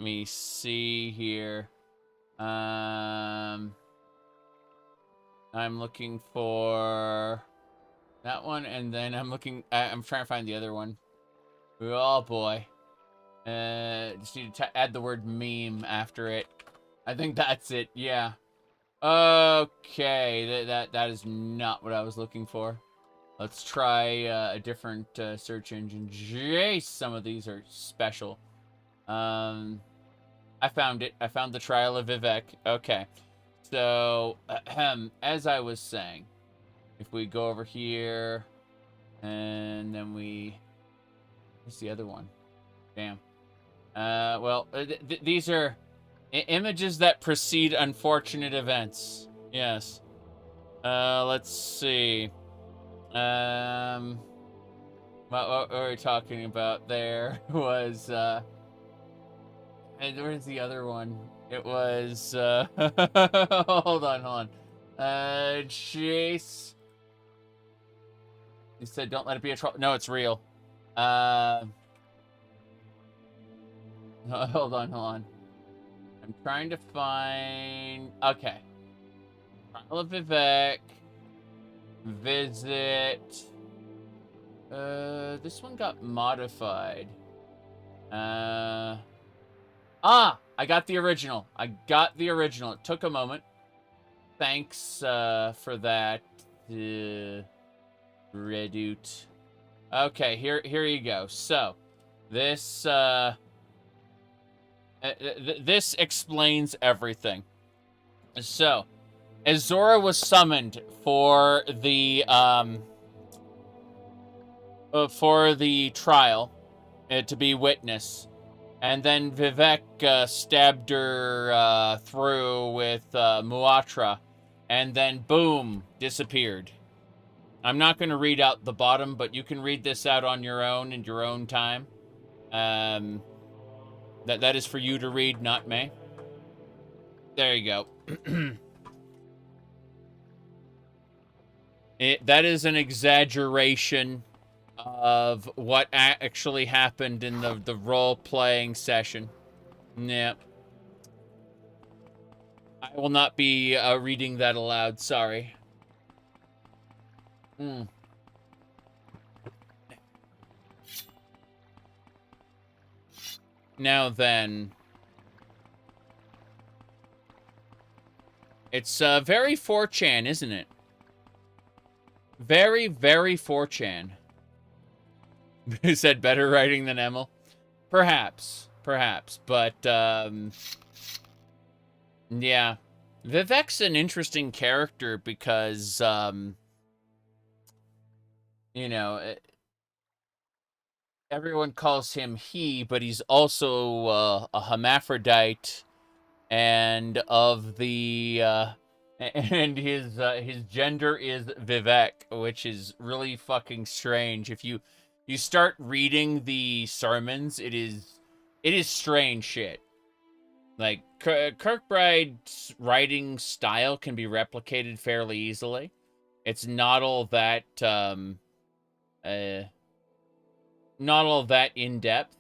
me see here. I'm looking for that one, and then I'm trying to find the other one. Oh boy. Just need to add the word meme after it. I think that's it, yeah. Okay, that is not what I was looking for. Let's try a different search engine. Jeez, some of these are special. I found it. I found the Trial of Vivec. Okay. So, as I was saying, if we go over here, and then where's the other one? Damn. Well, these are images that precede unfortunate events. Yes. Let's see. What we're talking about there was, and where's the other one? It was, hold on. Chase. You said don't let it be a troll. No, it's real. Hold on. I'm trying to find, okay. Trial of Vivec. Visit. This one got modified. I got the original. It took a moment. Thanks for that, Redoute. Okay, here you go. So, this this explains everything. So, Azora was summoned for the trial to be witness. And then Vivec stabbed her through with Muatra, and then boom, disappeared. I'm not going to read out the bottom, but you can read this out on your own in your own time. That is for you to read, not me. There you go. That is an exaggeration of what actually happened in the role-playing session. Yep. I will not be reading that aloud, sorry. Now then. It's very 4chan, isn't it? Very, very 4chan. Who said better writing than Emil? Perhaps. Perhaps. But, yeah. Vivec's an interesting character because, you know, everyone calls him he, but he's also a hermaphrodite, and of the and his gender is Vivec, which is really fucking strange. If you start reading the sermons, it is strange shit. Like, Kirkbride's writing style can be replicated fairly easily. It's not all that in depth,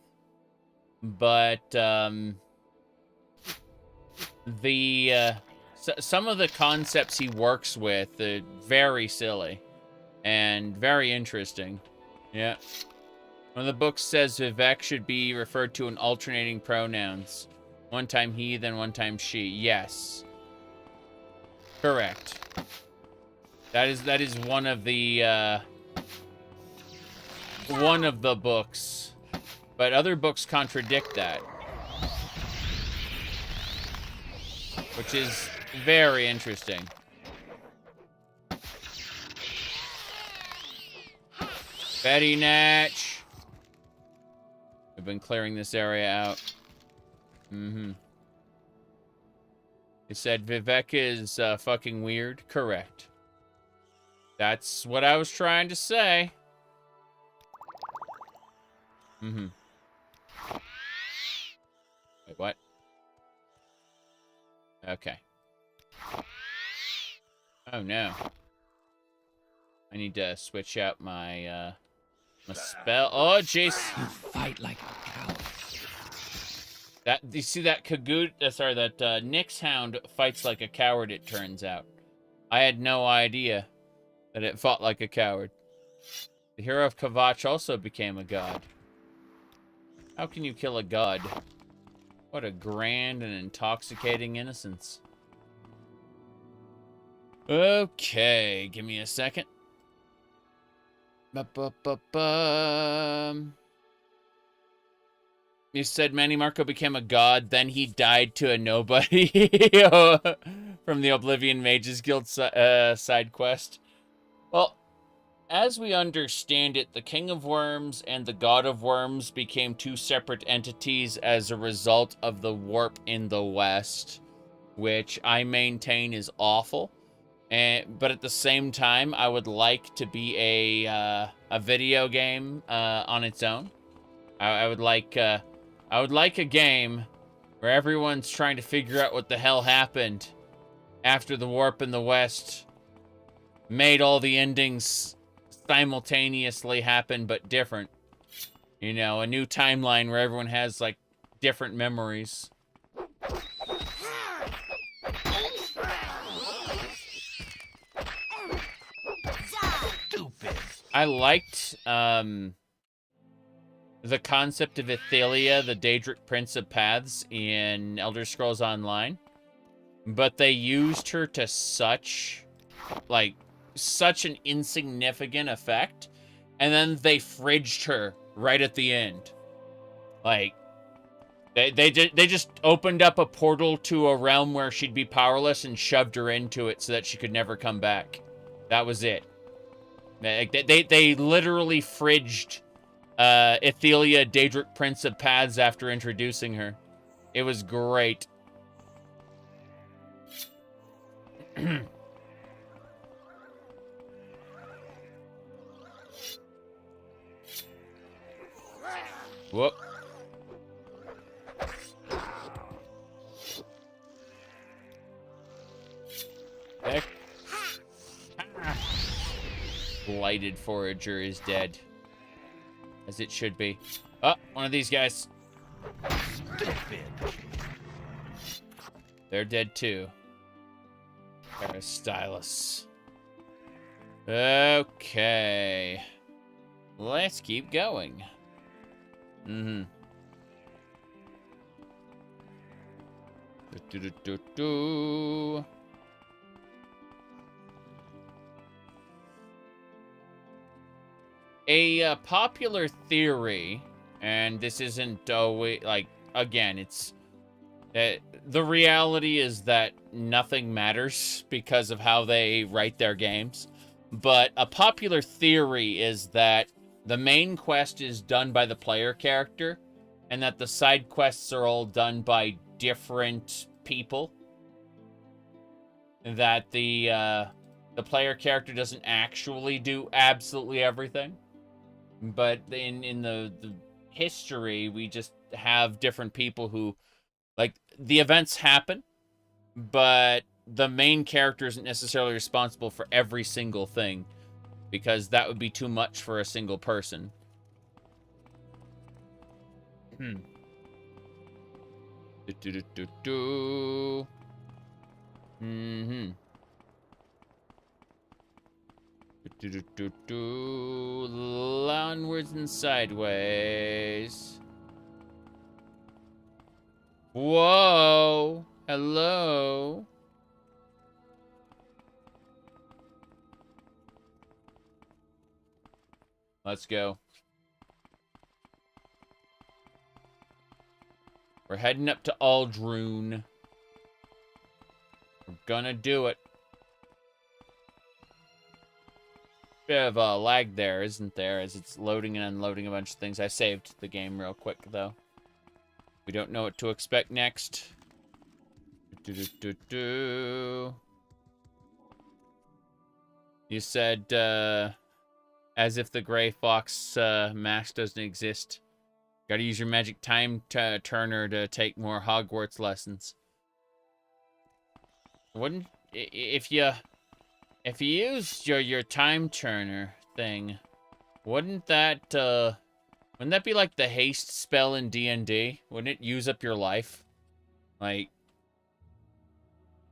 but some of the concepts he works with are very silly and very interesting. Yeah. One of the books says Vivec should be referred to in alternating pronouns. One time he, then one time she. Yes. Correct. That is one of the books. But other books contradict that. Which is very interesting. Betty Natch. We've been clearing this area out. It said Vivec is fucking weird. Correct. That's what I was trying to say. Wait, what? Okay. Oh no. I need to switch out my my spell. Oh jeez. Fight like a coward. That, you see that that Nyx Hound fights like a coward, it turns out. I had no idea that it fought like a coward. The hero of Kavach also became a god. How can you kill a god? What a grand and intoxicating innocence. Okay, give me a second. You said Manny Marco became a god, then he died to a nobody from the Oblivion Mages Guild side quest. Well, as we understand it, the King of Worms and the God of Worms became two separate entities as a result of the warp in the West, which I maintain is awful. But at the same time, I would like to be a video game on its own. I would like a game where everyone's trying to figure out what the hell happened after the warp in the West made all the endings simultaneously happen but different. You know, a new timeline where everyone has, like, different memories. I liked, the concept of Athelia, the Daedric Prince of Paths, in Elder Scrolls Online. But they used her to such an insignificant effect. And then they fridged her right at the end. Like, they just opened up a portal to a realm where she'd be powerless and shoved her into it so that she could never come back. That was it. They literally fridged Athelia, Daedric Prince of Paths, after introducing her. It was great. Whoop. Heck. Blighted Forager is dead. As it should be. Oh, one of these guys. Stupid. They're dead too. Peristylus. Okay. Let's keep going. Mm-hmm. Do-do-do-do-do. A popular theory, and this isn't always, like, again, it's... the reality is that nothing matters because of how they write their games. But a popular theory is that the main quest is done by the player character, and that the side quests are all done by different people. That the player character doesn't actually do absolutely everything. But in the history, we just have different people who, like, the events happen, but the main character isn't necessarily responsible for every single thing, because that would be too much for a single person. Do-do-do-do-do. Mm-hmm. Do-do-do-do. Onwards and sideways. Whoa! Hello? Let's go. We're heading up to Aldrune. We're gonna do it. Bit of a lag there, isn't there, as it's loading and unloading a bunch of things. I saved the game real quick, though. We don't know what to expect next. Do-do-do-do. You said, as if the Gray Fox mask doesn't exist. Gotta use your magic time turner to take more Hogwarts lessons. Wouldn't... If you used your time turner thing, wouldn't that be like the haste spell in D&D? Wouldn't it use up your life? Like,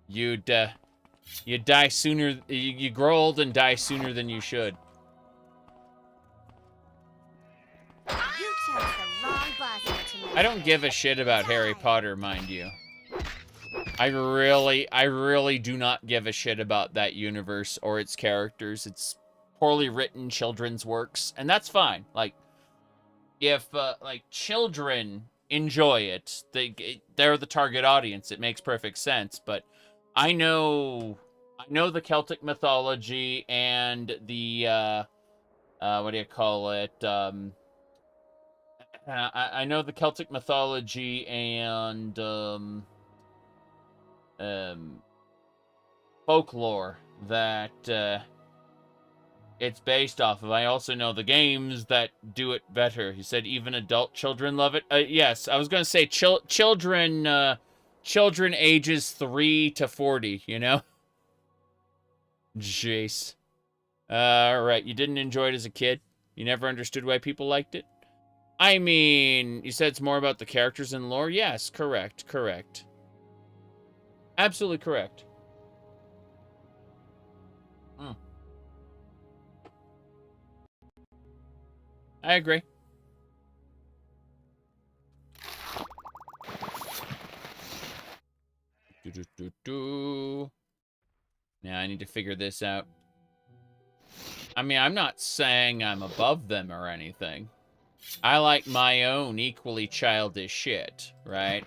you'd die sooner, you grow old and die sooner than you should. You chose the wrong bus. I don't give a shit about Harry Potter, mind you. I really do not give a shit about that universe or its characters. It's poorly written children's works, and that's fine. Like, if like children enjoy it, they're the target audience. It makes perfect sense. But I know the Celtic mythology and the what do you call it? I know the Celtic mythology and folklore that it's based off of. I also know the games that do it better. He said even adult children love it. Yes, I was going to say children ages 3 to 40, you know? Jeez. Alright, you didn't enjoy it as a kid? You never understood why people liked it? I mean, you said it's more about the characters and lore? Yes, correct. Absolutely correct. I agree. Now I need to figure this out. I mean, I'm not saying I'm above them or anything. I like my own equally childish shit, right?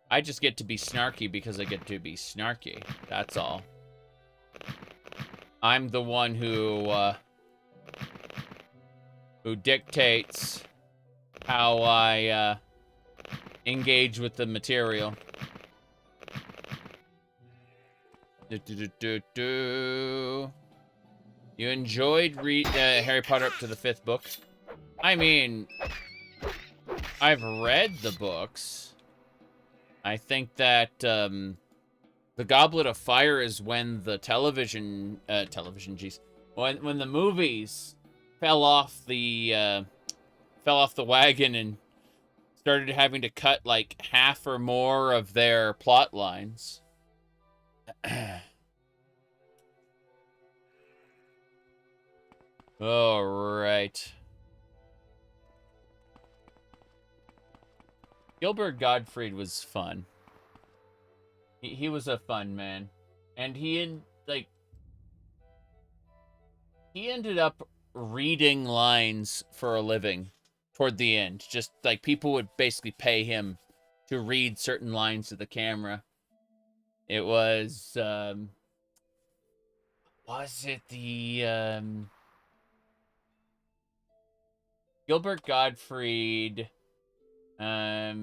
I just get to be snarky because I get to be snarky. That's all. I'm the one who dictates how I engage with the material. You enjoyed Harry Potter up to the 5th book? I mean, I've read the books. I think that the Goblet of Fire is when the when the movies fell off the wagon and started having to cut like half or more of their plot lines. All right. Gilbert Gottfried was fun. He was a fun man. And he ended up reading lines for a living toward the end. Just like people would basically pay him to read certain lines to the camera. It was it the Gilbert Gottfried Let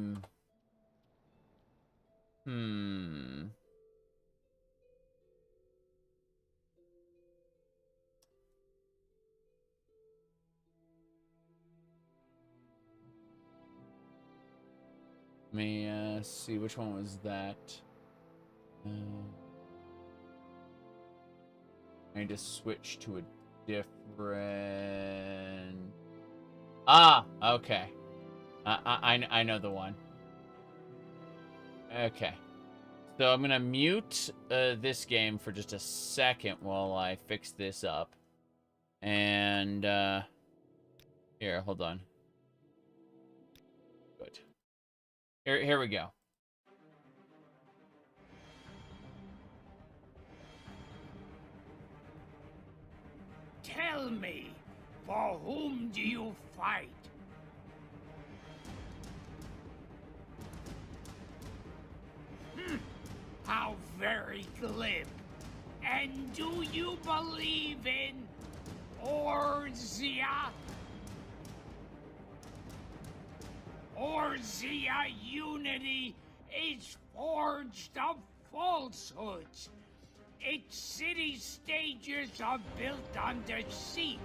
me see, which one was that? I need to switch to a different... Ah, okay. I know the one. Okay. So I'm gonna mute this game for just a second while I fix this up. And here, hold on. Good. Here we go. Tell me, for whom do you fight? How very glib. And do you believe in Orzia? Orzia unity is forged of falsehoods. Its city stages are built on deceit,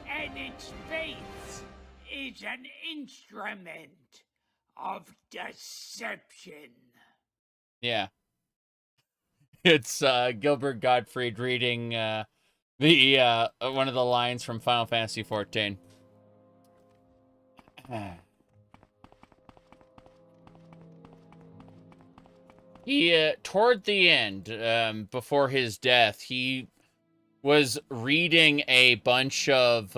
and its faith is an instrument of deception. Yeah. It's Gilbert Gottfried reading the one of the lines from Final Fantasy XIV. He, toward the end, before his death, he was reading a bunch of,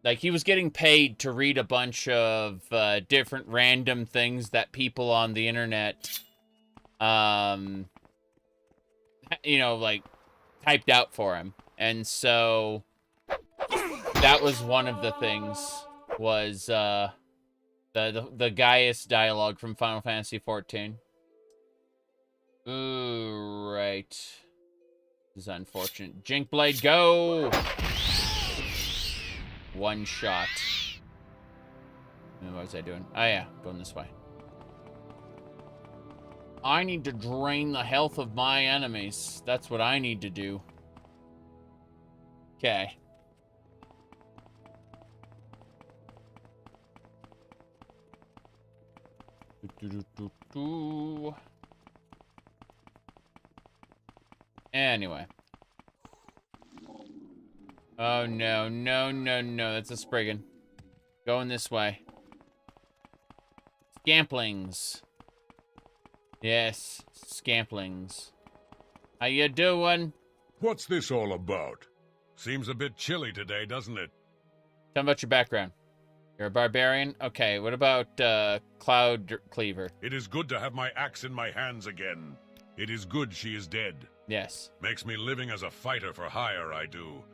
like, he was getting paid to read a bunch of different random things that people on the internet, you know, like, typed out for him. And so, that was one of the things, was, the Gaius dialogue from Final Fantasy XIV. Ooh, right. This is unfortunate. Jinkblade, go! One shot. What was I doing? Oh, yeah. Going this way. I need to drain the health of my enemies. That's what I need to do. Okay. Anyway. Oh, no, no, no, no. That's a Spriggan. Going this way. Scamplings. Yes, scamplings. How you doing? What's this all about? Seems a bit chilly today, doesn't it? Tell me about your background. You're a barbarian? Okay, what about, Cloud Cleaver? It is good to have my axe in my hands again. It is good she is dead. Yes. Makes me living as a fighter for hire, I do.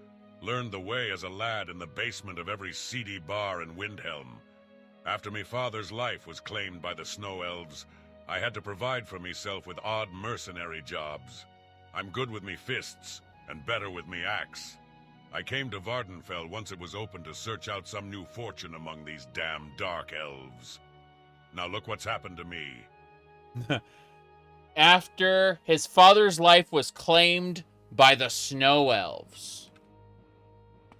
Learned the way as a lad in the basement of every seedy bar in Windhelm. After me father's life was claimed by the Snow Elves, I had to provide for myself with odd mercenary jobs. I'm good with me fists, and better with me axe. I came to Vardenfell once it was open to search out some new fortune among these damn dark elves. Now look what's happened to me. After his father's life was claimed by the Snow Elves.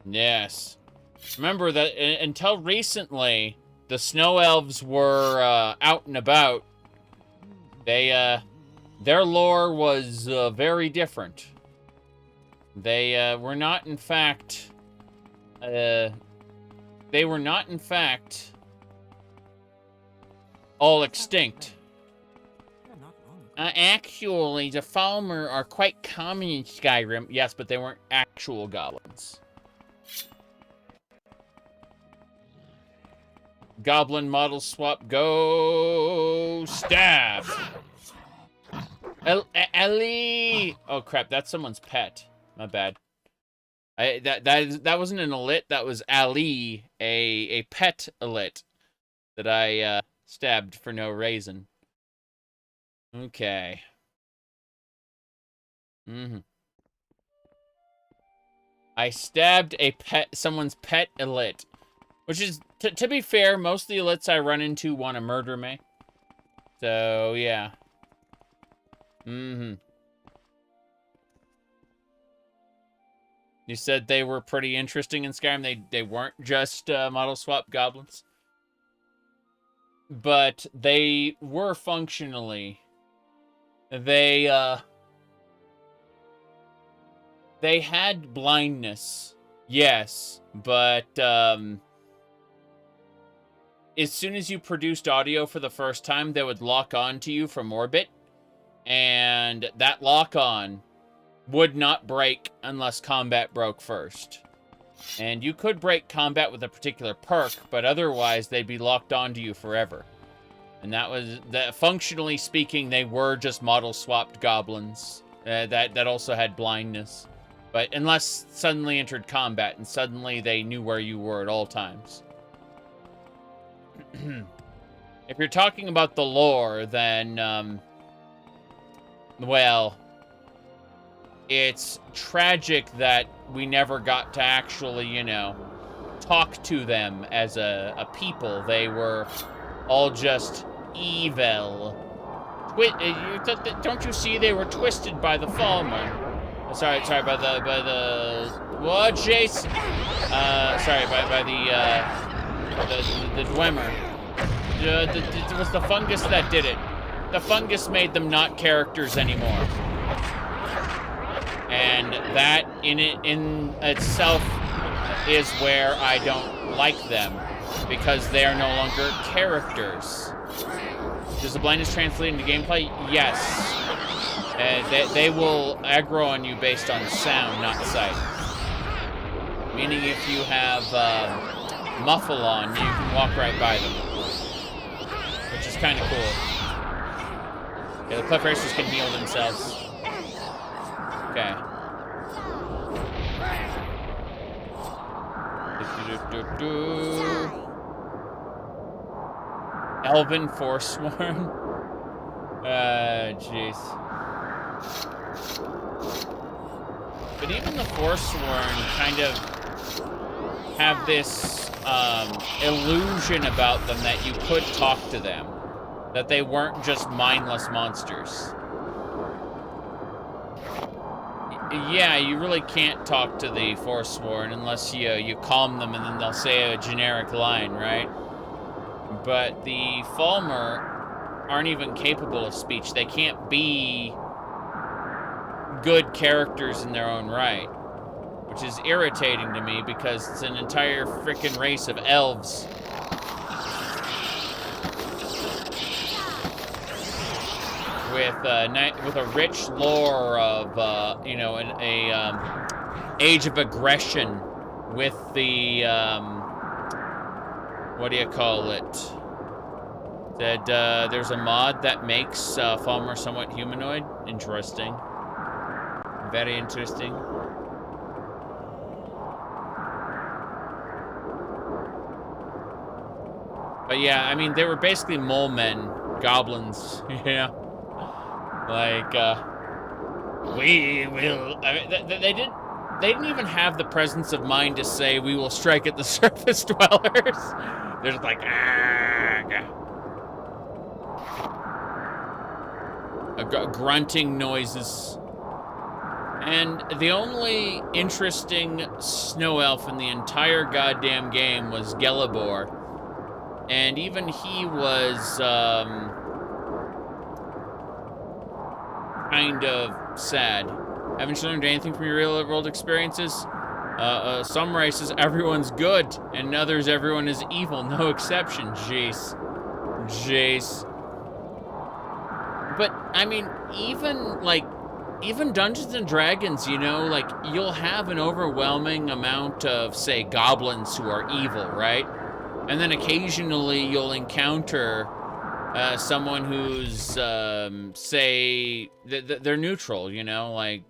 Yes. Remember that until recently, the Snow Elves were out and about. They, their lore was very different. They were not, in fact, all extinct. Actually, the Falmer are quite common in Skyrim. Yes, but they weren't actual goblins. Goblin model swap. Go stab. Ellie. Oh crap, that's someone's pet. My bad. That wasn't an elit. That was Ali, a pet elit that I stabbed for no reason. Okay. I stabbed someone's pet elit, which is, to be fair, most of the elites I run into want to murder me. So yeah. You said they were pretty interesting in Skyrim. They weren't just model swap goblins, but they were functionally. They had blindness, yes, but as soon as you produced audio for the first time, they would lock on to you from orbit, and that lock-on would not break unless combat broke first. And you could break combat with a particular perk, but otherwise they'd be locked onto you forever. And that was, functionally speaking, they were just model-swapped goblins that also had blindness. But unless suddenly entered combat, and suddenly they knew where you were at all times. If you're talking about the lore, then, well, it's tragic that we never got to actually, you know, talk to them as a people. They were all just evil. Don't you see they were twisted by the Falmer? Sorry, by the what, Jace? Sorry, by the Dwemer. It was the fungus that did it. The fungus made them not characters anymore, and that in itself is where I don't like them, because they are no longer characters. Does the blindness translate into gameplay? Yes. They will aggro on you based on sound, not sight. Meaning if you have muffle on, you can walk right by them. Which is kind of cool. Yeah, the cliff racers can heal themselves. Okay. Elven Forsworn? Jeez. But even the Forsworn kind of have this illusion about them that you could talk to them. That they weren't just mindless monsters. Yeah, you really can't talk to the Forsworn unless you calm them and then they'll say a generic line, right? But the Falmer aren't even capable of speech. They can't be good characters in their own right, which is irritating to me because it's an entire frickin' race of elves. With a rich lore of you know, an age of aggression with the what do you call it? That there's a mod that makes Falmer somewhat humanoid. Interesting. Very interesting. But yeah, I mean, they were basically mole men, goblins, yeah. Like, we will. I mean, they didn't even have the presence of mind to say we will strike at the surface dwellers. They're just like, grunting noises. And the only interesting snow elf in the entire goddamn game was Gelibor. And even he was kind of sad. Haven't you learned anything from your real-world experiences? Some races, everyone's good, and others, everyone is evil. No exception. Jace. But, I mean, even Dungeons and Dragons, you know, like, you'll have an overwhelming amount of, say, goblins who are evil, right? And then occasionally you'll encounter someone who's, say, they're neutral, you know, like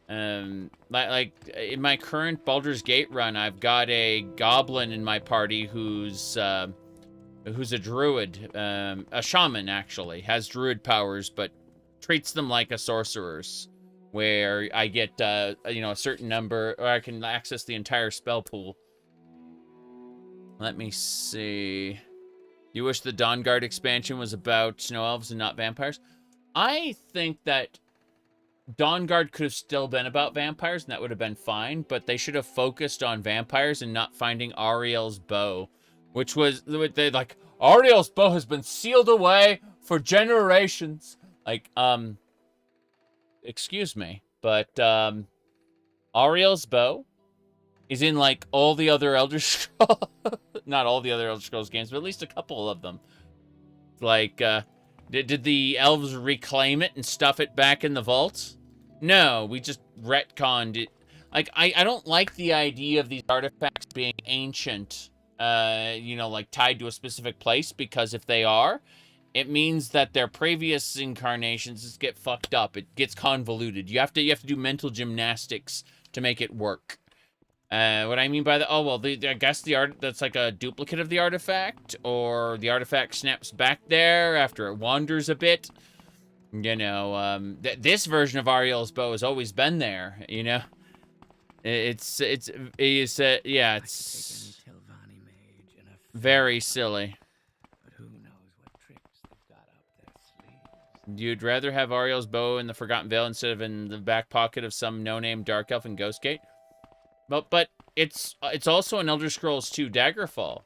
in my current Baldur's Gate run, I've got a goblin in my party who's a druid, a shaman actually, has druid powers, but treats them like a sorcerer's, where I get, you know, a certain number, or I can access the entire spell pool. Let me see. You wish the Dawnguard expansion was about snow elves and not vampires? I think that Dawnguard could have still been about vampires, and that would have been fine, but they should have focused on vampires and not finding Ariel's bow, which was, they like, Ariel's bow has been sealed away for generations. Like, excuse me, but, Ariel's bow is in, like, all the other Elder Scrolls, not all the other Elder Scrolls games, but at least a couple of them. Like, did the elves reclaim it and stuff it back in the vaults? No, we just retconned it. Like, I don't like the idea of these artifacts being ancient, you know, like, tied to a specific place, because if they are, it means that their previous incarnations just get fucked up. It gets convoluted. You have to do mental gymnastics to make it work. What I mean by that, oh, well, I guess that's like a duplicate of the artifact, or the artifact snaps back there after it wanders a bit. You know, this version of Ariel's bow has always been there, you know? It's yeah, it's very silly. But who knows what tricks they've got up their sleeves. You'd rather have Ariel's bow in the Forgotten Vale instead of in the back pocket of some no-name Dark Elf in Ghostgate? But it's also in Elder Scrolls 2 Daggerfall,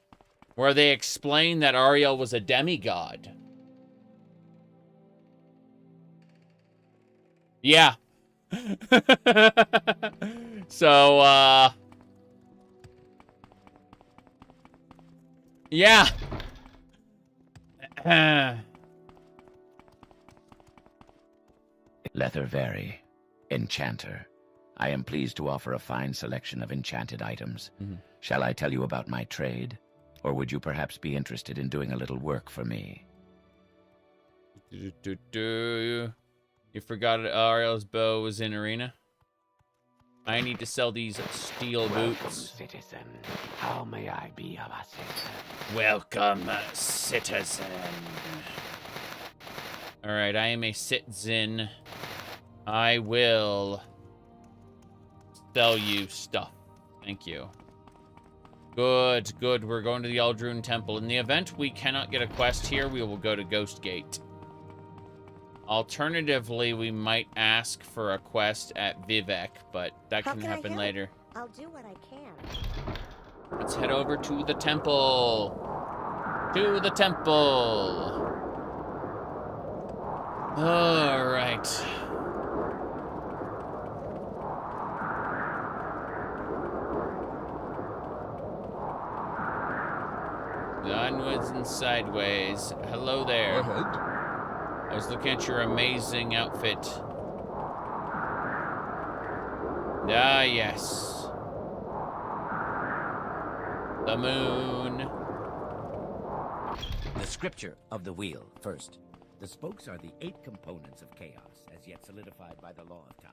where they explain that Ariel was a demigod. Yeah. So, yeah. Lethervary, Enchanter. I am pleased to offer a fine selection of enchanted items. Shall I tell you about my trade? Or would you perhaps be interested in doing a little work for me? You forgot Ariel's bow was in Arena? I need to sell these steel boots. Citizen. How may I be of assistance? Welcome, citizen. Alright, I am a citizen. I will sell you stuff. Thank you. Good, good. We're going to the Aldrune Temple. In the event we cannot get a quest here, we will go to Ghostgate. Alternatively, we might ask for a quest at Vivec, but that can happen later. I'll do what I can. Let's head over to the temple. To the temple. All right. Onwards and sideways. Hello there. I was looking at your amazing outfit. Ah, yes. The moon. The scripture of the wheel, first. The spokes are the 8 components of chaos, as yet solidified by the law of time.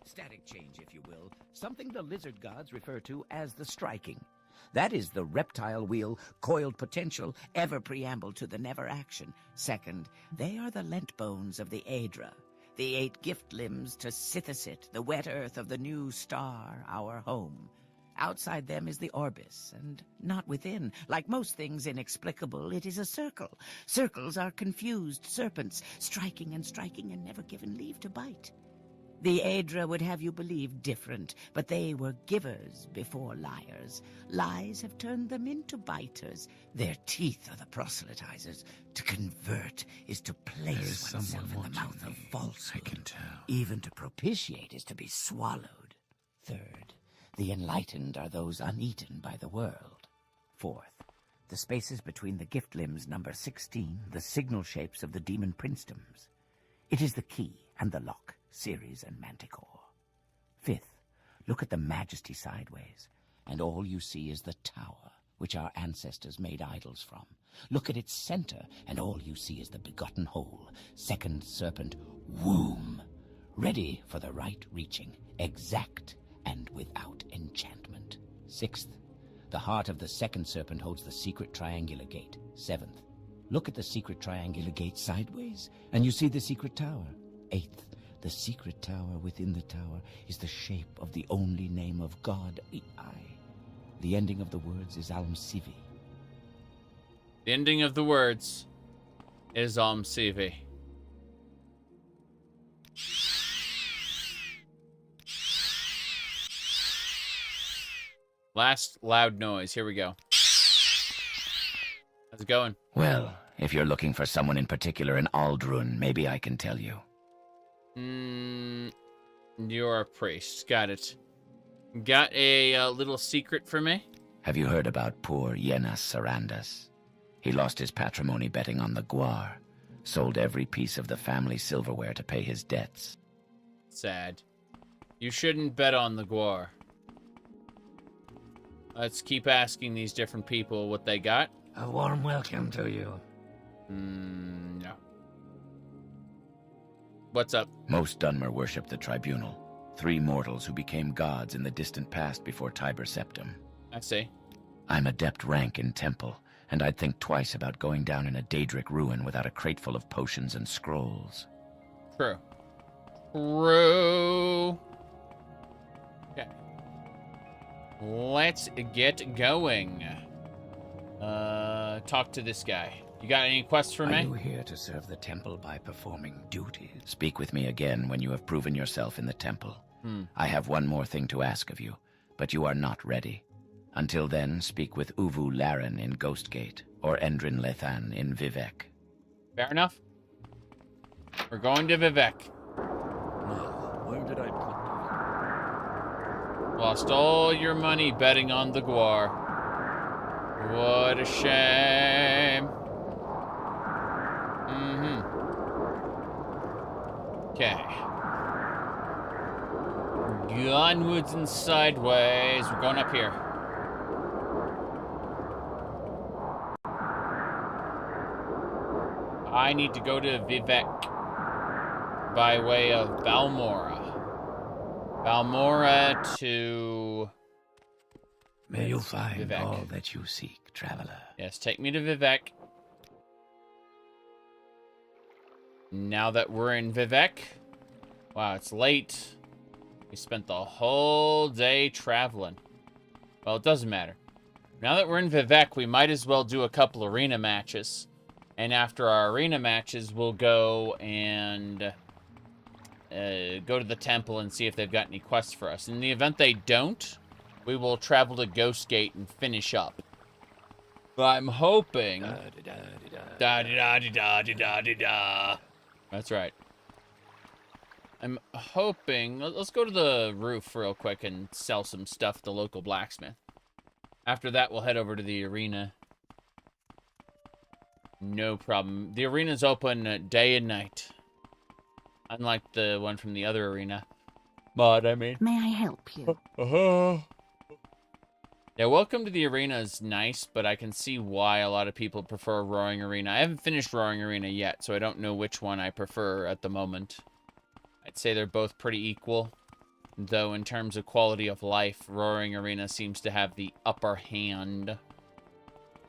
Static change, if you will, something the lizard gods refer to as the striking. That is the reptile wheel, coiled potential, ever preamble to the never action. Second, they are the lent bones of the Aedra, the 8 gift limbs to Sithisit, the wet earth of the new star, our home. Outside them is the orbis, and not within. Like most things inexplicable, it is a circle. Circles are confused serpents, striking and never given leave to bite. The Aedra would have you believe different, but they were givers before liars. Lies have turned them into biters. Their teeth are the proselytizers. To convert is to place oneself in the mouth of falsehood. I can tell. Even to propitiate is to be swallowed. Third, the enlightened are those uneaten by the world. Fourth, the spaces between the gift limbs number 16, the signal shapes of the demon princedoms. It is the key and the lock. Ceres and Manticore. Fifth, look at the majesty sideways, and all you see is the tower, which our ancestors made idols from. Look at its center, and all you see is the begotten whole, second serpent womb, ready for the right reaching, exact and without enchantment. Sixth, the heart of the second serpent holds the secret triangular gate. Seventh, look at the secret triangular gate sideways, and you see the secret tower. Eighth, the secret tower within the tower is the shape of the only name of God, the Eye. The ending of the words is Almsivi. The ending of the words is Almsivi. Last loud noise. Here we go. How's it going? Well, if you're looking for someone in particular in Aldrun, maybe I can tell you. You're a priest. Got it. Got a little secret for me? Have you heard about poor Yenas Sarandas? He lost his patrimony betting on the Guar, sold every piece of the family silverware to pay his debts. Sad. You shouldn't bet on the Guar. Let's keep asking these different people what they got. A warm welcome to you. No. What's up? Most Dunmer worship the Tribunal. 3 mortals who became gods in the distant past before Tiber Septim. I see. I'm adept rank in Temple, and I'd think twice about going down in a Daedric ruin without a crate full of potions and scrolls. True. True. Okay. Let's get going. Talk to this guy. You got any quests for me? Are you here to serve the temple by performing duties? Speak with me again when you have proven yourself in the temple. I have one more thing to ask of you, but you are not ready. Until then, speak with Uvu Laren in Ghostgate, or Endrin Lethan in Vivec. Fair enough. We're going to Vivec. Where did I put that? Lost all your money betting on the Guar. What a shame. Okay. Onwards and sideways. We're going up here. I need to go to Vivec by way of Balmora. Balmora to... May you find Vivec. all that you seek, traveler. Yes, take me to Vivec. Now that we're in Vivec... Wow, it's late. We spent the whole day traveling. Well, it doesn't matter. Now that we're in Vivec, we might as well do a couple arena matches. And after our arena matches, we'll go and go to the temple and see if they've got any quests for us. In the event they don't, we will travel to Ghostgate and finish up. But I'm hoping... Da-da-da-da-da-da-da-da. That's right. I'm hoping... Let's go to the roof real quick and sell some stuff at the local blacksmith. After that, we'll head over to the arena. No problem. The arena's open day and night. Unlike the one from the other arena. But, I mean... May I help you? Yeah, welcome to the arena is nice, but I can see why a lot of people prefer Roaring Arena. I haven't finished Roaring Arena yet, so I don't know which one I prefer at the moment. I'd say they're both pretty equal. Though, in terms of quality of life, Roaring Arena seems to have the upper hand.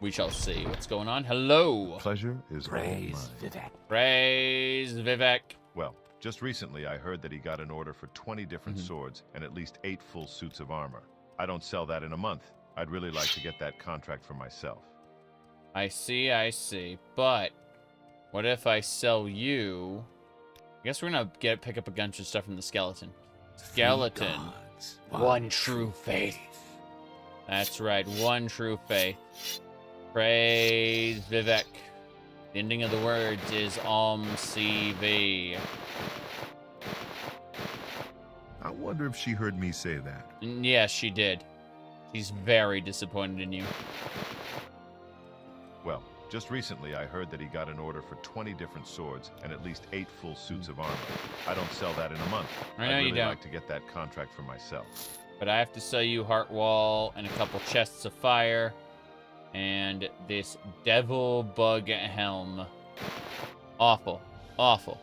We shall see what's going on. Hello! Pleasure is Praise all mine. Vivec. Praise Vivec. Well, just recently I heard that he got an order for 20 different swords and at least 8 full suits of armor. I don't sell that in a month. I'd really like to get that contract for myself. I see. But, what if I sell you... I guess we're gonna pick up a bunch of stuff from the skeleton. Skeleton. Gods, One true faith. That's right, one true faith. Praise Vivec. The ending of the words is CV. I wonder if she heard me say that. Yes, she did. She's very disappointed in you. Well, just recently I heard that he got an order for 20 different swords and at least 8 full suits of armor. I don't sell that in a month. I know I'd you really don't. like to get that contract for myself. But I have to sell you Heart Wall and a couple chests of fire And this devil bug helm. Awful. Awful.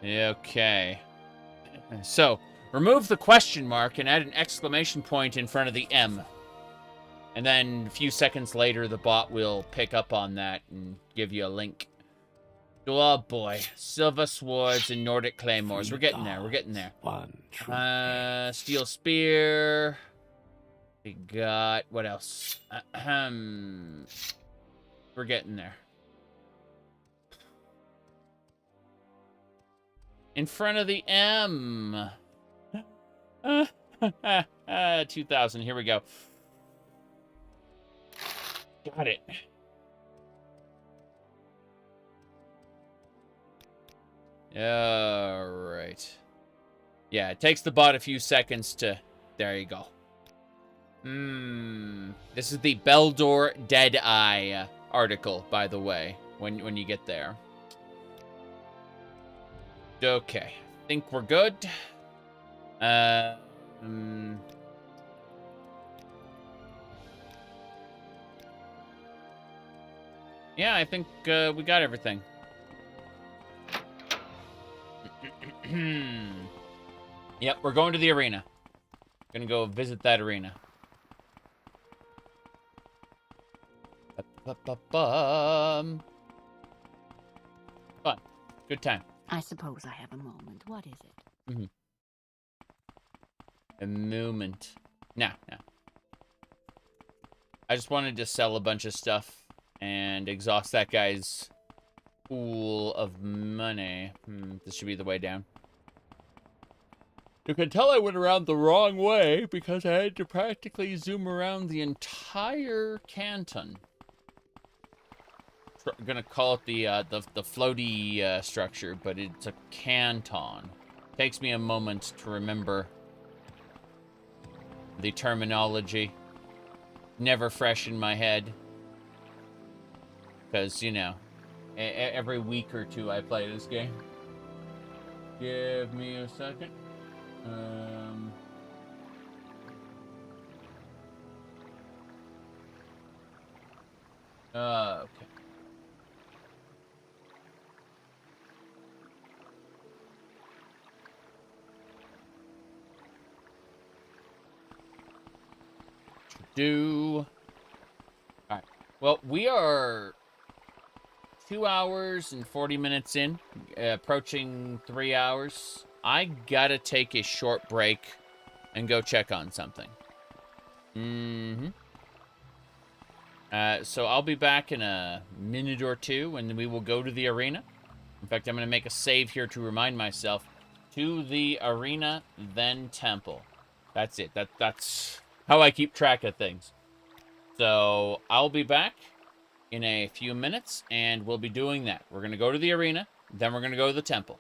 Okay. So, remove the question mark and add an exclamation point in front of the M. And then a few seconds later, the bot will pick up on that and give you a link. Oh boy. Silver swords and Nordic claymores. We're getting there. We're getting there. Steel spear. We got... What else? We're getting there. In front of the M. 2000. Here we go. Got it. All right. Yeah, it takes the bot a few seconds to... There you go. This is the Beldor Deadeye article, by the way, when you get there. Okay. I think we're good. Yeah, I think we got everything. Yep, we're going to the arena. Gonna go visit that arena. Fun. Good time. I suppose I have a moment. What is it? A moment. No. I just wanted to sell a bunch of stuff and exhaust that guy's pool of money. This should be the way down. You can tell I went around the wrong way because I had to practically zoom around the entire canton. I'm gonna call it the floaty structure, but it's a canton. Takes me a moment to remember the terminology. Never fresh in my head. Because, you know, every week or two I play this game. Give me a second. Okay. Alright. Well, we are 2 hours and 40 minutes in, approaching 3 hours. I gotta take a short break and go check on something. So I'll be back in a minute or two, and we will go to the arena. In fact, I'm gonna make a save here to remind myself. To the arena, then temple. That's it. That's how I keep track of things. So I'll be back in a few minutes, and we'll be doing that. We're gonna go to the arena, then we're gonna go to the temple.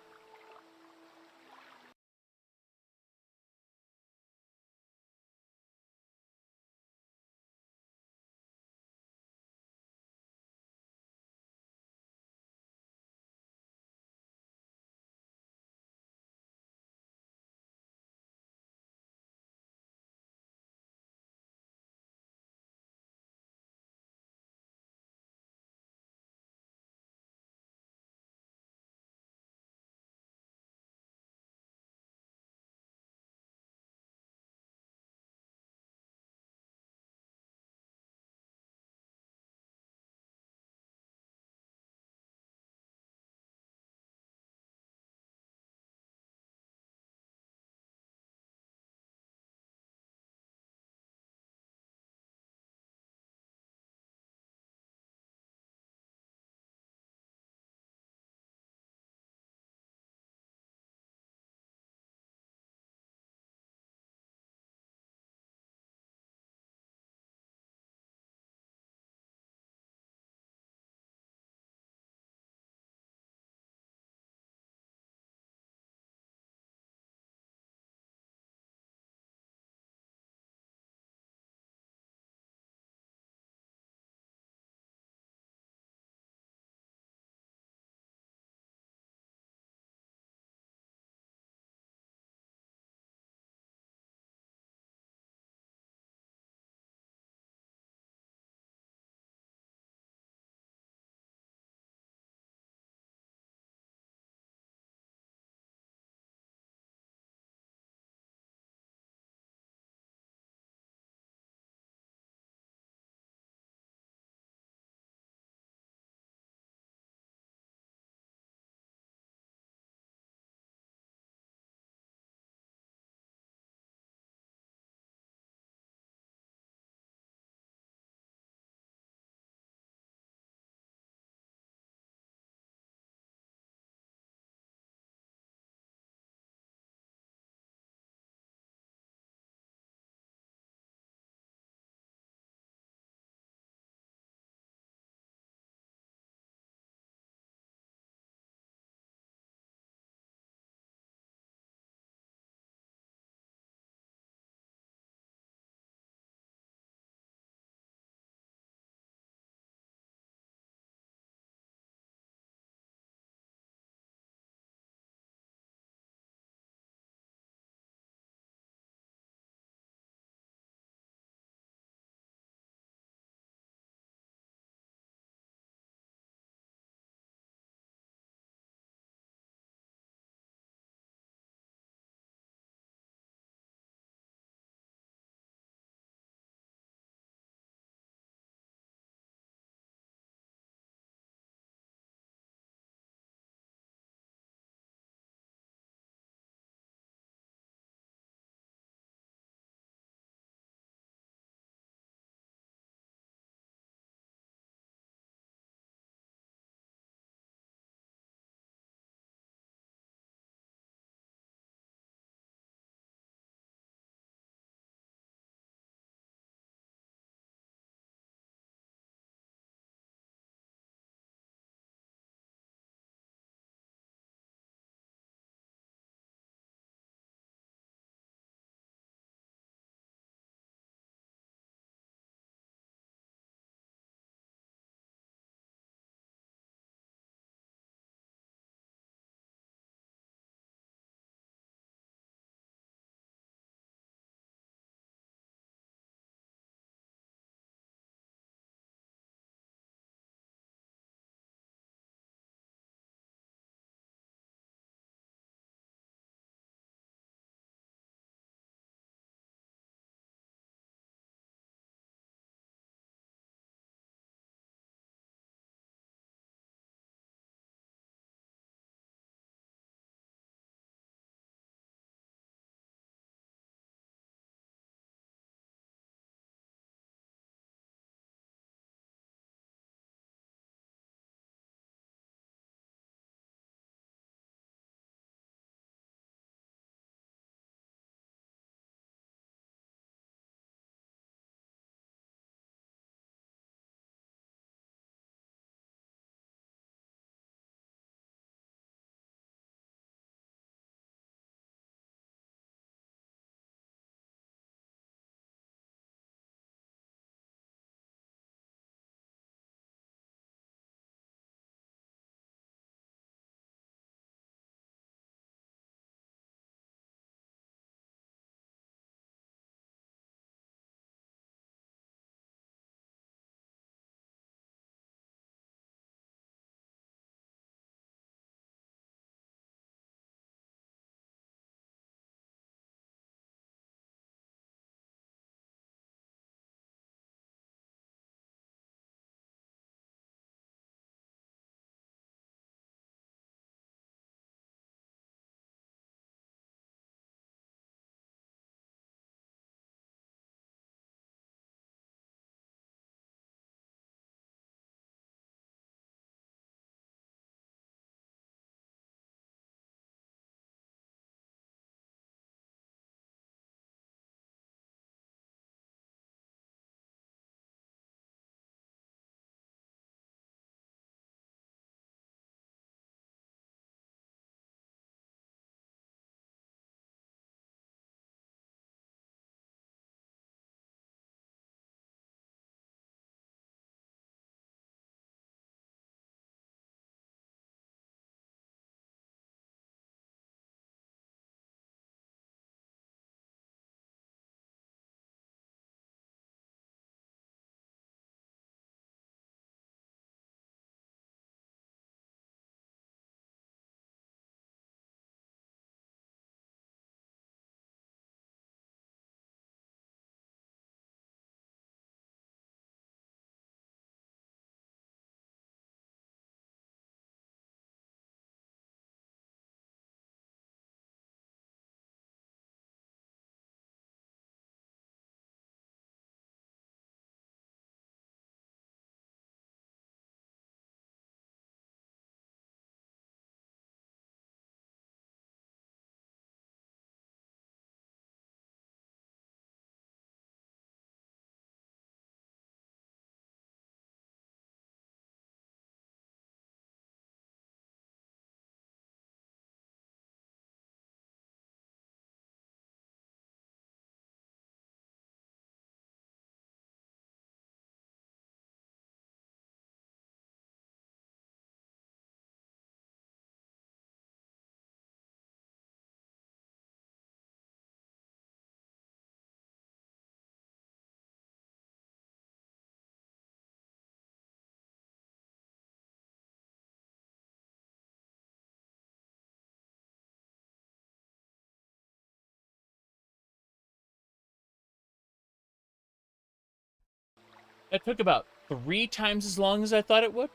That took about 3 times as long as I thought it would.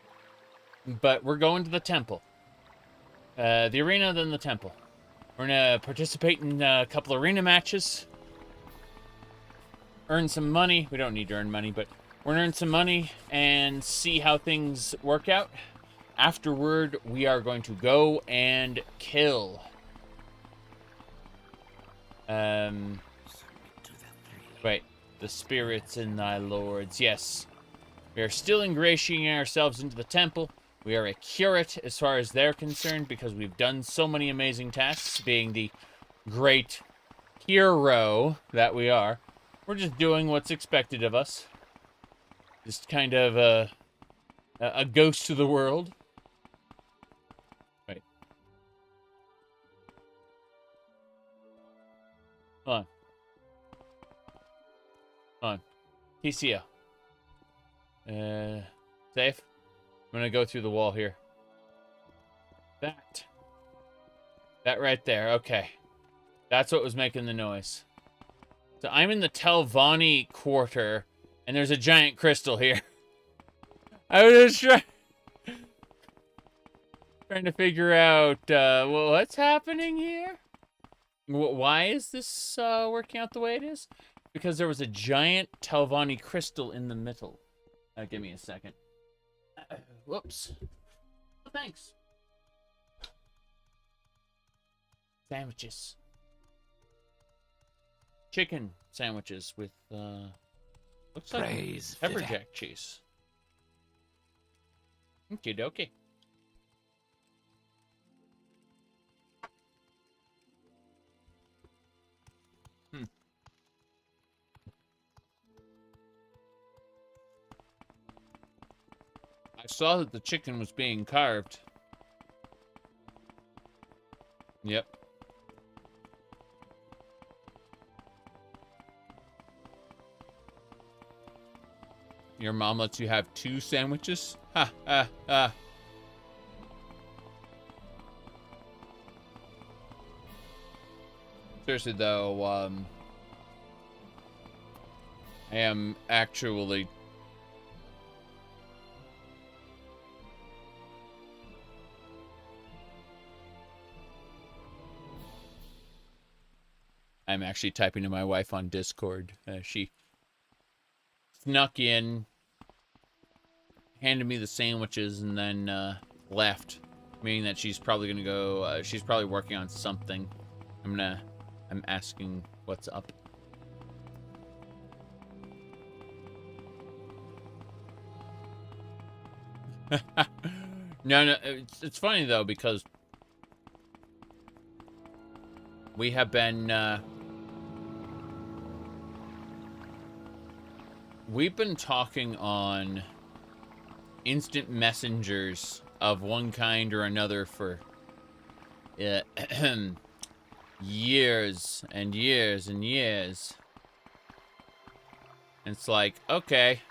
But we're going to the temple. The arena, then the temple. We're gonna participate in a couple arena matches. Earn some money. We don't need to earn money, but we're gonna earn some money and see how things work out. Afterward, we are going to go and kill. Right. The spirits and thy lords. Yes. We are still ingratiating ourselves into the temple. We are a curate as far as they're concerned because we've done so many amazing tasks, being the great hero that we are. We're just doing what's expected of us. Just kind of a ghost to the world. Right. Hold on. Hold on. TCO. Safe? I'm gonna go through the wall here. That right there, okay. That's what was making the noise. So I'm in the Telvanni quarter, and there's a giant crystal here. I was just trying to figure out what's happening here. Why is this working out the way it is? Because there was a giant Telvanni crystal in the middle. Give me a second. Whoops. Oh, thanks. Sandwiches. Chicken sandwiches with, looks like pepper jack cheese. Okie dokie. I saw that the chicken was being carved. Yep. Your mom lets you have 2 sandwiches? Ha, ha, ha. Seriously, though, I am actually... I'm actually typing to my wife on Discord. She snuck in, handed me the sandwiches, and then left. Meaning that she's probably gonna go, she's probably working on something. I'm asking what's up. No, it's funny though, because we have been, we've been talking on instant messengers of one kind or another for years and years and years. And it's like, okay,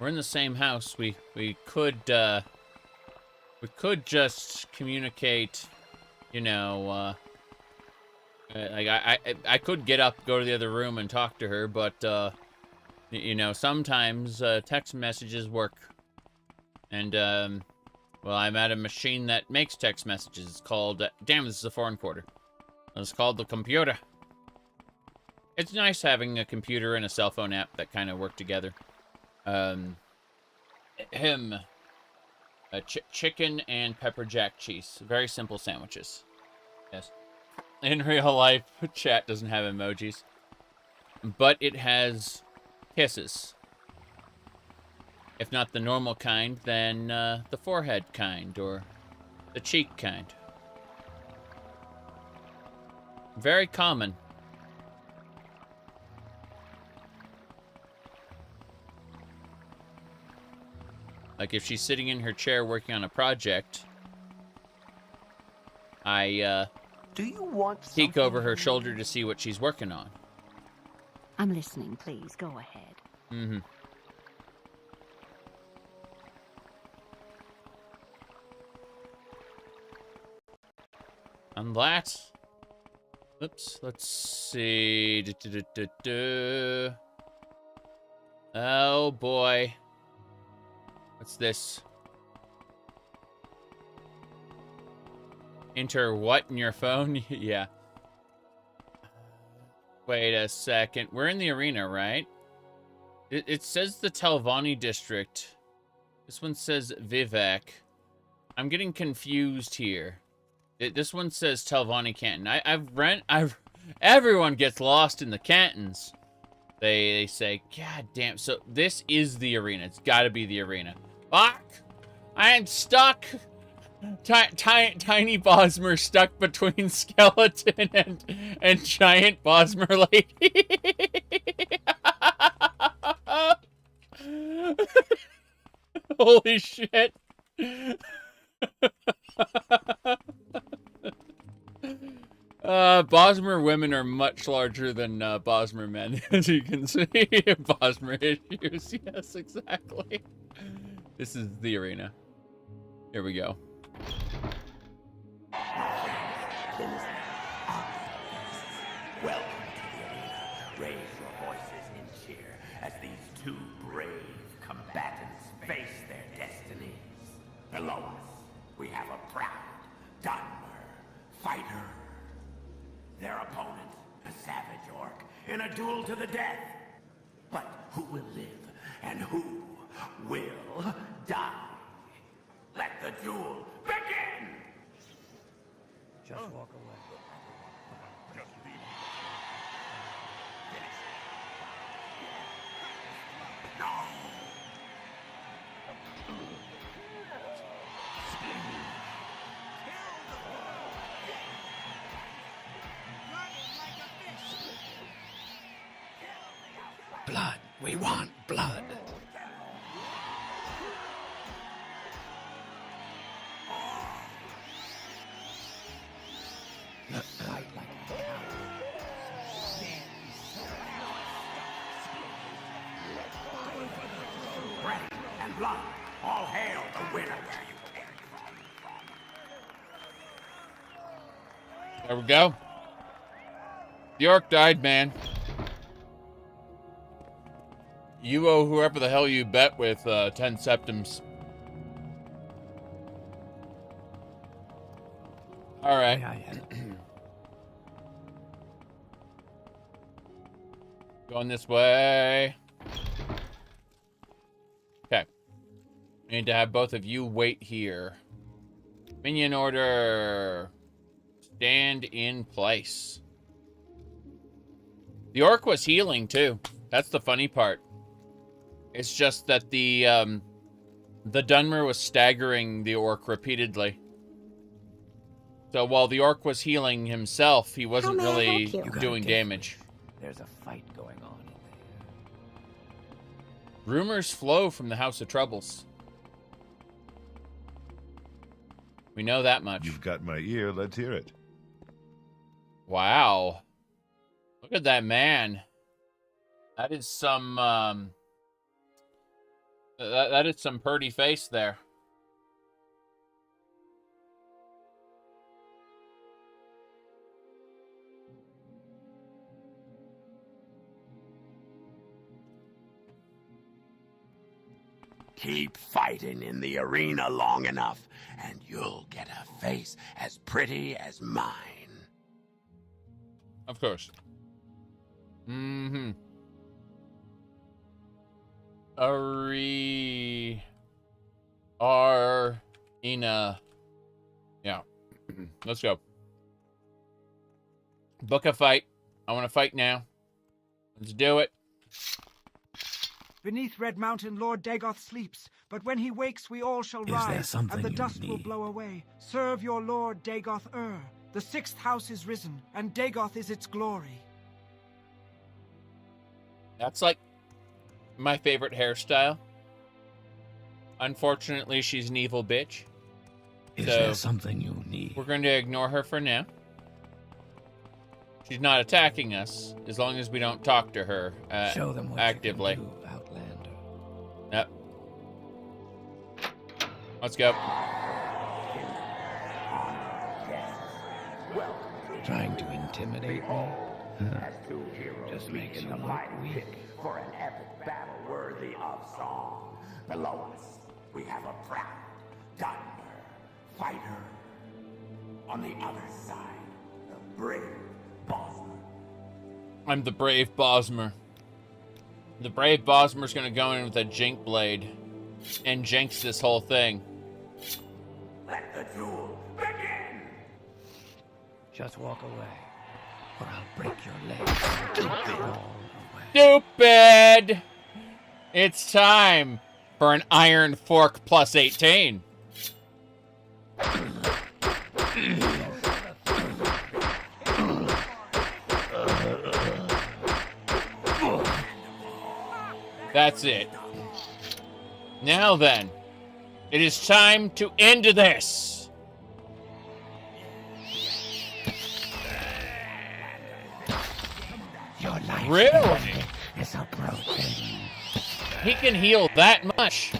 we're in the same house. We could just communicate, you know, like I could get up, go to the other room and talk to her, but you know, sometimes text messages work. And well, I'm at a machine that makes text messages. It's called damn, this is a foreign quarter. It's called the computer. It's nice having a computer and a cell phone app that kind of work together. Chicken and pepper jack cheese. Very simple sandwiches. Yes. In real life, chat doesn't have emojis. But it has kisses. If not the normal kind, then the forehead kind, or the cheek kind. Very common. Like if she's sitting in her chair working on a project, I Do you want peek over her shoulder to see what she's working on. I'm listening, please. Go ahead. Mm-hmm. And that... Oops, let's see... Oh, boy. What's this? Enter what in your phone? Yeah. Wait a second. We're in the arena, right? It says the Telvanni district. This one says Vivec. I'm getting confused here. This one says Telvanni Canton. Everyone gets lost in the cantons. They say, God damn. So this is the arena. It's got to be the arena. Fuck! I'm stuck. Tiny Bosmer stuck between skeleton and giant Bosmer lady. Holy shit. Bosmer women are much larger than Bosmer men, as you can see. Bosmer issues, yes, exactly. This is the arena. Here we go. Welcome to the arena. Raise your voices in cheer as these two brave combatants face their destinies. Below us, we have a proud Dunmer fighter. Their opponent, a savage orc, in a duel to the death. But who will live and who will die? Let the duel begin! Just walk away. Just leave. No! Blood. We want blood. Breath and blood. All hail the winner. There we go. The orc died, man. You owe whoever the hell you bet with 10 septims. All right. Going this way. Okay. I need to have both of you wait here. Minion order. Stand in place. The orc was healing too. That's the funny part. It's just that the Dunmer was staggering the orc repeatedly. So while the orc was healing himself, he wasn't really doing damage. There's a fight going on in there. Rumors flow from the House of Troubles. We know that much. You've got my ear. Let's hear it. Wow. Look at that man. That is some, that is some pretty face there. Keep fighting in the arena long enough, and you'll get a face as pretty as mine. Of course. Mm-hmm. Arena. Yeah. Let's go. Book a fight. I want to fight now. Let's do it. Beneath Red Mountain, Lord Dagoth sleeps, but when he wakes, we all shall Is there rise, something and the you dust will need? blow away. Serve your Lord Dagoth The 6th house is risen, and Dagoth is its glory. That's like my favorite hairstyle. Unfortunately, she's an evil bitch. Is there something you need? We're going to ignore her for now. She's not attacking us as long as we don't talk to her Show them what actively. You can do, Outlander. Yep. Let's go. Trying to intimidate me? As two heroes meet in the final pit for an epic battle worthy of song. Below us, we have a proud, Dunmer fighter. On the other side, the brave Bosmer. I'm the brave Bosmer. The brave Bosmer's gonna go in with a Jink blade and jinx this whole thing. Let the duel begin! Just walk away, or I'll break your legs. Stupid! It's time for an Iron Fork plus 18. That's it. Now then, it is time to end this. Your life Really? is approaching. He can heal that much.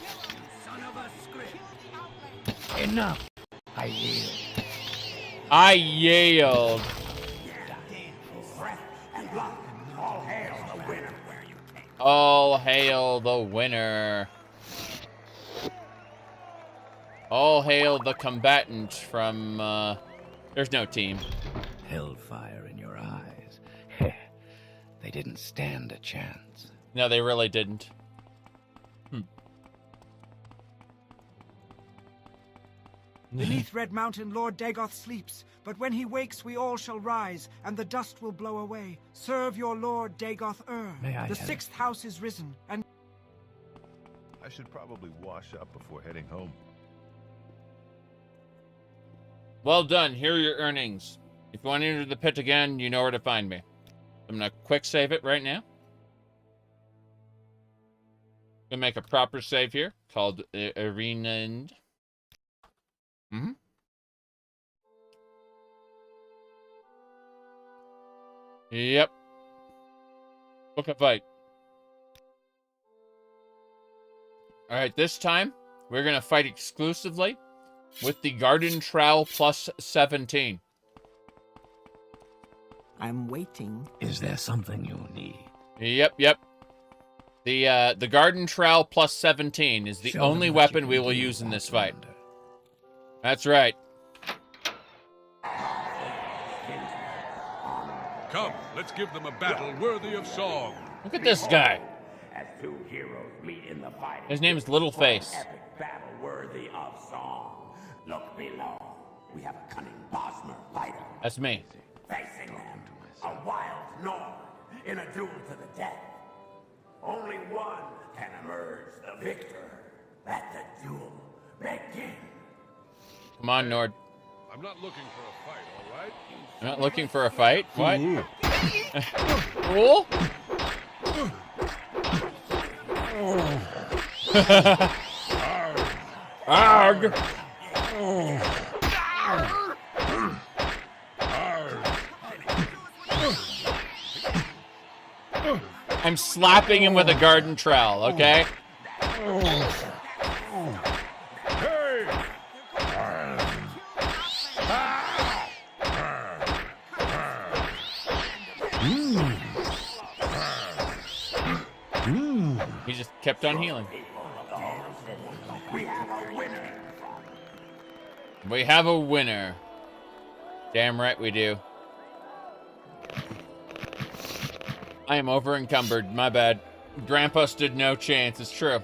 Enough. I yield. I yield. All hail the winner. All hail the combatant from, there's no team. Hellfire in your eyes. They didn't stand a chance. No, they really didn't. Beneath Red Mountain, Lord Dagoth sleeps, but when he wakes, we all shall rise, and the dust will blow away. Serve your Lord Dagoth May I The have- sixth house is risen, and I should probably wash up before heading home. Well done. Here are your earnings. If you want to enter the pit again, you know where to find me. I'm going to quick save it right now. Gonna make a proper save here called Arena End. Yep. Book a fight. Alright, this time we're gonna fight exclusively with the Garden Trowel plus 17. I'm waiting. Is there something you need? Yep. The Garden Trowel plus 17 is the Show only them what you weapon can we will do, use in this fight. Outlander. That's right. Come, let's give them a battle worthy of song. Look at this guy. As two heroes meet in the fight. His name is Littleface. Epic battle worthy of song. Look below. We have a cunning Bosmer fighter. That's me. Facing them, a wild Nord in a duel to the death. Only one can emerge the victor. Let the duel begin. Come on, Nord. I'm not looking for a fight, all right? You're not looking for a fight? What? Cool? Arg! I'm slapping him with a garden trowel, okay? He just kept on healing. We have a winner. We have a winner. Damn right we do. I am over encumbered. My bad. Grandpa stood no chance. It's true.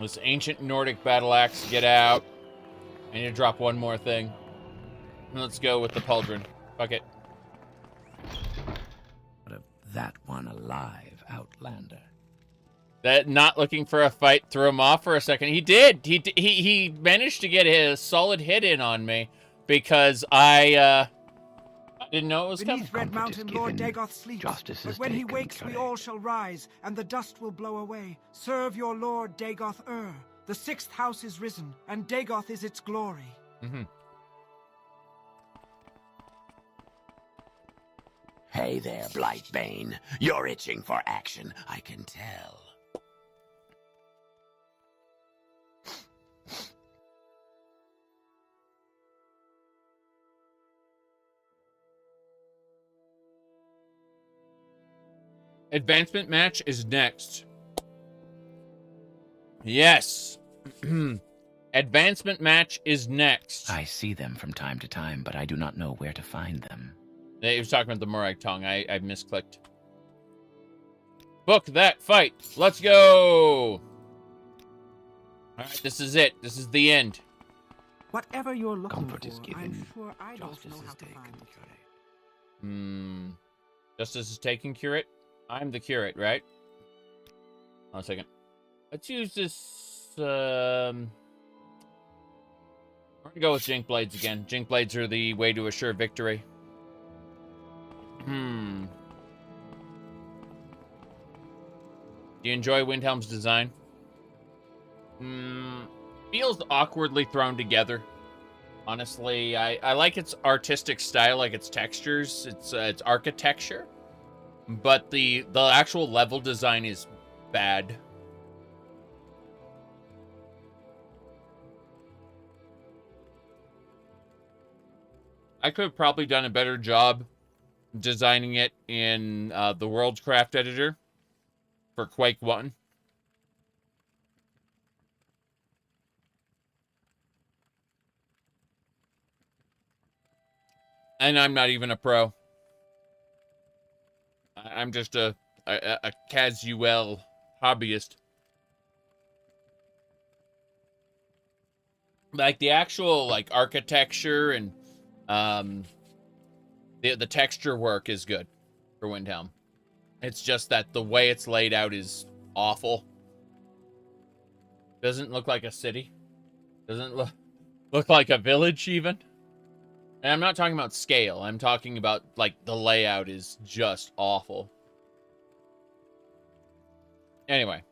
This ancient Nordic battle axe. Get out. I need to drop one more thing. Let's go with the pauldron. Fuck it. Of that one alive, Outlander. That not looking for a fight threw him off for a second. He did. He managed to get a solid hit in on me because I didn't know it was coming. beneath Red Mountain, Lord given, Dagoth sleeps, justice but is when he taken, wakes, we Curate. all shall rise, and the dust will blow away. Serve your Lord Dagoth The sixth house is risen, and Dagoth is its glory. Hey there, Blightbane. You're itching for action, I can tell. Advancement match is next. Yes. Advancement match is next. I see them from time to time, but I do not know where to find them. He was talking about the Morag tongue. I misclicked. Book that fight. Let's go. All right, this is it. This is the end. Whatever you're looking Comfort for, is given, I'm sure I don't justice know is how to taken. find it. Justice is taking Curate. I'm the Curate, right? Hold on a second. Let's use this. I'm gonna go with Jink Blades again. Jink Blades are the way to assure victory. Do you enjoy Windhelm's design? Feels awkwardly thrown together. Honestly, I like its artistic style, like its textures, its architecture, but the actual level design is bad. I could have probably done a better job designing it in the Worldcraft editor for Quake 1. And I'm not even a pro. I'm just a casual hobbyist. Like the actual like architecture and the texture work is good for Windhelm. It's just that the way it's laid out is awful. Doesn't look like a city. Doesn't look like a village even. And I'm not talking about scale. I'm talking about, like, the layout is just awful. Anyway.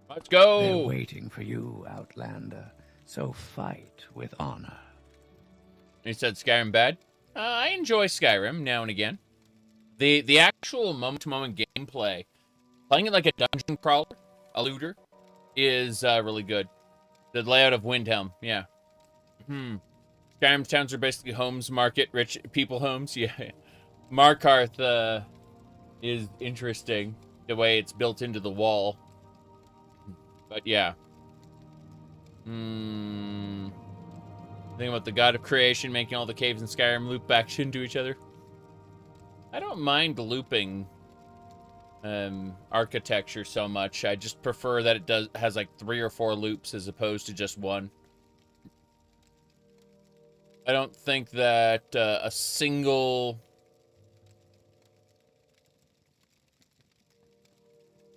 Let's go! They're waiting for you, Outlander. So fight with honor. You said Skyrim bad? I enjoy Skyrim now and again. The actual moment-to-moment gameplay, playing it like a dungeon crawler, a looter, is really good. The layout of Windhelm, yeah. Skyrim towns are basically homes, market, rich people homes. Yeah. Markarth is interesting, the way it's built into the wall. But yeah. Think about the god of creation making all the caves in Skyrim loop back into each other. I don't mind looping architecture so much. I just prefer that it has like 3 or 4 loops as opposed to just one. I don't think that a single...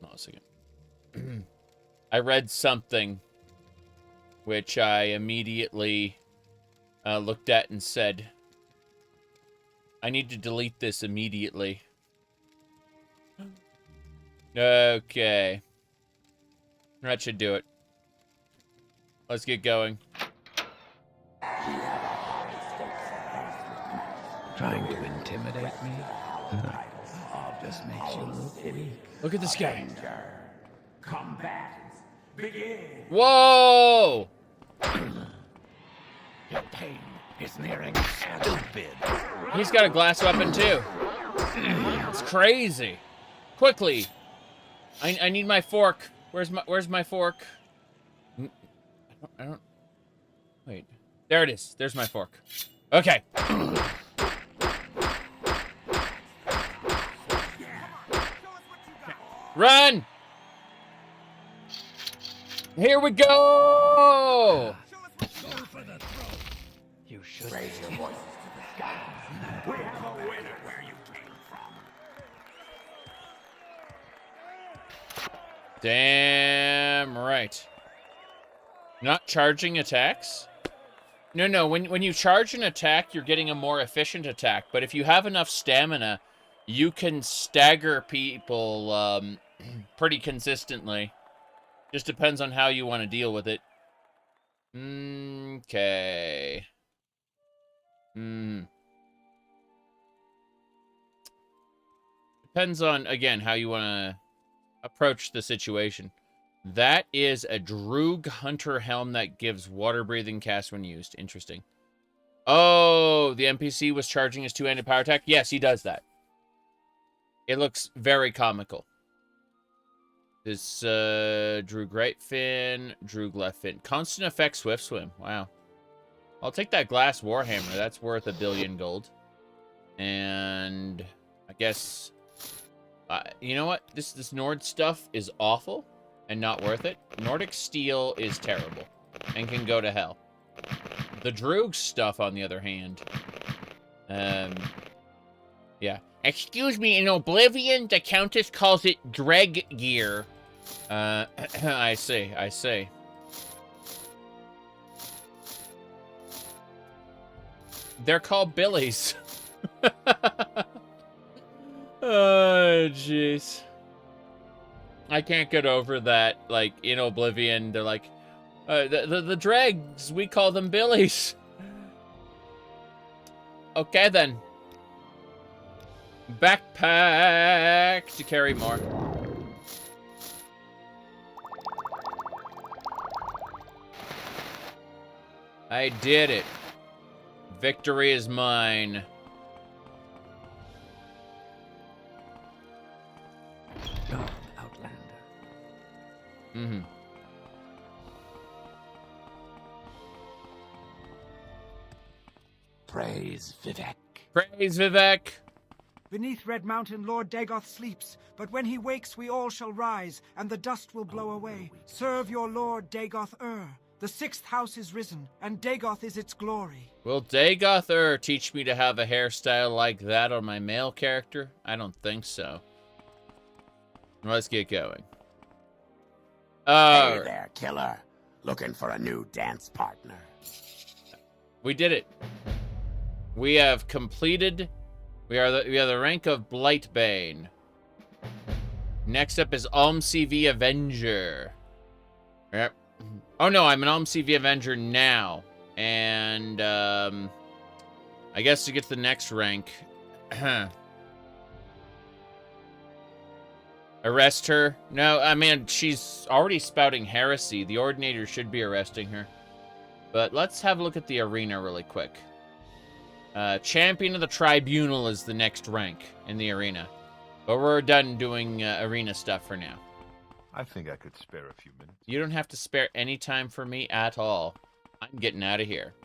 Hold on a second. I read something which I immediately looked at and said, I need to delete this immediately. Okay. That should do it. Let's get going. Trying to intimidate me? Just makes you look weak. Look at this guy. Combatants, begin! Whoa! Your pain is nearing stupid. He's got a glass weapon too. It's crazy. Quickly. I need my fork. Where's my fork? I don't. Wait. There it is. There's my fork. Okay. Run! Here we go! You should raise your voices to the sky. We have a winner where you came from. Damn right. Not charging attacks? No. When you charge an attack, you're getting a more efficient attack. But if you have enough stamina, you can stagger people pretty consistently. Just depends on how you want to deal with it. Okay. Depends on, again, how you want to approach the situation. That is a Droog Hunter helm that gives water-breathing cast when used. Interesting. Oh, the NPC was charging his two-handed power attack? Yes, he does that. It looks very comical. This drew Great Fin, drew Left Fin. Constant effect Swift Swim. Wow. I'll take that glass Warhammer. That's worth 1 billion gold. And I guess, you know what? This Nord stuff is awful and not worth it. Nordic Steel is terrible and can go to hell. The Droog stuff, on the other hand, yeah. Excuse me, in Oblivion, the Countess calls it Dreg Gear. I see. They're called Billies. Oh, jeez. I can't get over that. Like, in Oblivion, they're like, the dregs, we call them Billies. Okay, then. Backpack to carry more. I did it. Victory is mine. Dog Outlander. Mm-hmm. Praise Vivec. Praise Vivek. Beneath Red Mountain, Lord Dagoth sleeps, but when he wakes, we all shall rise, and the dust will blow away. Serve your Lord Dagoth The 6th house is risen, and Dagoth is its glory. Will Dagoth teach me to have a hairstyle like that on my male character? I don't think so. Let's get going. Hey there, killer. Looking for a new dance partner. We did it. We have completed. We are the rank of Blightbane. Next up is Alm CV Avenger. Yep. Oh no, I'm an Alm CV Avenger now. And I guess to get to the next rank. Arrest her? No, I mean, she's already spouting heresy. The Ordinator should be arresting her. But let's have a look at the arena really quick. Champion of the Tribunal is the next rank in the arena. But we're done doing arena stuff for now. I think I could spare a few minutes. You don't have to spare any time for me at all. I'm getting out of here.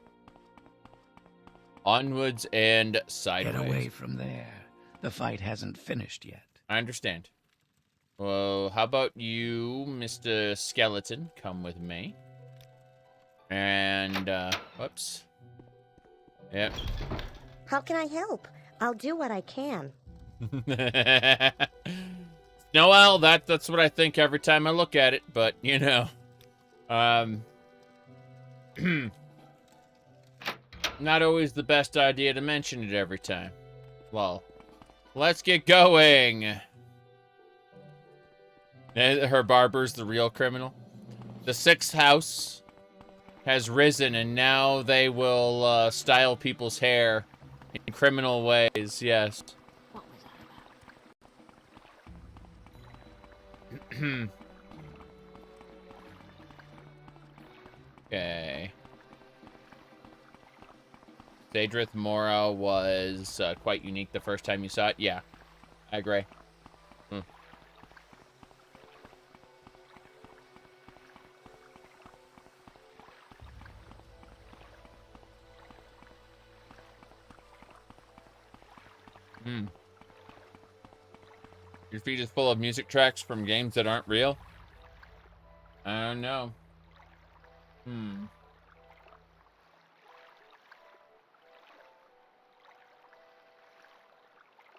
Onwards and sideways. Get away from there. The fight hasn't finished yet. I understand. Well, how about you, Mr. Skeleton? Come with me. And, whoops. Yep. How can I help? I'll do what I can. Noel, that's what I think every time I look at it, but, you know. Not always the best idea to mention it every time. Well, let's get going. Her barber's the real criminal. The 6th house has risen, and now they will style people's hair in criminal ways, yes. What was that about? Okay. Daedrith Mora was quite unique the first time you saw it. Yeah, I agree. Your feed is full of music tracks from games that aren't real? I don't know. I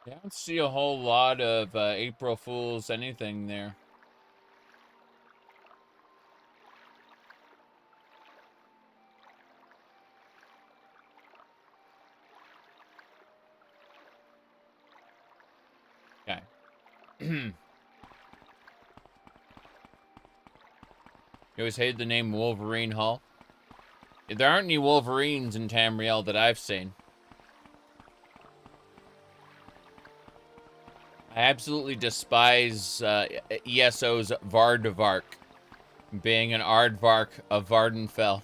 don't see a whole lot of April Fool's anything there. Okay. You always hated the name Wolverine Hall? There aren't any Wolverines in Tamriel that I've seen. I absolutely despise ESO's Vardvark being an Aardvark of Vardenfell.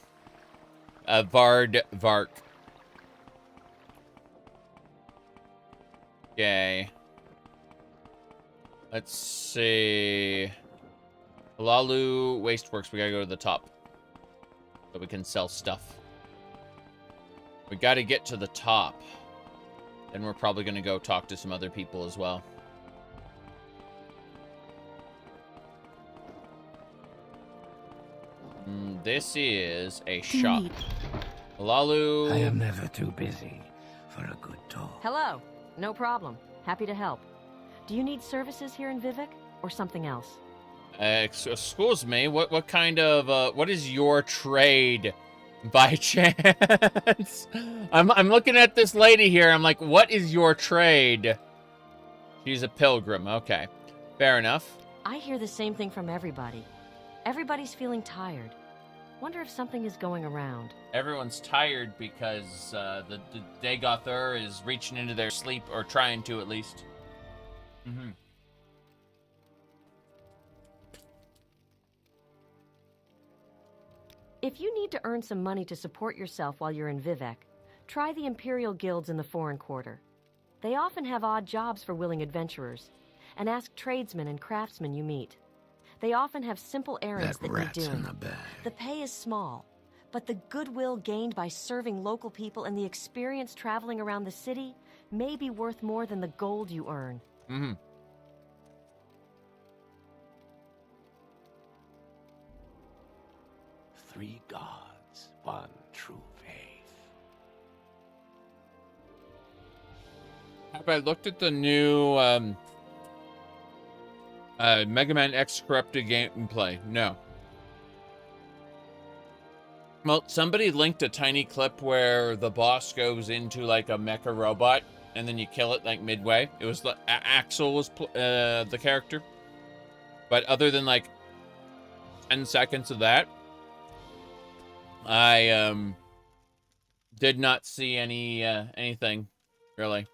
A Vardvark. Okay. Let's see. Lalu Wasteworks, we gotta go to the top. So we can sell stuff. We gotta get to the top. Then we're probably gonna go talk to some other people as well. This is a shop. Lalu. I am never too busy for a good talk. Hello. No problem. Happy to help. Do you need services here in Vivec or something else? Excuse me. What kind of what is your trade, by chance? I'm looking at this lady here. I'm like, what is your trade? She's a pilgrim. Okay, fair enough. I hear the same thing from everybody. Everybody's feeling tired. Wonder if something is going around. Everyone's tired because the Dagoth is reaching into their sleep, or trying to at least. If you need to earn some money to support yourself while you're in Vivec, try the Imperial Guilds in the Foreign Quarter. They often have odd jobs for willing adventurers, and ask tradesmen and craftsmen you meet. They often have simple errands that need doing. The pay is small, but the goodwill gained by serving local people and the experience traveling around the city may be worth more than the gold you earn. 3 gods, 1 true faith. Have I looked at the new Mega Man X Corrupted gameplay? No. Well, somebody linked a tiny clip where the boss goes into like a mecha robot and then you kill it like midway. It was Axel was the character. But other than like 10 seconds of that, I did not see anything really.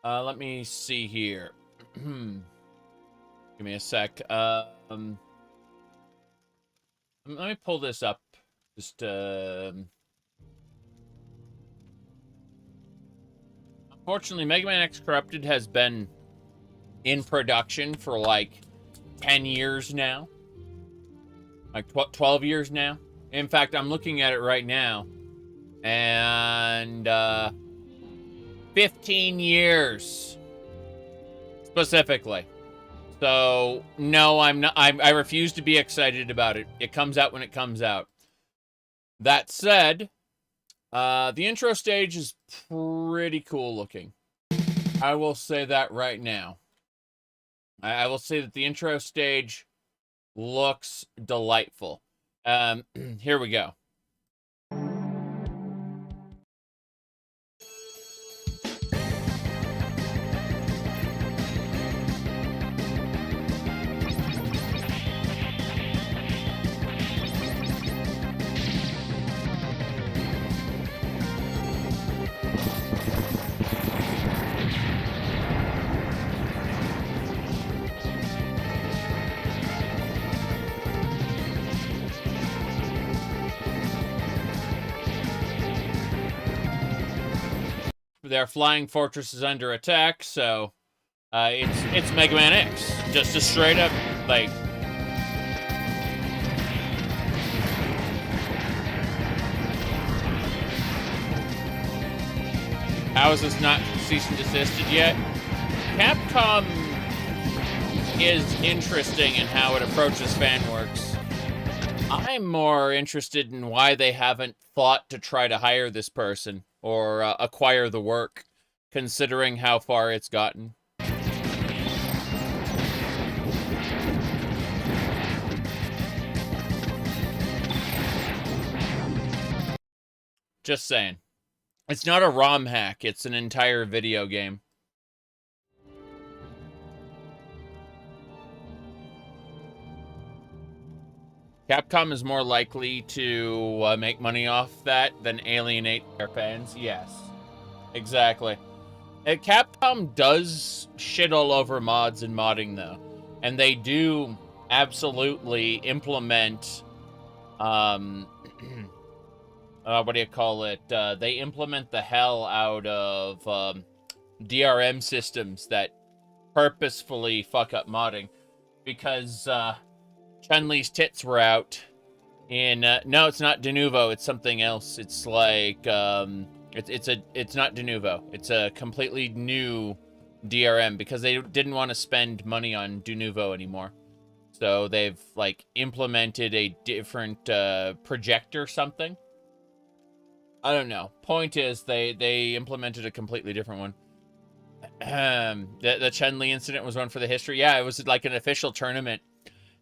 Let me see here. Give me a sec. Let me pull this up. Just unfortunately, Mega Man X Corrupted has been in production for like 10 years now. Like 12 years now. In fact, I'm looking at it right now. And 15 years specifically. So no, I'm not. I refuse to be excited about it. It comes out when it comes out. That said, the intro stage is pretty cool looking. I will say that right now. I will say that the intro stage looks delightful. Here we go. Their flying fortress is under attack, so it's Mega Man X. Just a straight up, like, how is this not cease and desisted yet? Capcom is interesting in how it approaches fan works. I'm more interested in why they haven't thought to try to hire this person or acquire the work, considering how far it's gotten. Just saying. It's not a ROM hack, it's an entire video game. Capcom is more likely to make money off that than alienate their fans. Yes, exactly. And Capcom does shit all over mods and modding, though. And they do absolutely implement, what do you call it? They implement the hell out of DRM systems that purposefully fuck up modding. Because, Chun-Li's tits were out in no, it's not de nouveau, it's something else. It's like it's not de nouveau. It's a completely new DRM because they didn't want to spend money on de nouveau anymore. So they've like implemented a different projector something. I don't know. Point is they implemented a completely different one. The Chun-Li incident was one for the history. Yeah, it was like an official tournament.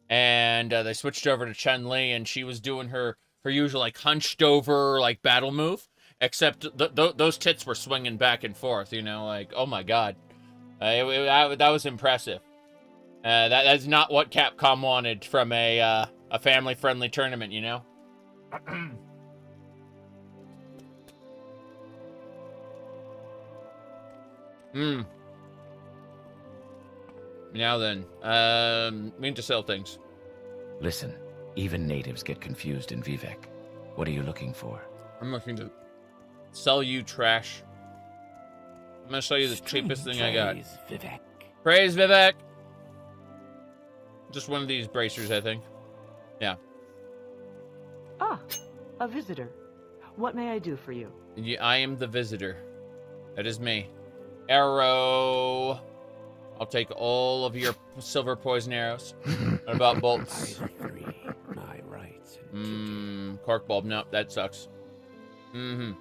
And they switched over to Chun-Li, and she was doing her usual, like, hunched-over, like, battle move. Except those tits were swinging back and forth, you know? Like, oh, my God. That was impressive. That's not what Capcom wanted from a family-friendly tournament, you know? Now then, mean to sell things. Listen, even natives get confused in Vivec. What are you looking for? I'm looking to sell you trash. I'm gonna sell you the cheapest thing I got. Vivec. Praise Vivek! Just one of these bracers, I think. Yeah. Ah, a visitor. What may I do for you? Yeah, I am the visitor. That is me. Arrow. I'll take all of your silver poison arrows. What about bolts? My rights. Cork bulb. Nope, that sucks. Yep.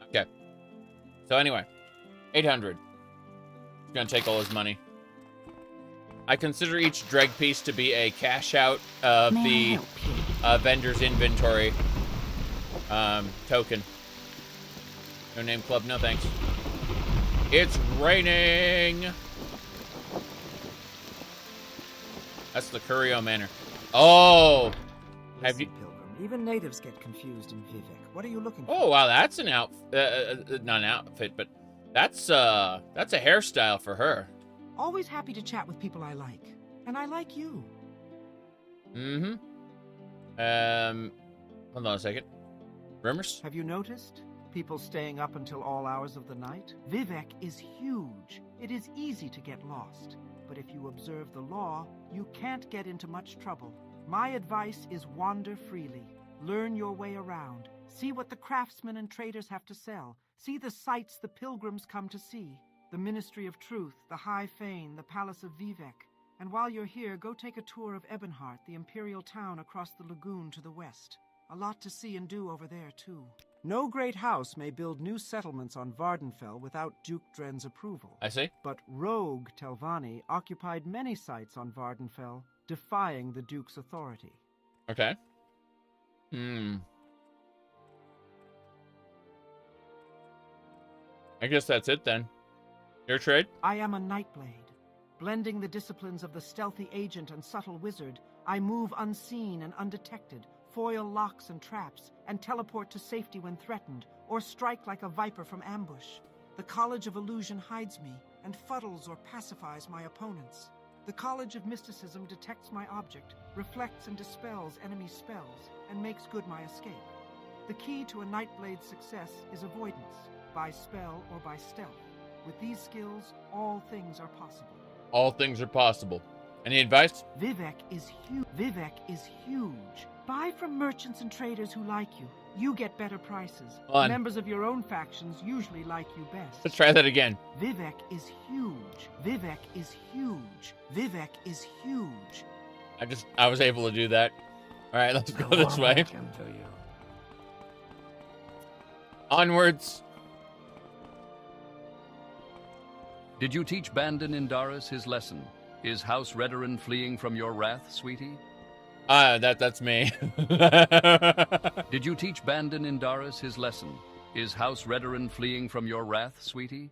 Okay. So anyway, 800. He's gonna take all his money. I consider each dreg piece to be a cash out of the vendor's inventory token. No name club, no thanks. It's raining. That's the Curio Manor. Oh, have you? Pilgrim, even natives get confused in Vivec. What are you looking for? Oh wow, that's an not an outfit, but that's a hairstyle for her. Always happy to chat with people I like, and I like you. Hold on a second. Rumors? Have you noticed? People staying up until all hours of the night? Vivec is huge. It is easy to get lost. But if you observe the law, you can't get into much trouble. My advice is wander freely. Learn your way around. See what the craftsmen and traders have to sell. See the sights the pilgrims come to see. The Ministry of Truth, the High Fane, the Palace of Vivec. And while you're here, go take a tour of Ebonheart, the imperial town across the lagoon to the west. A lot to see and do over there, too. No great house may build new settlements on Vardenfell without Duke Dren's approval. I see. But rogue Telvanni occupied many sites on Vardenfell, defying the Duke's authority. Okay. I guess that's it then. Your trade? I am a Nightblade. Blending the disciplines of the stealthy agent and subtle wizard, I move unseen and undetected, foil locks and traps, and teleport to safety when threatened, or strike like a viper from ambush. The College of Illusion hides me, and fuddles or pacifies my opponents. The College of Mysticism detects my object, reflects and dispels enemy spells, and makes good my escape. The key to a Nightblade's success is avoidance, by spell or by stealth. With these skills, all things are possible. All things are possible. Any advice? Vivec is huge. Vivec is huge. Buy from merchants and traders who like you. You get better prices. Members of your own factions usually like you best. Let's try that again. Vivec is huge. Vivec is huge. Vivec is huge. I was able to do that. All right, let's go this way. Onwards. Did you teach Bandon Indaris his lesson? Is House Redoran fleeing from your wrath, sweetie? That's me. Did you teach Bandon Indaris his lesson? Is House Redoran fleeing from your wrath, sweetie?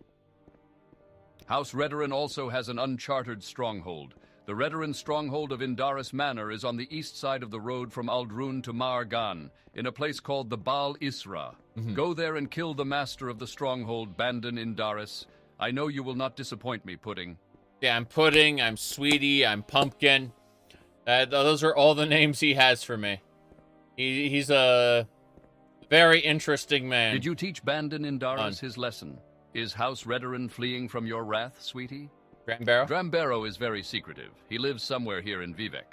House Redoran also has an uncharted stronghold. The Redoran stronghold of Indaris Manor is on the east side of the road from Aldrun to Mar Gan, in a place called the Baal Isra. Go there and kill the master of the stronghold, Bandon Indaris. I know you will not disappoint me, Pudding. Yeah, I'm Pudding, I'm Sweetie, I'm Pumpkin. Those are all the names he has for me. He's a very interesting man. Did you teach Bandon Indaris his lesson? Is House Redoran fleeing from your wrath, sweetie? Drambarrow? Drambarrow is very secretive. He lives somewhere here in Vivec.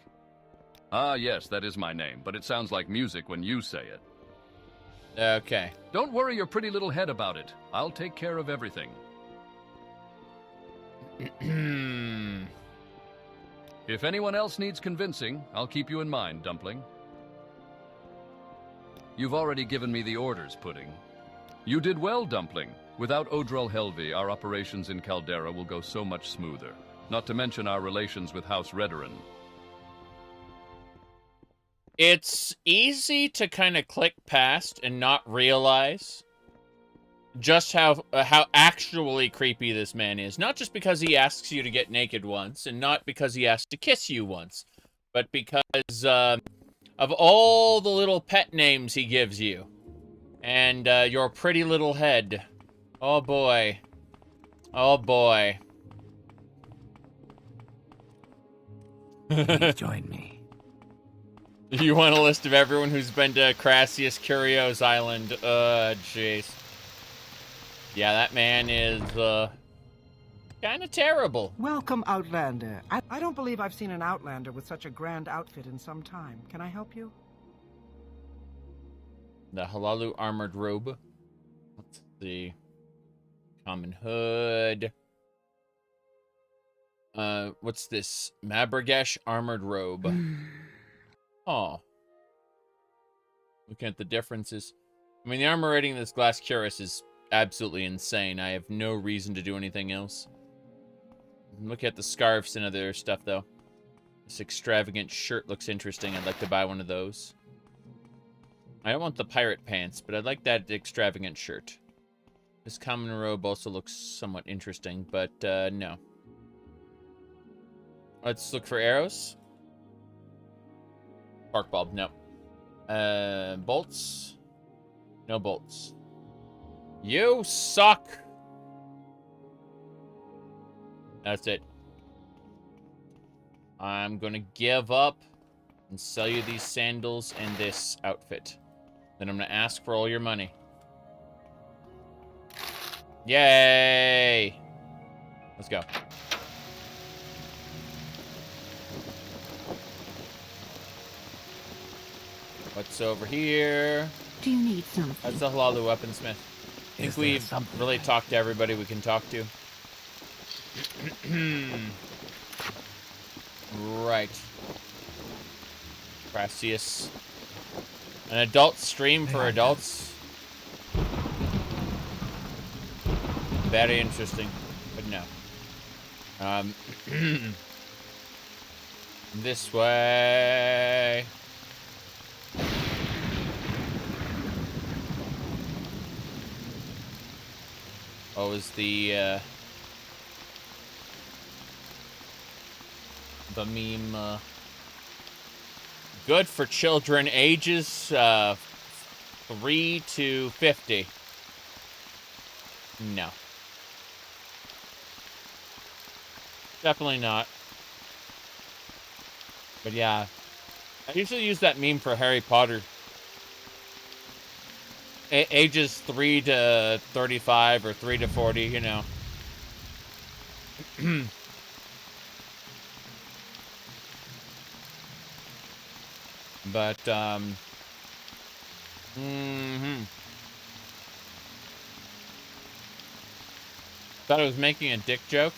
Ah, yes, that is my name, but it sounds like music when you say it. Okay. Don't worry your pretty little head about it. I'll take care of everything. If anyone else needs convincing, I'll keep you in mind, Dumpling. You've already given me the orders, Pudding. You did well, Dumpling. Without Odrel Helvi, our operations in Caldera will go so much smoother. Not to mention our relations with House Redoran. It's easy to kind of click past and not realize just how actually creepy this man is. Not just because he asks you to get naked once, and not because he asks to kiss you once, but because of all the little pet names he gives you. And your pretty little head. Oh boy. Oh boy. Please join me. You want a list of everyone who's been to Crassius Curio's island? Jeez. Yeah, that man is, kind of terrible. Welcome, Outlander. I don't believe I've seen an Outlander with such a grand outfit in some time. Can I help you? The Halalu armored robe. What's the common hood? What's this? Mabragesh armored robe. Oh. Looking at the differences. I mean, the armor rating of this glass cuirass is absolutely insane. I have no reason to do anything else. Look at the scarves and other stuff, though. This extravagant shirt looks interesting. I'd like to buy one of those. I don't want the pirate pants, but I'd like that extravagant shirt. This common robe also looks somewhat interesting, but no. Let's look for arrows. Spark bulb, no. Bolts. No bolts. You suck. That's it. I'm gonna give up and sell you these sandals and this outfit. Then I'm gonna ask for all your money. Yay! Let's go. What's over here? Do you need something? That's the Halalu weaponsmith. I think we've really talked to everybody we can talk to. Right. Crassius. An adult stream for adults. Very interesting, but no. This way. What was the meme? Good for children ages 3 to 50. No. Definitely not. But yeah. I usually use that meme for Harry Potter. Ages 3 to 35 or 3 to 40, you know. But, thought I was making a dick joke.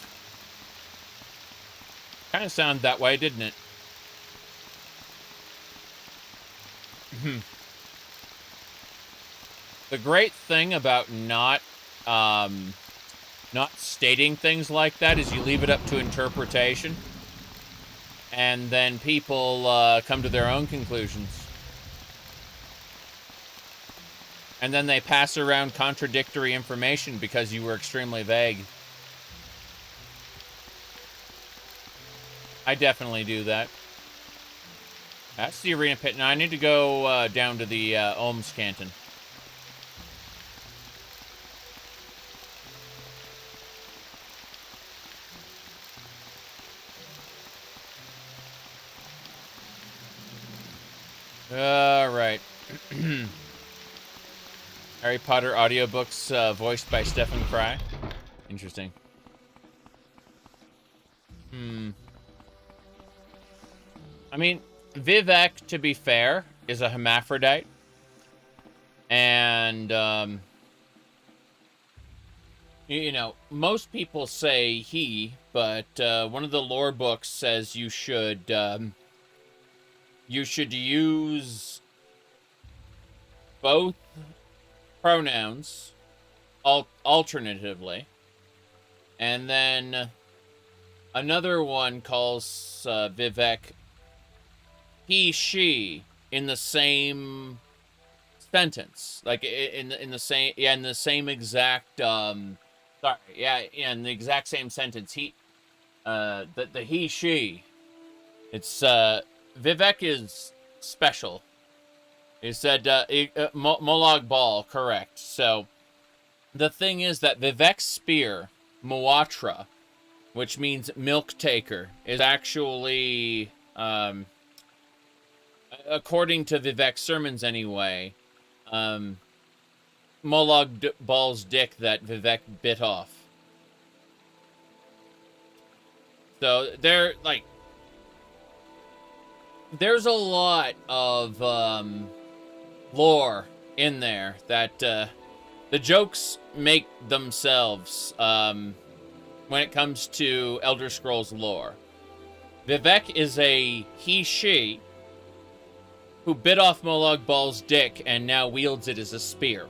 Kind of sounded that way, didn't it? The great thing about not stating things like that is you leave it up to interpretation. And then people come to their own conclusions. And then they pass around contradictory information because you were extremely vague. I definitely do that. That's the arena pit. Now I need to go down to the Ohms Canton. Alright. Harry Potter audiobooks voiced by Stephen Fry. Interesting. I mean, Vivec, to be fair, is a hermaphrodite. And, you know, most people say he, but one of the lore books says you should use both pronouns alternatively. And then another one calls Vivec he, she in the same sentence, like in the same in the same exact in the exact same sentence. He the he, she. It's Vivec is special. He said Molag Bal, correct. So the thing is that Vivec's spear, Moatra, which means milk taker, is actually according to Vivec's sermons anyway, Molag Bal's dick that Vivec bit off. So they're like, there's a lot of lore in there that the jokes make themselves when it comes to Elder Scrolls lore. Vivec is a he-she who bit off Molag Bal's dick and now wields it as a spear.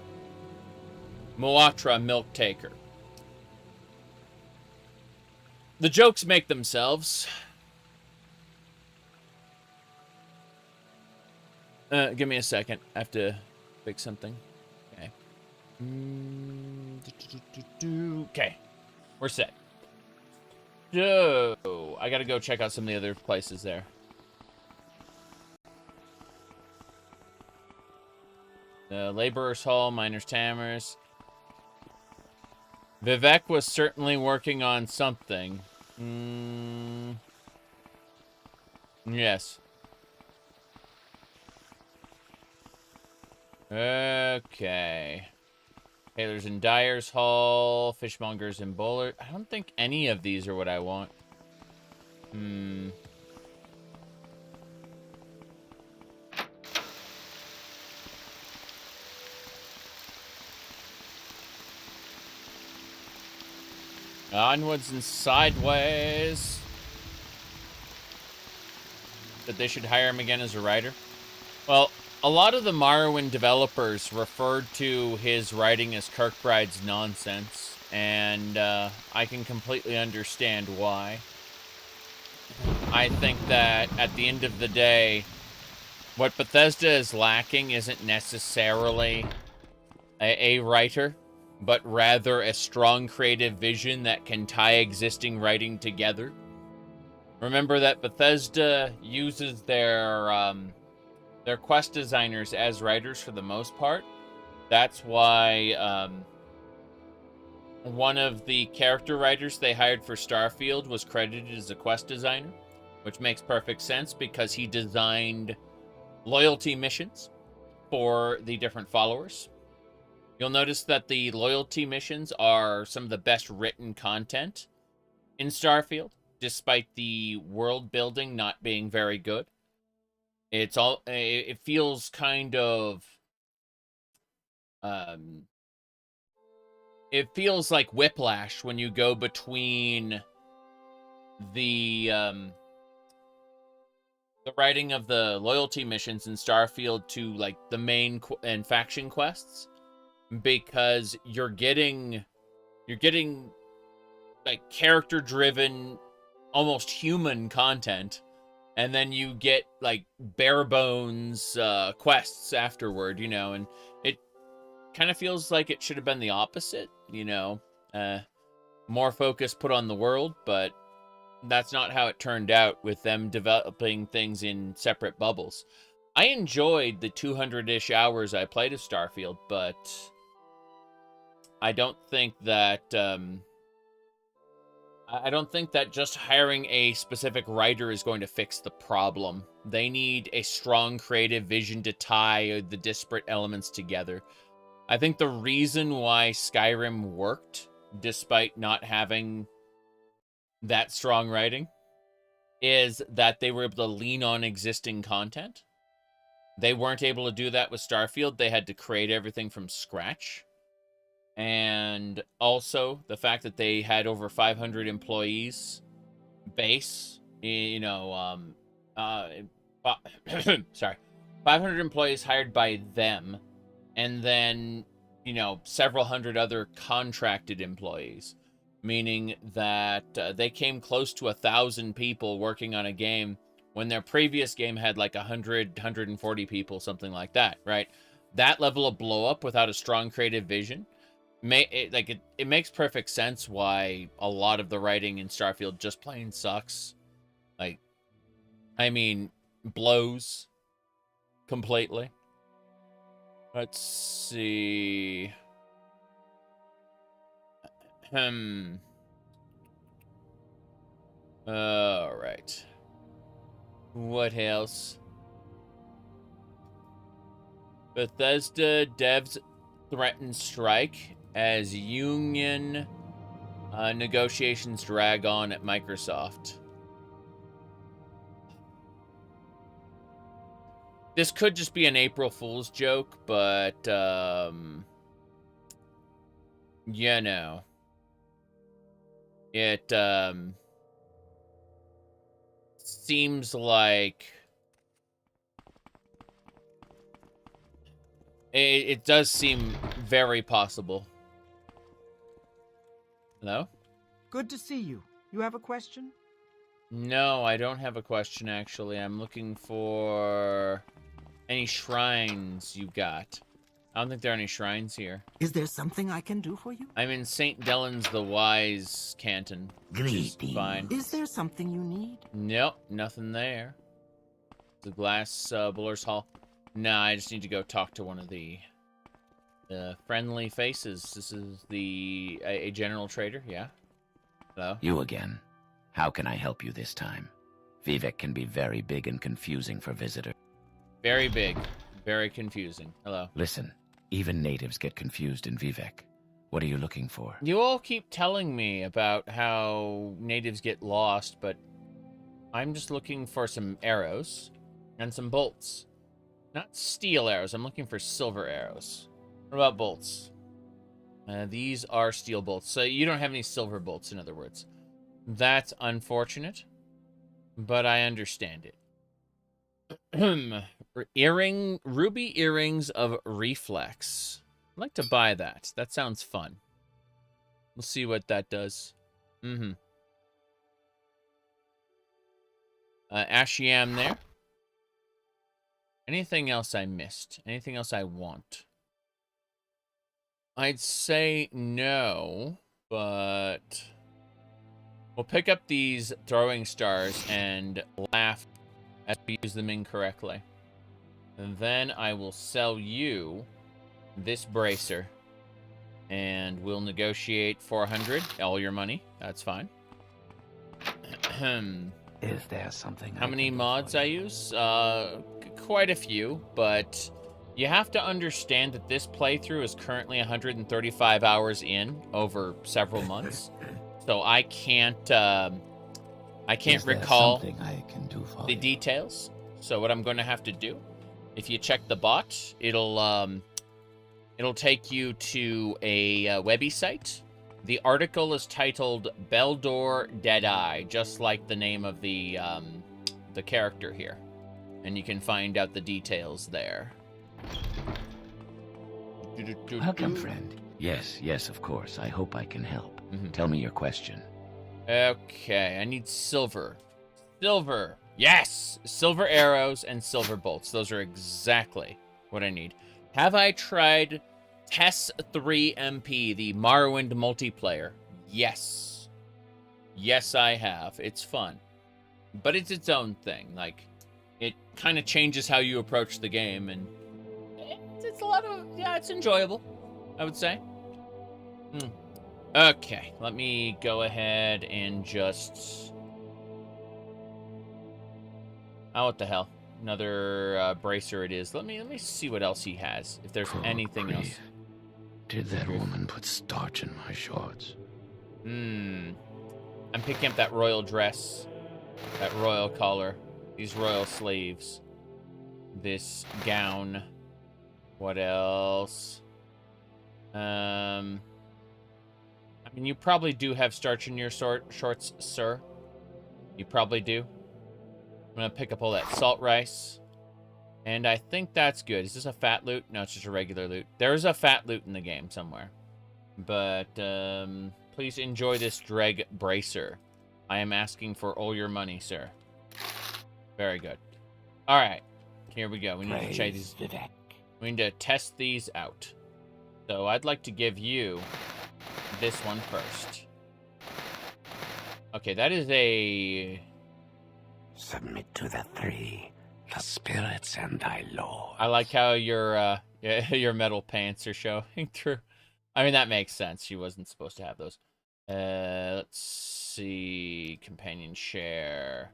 Moatra, milk taker. The jokes make themselves. Give me a second. I have to fix something. Okay. Okay. We're set. So, I gotta go check out some of the other places there. The Laborer's Hall, Miner's Tammers. Vivec was certainly working on something. Yes. Okay. Tailors and Dyer's Hall, Fishmongers and Bowler. I don't think any of these are what I want. Onwards and sideways. That they should hire him again as a writer. Well, a lot of the Morrowind developers referred to his writing as Kirkbride's nonsense, and I can completely understand why. I think that at the end of the day, what Bethesda is lacking isn't necessarily a writer, but rather a strong creative vision that can tie existing writing together. Remember that Bethesda uses their quest designers as writers for the most part. That's why one of the character writers they hired for Starfield was credited as a quest designer, which makes perfect sense because he designed loyalty missions for the different followers. You'll notice that the loyalty missions are some of the best written content in Starfield, despite the world building not being very good. It feels kind of it feels like whiplash when you go between the writing of the loyalty missions in Starfield to like the main and faction quests, because you're getting like character driven, almost human content. And then you get, like, bare bones quests afterward, you know, and it kind of feels like it should have been the opposite, you know. More focus put on the world, but that's not how it turned out with them developing things in separate bubbles. I enjoyed the 200-ish hours I played of Starfield, but I don't think that... I don't think that just hiring a specific writer is going to fix the problem. They need a strong creative vision to tie the disparate elements together. I think the reason why Skyrim worked, despite not having that strong writing, is that they were able to lean on existing content. They weren't able to do that with Starfield. They had to create everything from scratch. And also the fact that they had over 500 employees base, you know, sorry, 500 employees hired by them, and then, you know, several hundred other contracted employees, meaning that they came close to 1,000 people working on a game when their previous game had like 100, 140 people, something like that, right? That level of blow up without a strong creative vision, it makes perfect sense why a lot of the writing in Starfield just plain sucks. Like, I mean, blows completely. Let's see. All right. What else? Bethesda devs threaten strike as union negotiations drag on at Microsoft. This could just be an April Fool's joke, but, you know, it, seems like it does seem very possible. Hello? Good to see you. You have a question? No, I don't have a question, actually. I'm looking for any shrines you got. I don't think there are any shrines here. Is there something I can do for you? I'm in St. Delans the Wise Canton, which is fine. Is there something you need? Nope, nothing there. The glass Buller's Hall. No, I just need to go talk to one of the friendly faces. This is a general trader, yeah? Hello? You again. How can I help you this time? Vivec can be very big and confusing for visitors. Very big. Very confusing. Hello. Listen, even natives get confused in Vivec. What are you looking for? You all keep telling me about how natives get lost, but I'm just looking for some arrows and some bolts. Not steel arrows. I'm looking for silver arrows. What about bolts? These are steel bolts. So you don't have any silver bolts, in other words. That's unfortunate, but I understand it. Ruby earrings of reflex. I'd like to buy that. That sounds fun. We'll see what that does. Ashiam there. Anything else I missed? Anything else I want? I'd say no, but we'll pick up these throwing stars and laugh as we use them incorrectly. And then I will sell you this bracer. And we'll negotiate 400, all your money. That's fine. Is there something? How many mods I use? Quite a few, but you have to understand that this playthrough is currently 135 hours in over several months. So I can't recall the details. So what I'm going to have to do, if you check the bot, it'll take you to a webby site. The article is titled Beldor Deadeye, just like the name of the character here. And you can find out the details there. Welcome, friend. Yes, of course. I hope I can help. Tell me your question. Okay, I need silver. Silver! Yes! Silver arrows and silver bolts. Those are exactly what I need. Have I tried TES 3 MP, the Morrowind multiplayer? Yes. Yes, I have. It's fun. But it's its own thing. Like, it kind of changes how you approach the game, and it's a lot of... Yeah, it's enjoyable, I would say. Okay, let me go ahead and just... Oh, what the hell? Another bracer it is. Let me see what else he has, if there's anything else. Did that woman put starch in my shorts? I'm picking up that royal dress. That royal collar. These royal sleeves. This gown. What else? I mean, you probably do have starch in your shorts, sir. You probably do. I'm gonna pick up all that salt rice. And I think that's good. Is this a fat loot? No, it's just a regular loot. There is a fat loot in the game somewhere. But, please enjoy this dreg bracer. I am asking for all your money, sir. Very good. Alright. Here we go. We need to check these. We need to test these out. So I'd like to give you this one first. Okay, that is a... Submit to the three, the spirits and thy lord. I like how your metal pants are showing through. I mean, that makes sense. She wasn't supposed to have those. Let's see. Companion share.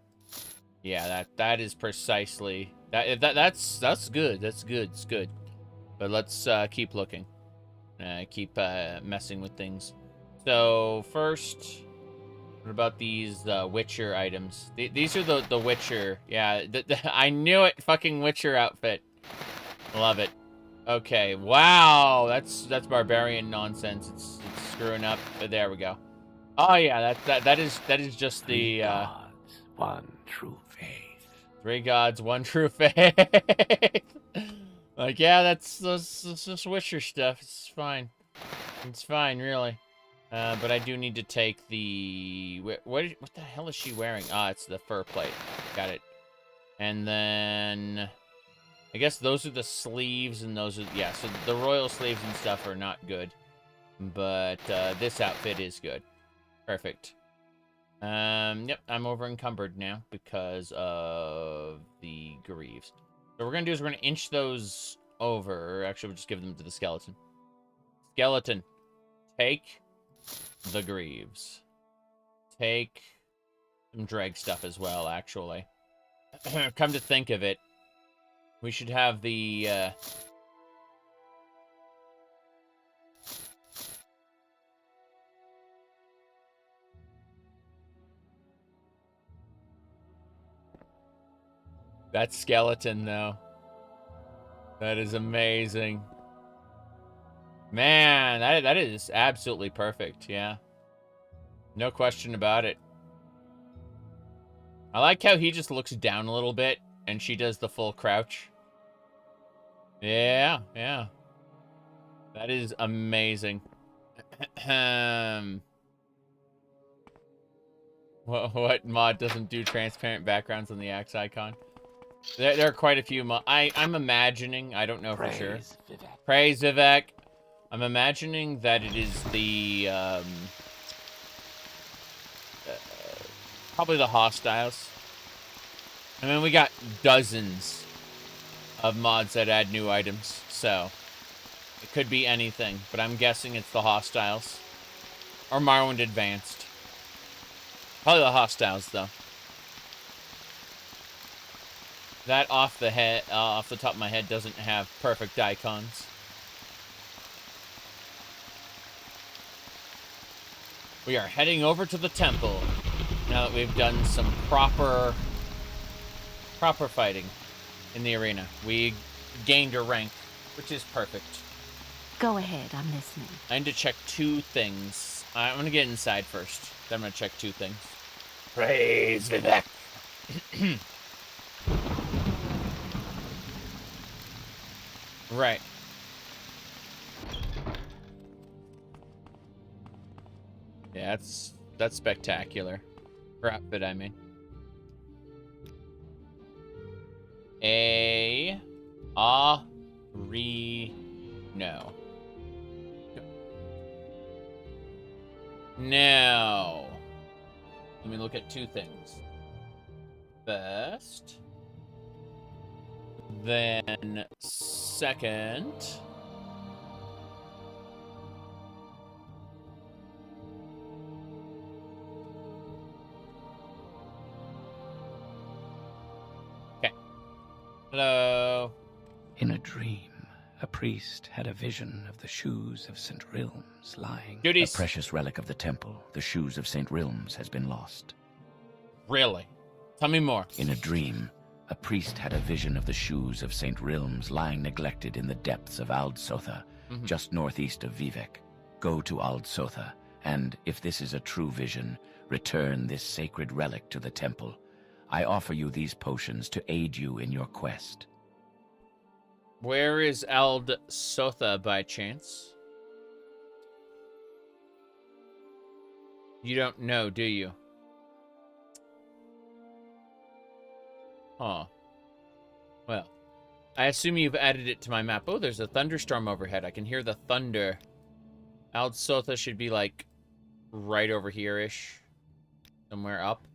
Yeah, that is precisely... That's good. That's good. It's good. But let's keep looking. Keep messing with things. So, first... What about these Witcher items? These are the Witcher. Yeah, I knew it. Fucking Witcher outfit. Love it. Okay. Wow, that's barbarian nonsense. It's screwing up. But there we go. Oh yeah, that is just the. 3 gods, one true faith. 3 gods, one true faith. Like yeah, that's just Witcher stuff. It's fine. It's fine, really. But I do need to take the... What the hell is she wearing? Ah, it's the fur plate. Got it. And then... I guess those are the sleeves, and those are... Yeah, so the royal sleeves and stuff are not good. But this outfit is good. Perfect. Yep, I'm over encumbered now because of the greaves. So what we're going to do is we're going to inch those over. Or actually, we'll just give them to the skeleton. Skeleton, take... the greaves. Take some dreg stuff as well, actually. Come to think of it, we should have the, that skeleton, though. That is amazing. Man, that is absolutely perfect, yeah. No question about it. I like how he just looks down a little bit, and she does the full crouch. Yeah, yeah. That is amazing. What mod doesn't do transparent backgrounds on the axe icon? There are quite a few I'm imagining, I don't know for sure. Praise Vivek. I'm imagining that it is the, probably the hostiles. I mean, we got dozens of mods that add new items, so it could be anything, but I'm guessing it's the hostiles. Or Morrowind Advanced. Probably the hostiles, though. That off the top of my head doesn't have perfect icons. We are heading over to the temple now that we've done some proper fighting in the arena. We gained a rank, which is perfect. Go ahead, I'm listening. I need to check 2 things. I'm going to get inside first. Then I'm going to check 2 things. Praise Vivek. Right. Yeah, that's spectacular. Her outfit, I mean. No. Now, let me look at 2 things. First, then second. Hello. In a dream, a priest had a vision of the shoes of St. Rilms lying. A precious relic of the temple, the shoes of St. Rilms, has been lost. Really? Tell me more. In a dream, a priest had a vision of the shoes of St. Rilms lying neglected in the depths of Aldsotha, just northeast of Vivec. Go to Aldsotha, and, if this is a true vision, return this sacred relic to the temple. I offer you these potions to aid you in your quest. Where is Aldsotha by chance? You don't know, do you? Huh. Well, I assume you've added it to my map. Oh, there's a thunderstorm overhead. I can hear the thunder. Aldsotha should be, like, right over here-ish. Somewhere up.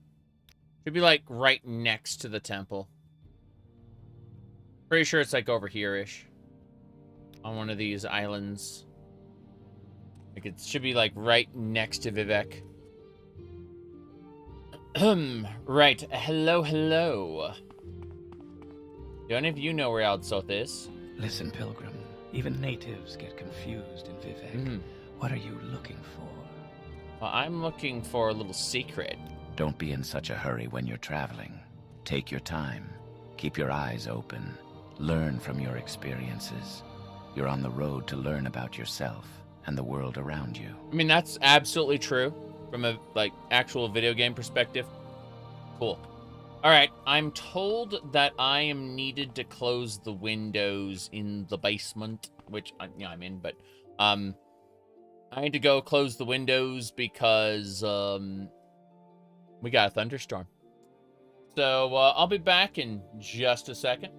Should be, like, right next to the temple. Pretty sure it's, like, over here-ish. On one of these islands. Like, it should be, like, right next to Vivec. Right. Hello, hello. Do any of you know where Aldsotha is? Listen, Pilgrim. Even natives get confused in Vivec. What are you looking for? Well, I'm looking for a little secret. Don't be in such a hurry when you're traveling. Take your time. Keep your eyes open. Learn from your experiences. You're on the road to learn about yourself and the world around you. I mean, that's absolutely true from a, like, actual video game perspective. Cool. All right, I'm told that I am needed to close the windows in the basement, which I'm in, but I need to go close the windows because we got a thunderstorm. So I'll be back in just a second.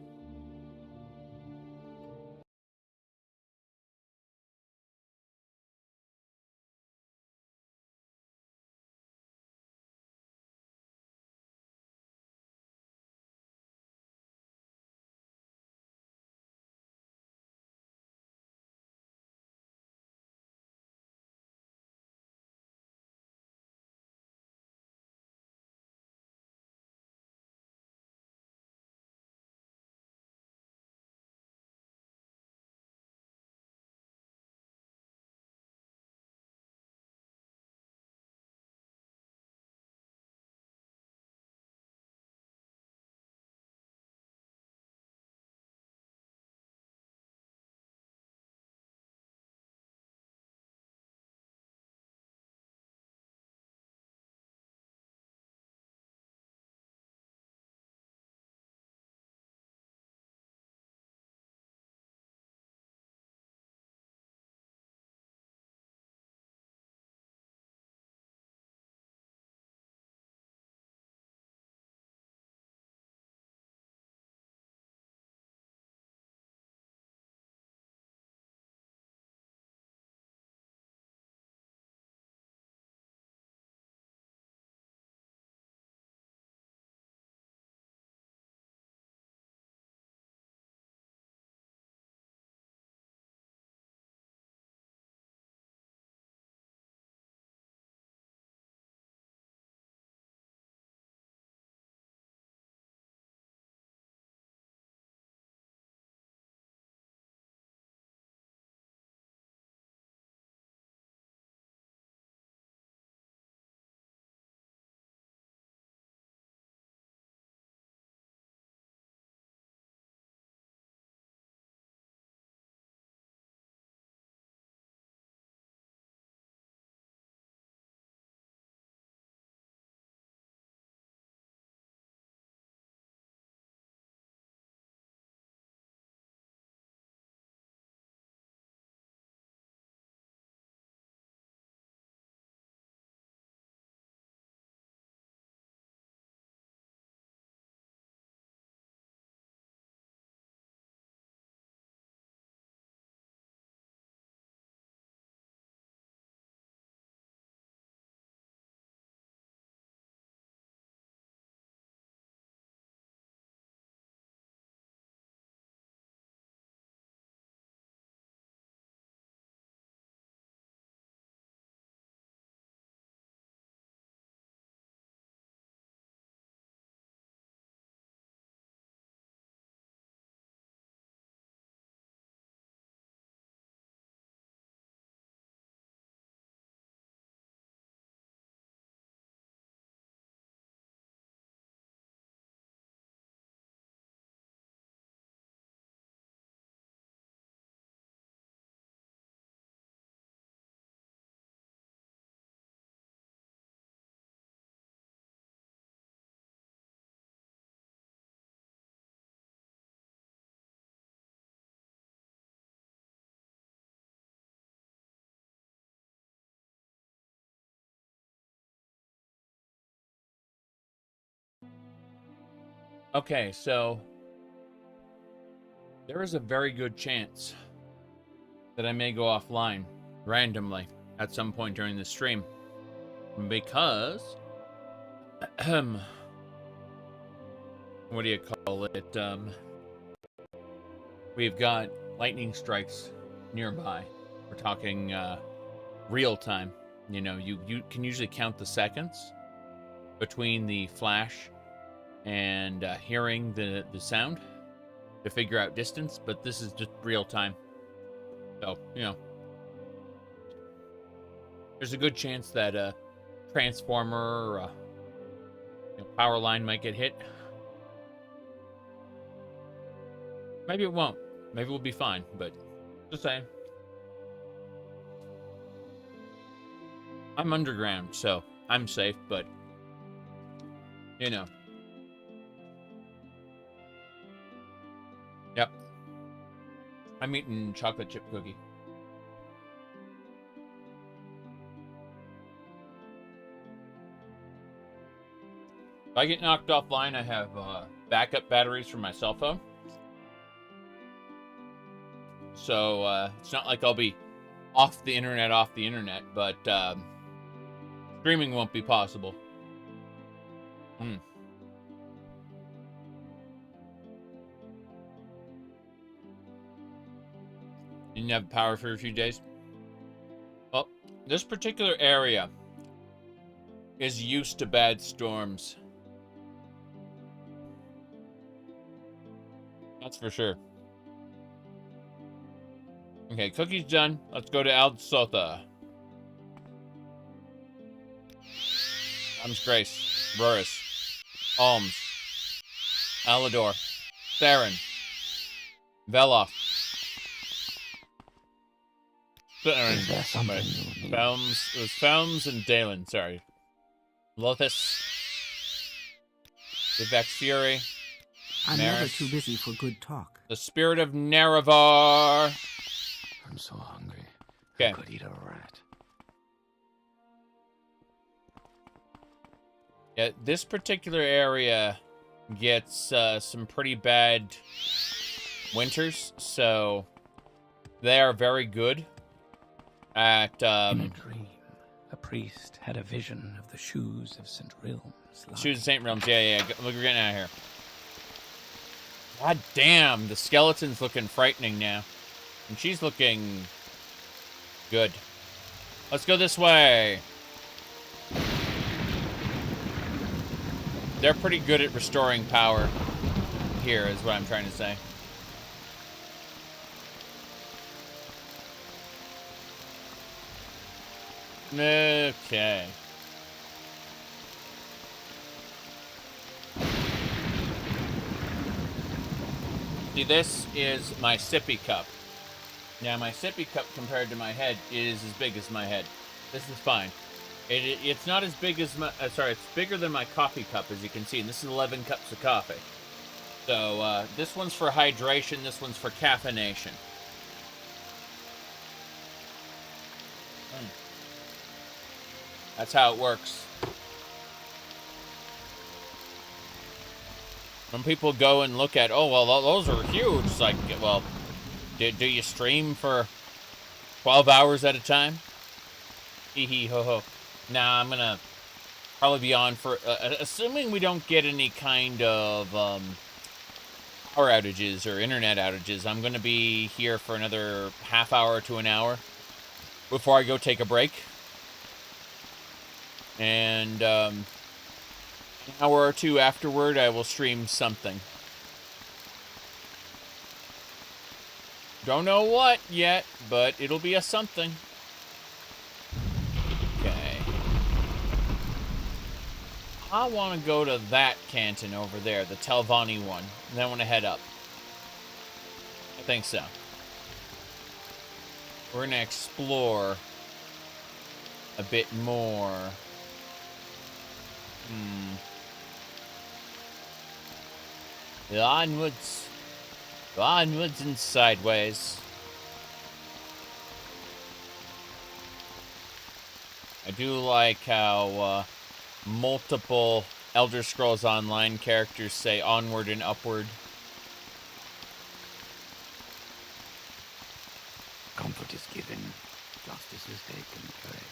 Okay, so there is a very good chance that I may go offline randomly at some point during the stream because what do you call it? We've got lightning strikes nearby. We're talking real time. You know, you can usually count the seconds between the flash and hearing the sound to figure out distance, but this is just real time. So, you know, there's a good chance that a transformer or a power line might get hit. Maybe it won't. Maybe we'll be fine, but just saying. I'm underground, so I'm safe, but you know. Yep. I'm eating chocolate chip cookie. If I get knocked offline, I have backup batteries for my cell phone. So it's not like I'll be off the internet, but streaming won't be possible. You didn't have power for a few days? Well, this particular area is used to bad storms. That's for sure. Okay, cookie's done. Let's go to Al Sotha. Alms Grace. Ruris. Alms. Alador. Theron. Veloth. Is there something you need? Felms. It was Felms and Dalen, sorry. Lothus. Vivec Fury. I'm Maris. never too busy for good talk. The Spirit of Nerevar. I'm so hungry. Okay. I could eat a rat. Yeah, this particular area gets some pretty bad winters, so they are very good at... In a dream, a priest had a vision of the shoes of St. Realms. Shoes of St. Realms, yeah. Look, we're getting out of here. God damn, the skeleton's looking frightening now. And she's looking good. Let's go this way. They're pretty good at restoring power here, is what I'm trying to say. Okay. See, this is my sippy cup. Now, my sippy cup compared to my head is as big as my head. This is fine. It's not as big as my... sorry, it's bigger than my coffee cup, as you can see. And this is 11 cups of coffee. So, this one's for hydration. This one's for caffeination. That's how it works. When people go and look at, oh, well, those are huge. It's like, well... Do you stream for 12 hours at a time? Hee hee ho ho. Nah, I'm gonna probably be on for... assuming we don't get any kind of power outages or internet outages, I'm gonna be here for another half hour to an hour before I go take a break. And an hour or two afterward, I will stream something. Don't know what yet, but it'll be a something. Okay. I want to go to that canton over there, the Telvanni one. And then I want to head up. I think so. We're going to explore a bit more. Onwards. Onwards and sideways. I do like how multiple Elder Scrolls Online characters say onward and upward. Comfort is given, justice is taken, Curate.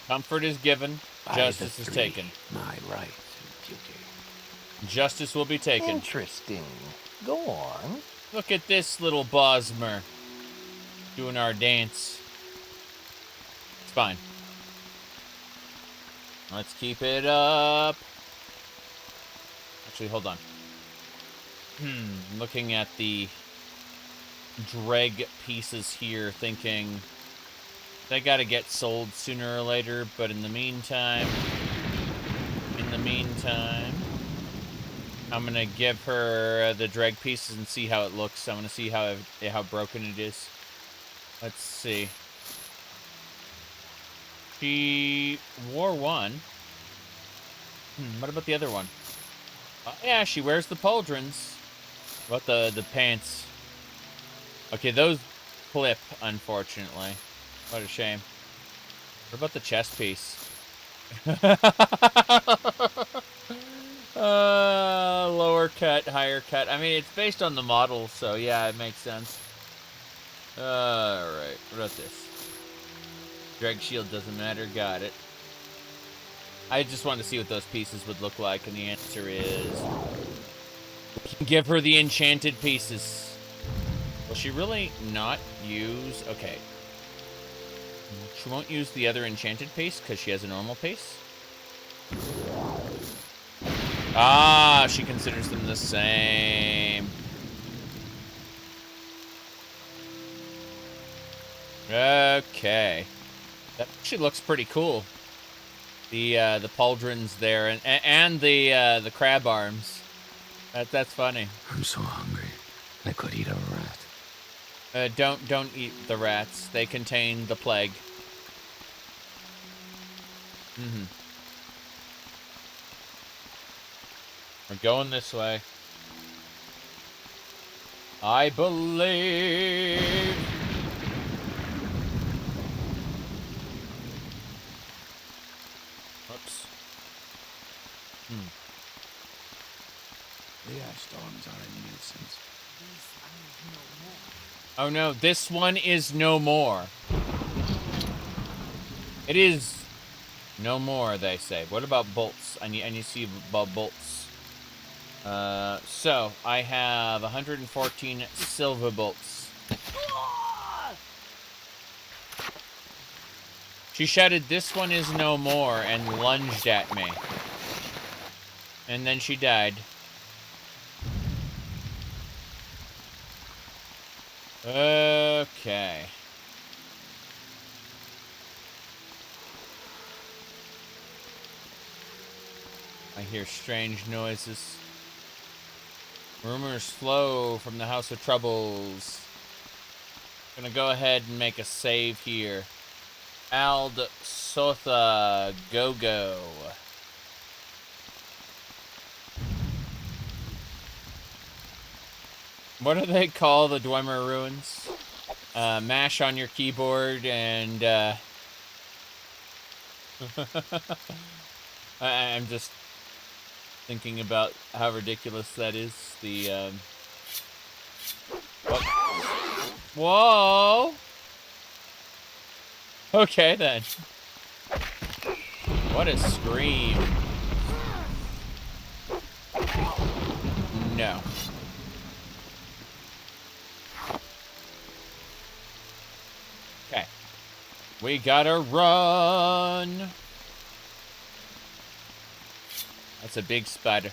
Comfort is given, justice is taken. My rights and duty. Justice will be taken. Interesting. Go on. Look at this little Bosmer doing our dance. It's fine. Let's keep it up. Actually, hold on. Looking at the dreg pieces here, thinking they gotta get sold sooner or later, but in the meantime, I'm gonna give her the dreg pieces and see how it looks. I'm gonna see how broken it is. Let's see. She wore one. What about the other one? Yeah, she wears the pauldrons. What about the pants? Okay, those clip, unfortunately. What a shame. What about the chest piece? Lower cut, higher cut. I mean, it's based on the model, so yeah, it makes sense. Alright, what about this? Drag shield doesn't matter, got it. I just wanted to see what those pieces would look like, and the answer is... give her the enchanted pieces. Will she really not use... okay. She won't use the other enchanted piece because she has a normal piece? Ah, she considers them the same. Okay. That actually looks pretty cool. The pauldrons there and the crab arms. That's funny. I'm so hungry. I could eat a rat. Don't eat the rats. They contain the plague. We're going this way. I believe. Oops. The ash storms are a nuisance. Oh no, this one is no more. It is no more, they say. What about bolts? I need to see about bolts. So I have 114 silver bolts. She shouted, "This one is no more," and lunged at me. And then she died. Okay. I hear strange noises. Rumors flow from the House of Troubles. Gonna go ahead and make a save here. Ald Sotha Go-Go. What do they call the Dwemer ruins? Mash on your keyboard and I'm just thinking about how ridiculous that is. The whoa. Okay then. What a scream. No. Okay. We gotta run. That's a big spider.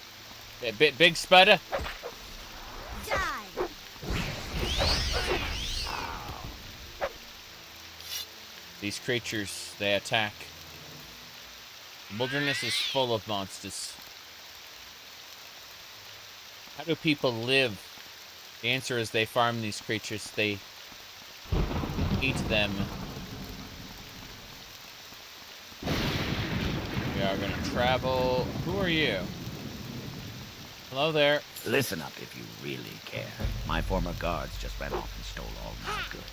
Big spider. Die. These creatures, they attack. The wilderness is full of monsters. How do people live? The answer is they farm these creatures. They eat them. We are going to travel. Who are you? Hello there. Listen up if you really care. My former guards just ran off and stole all my goods.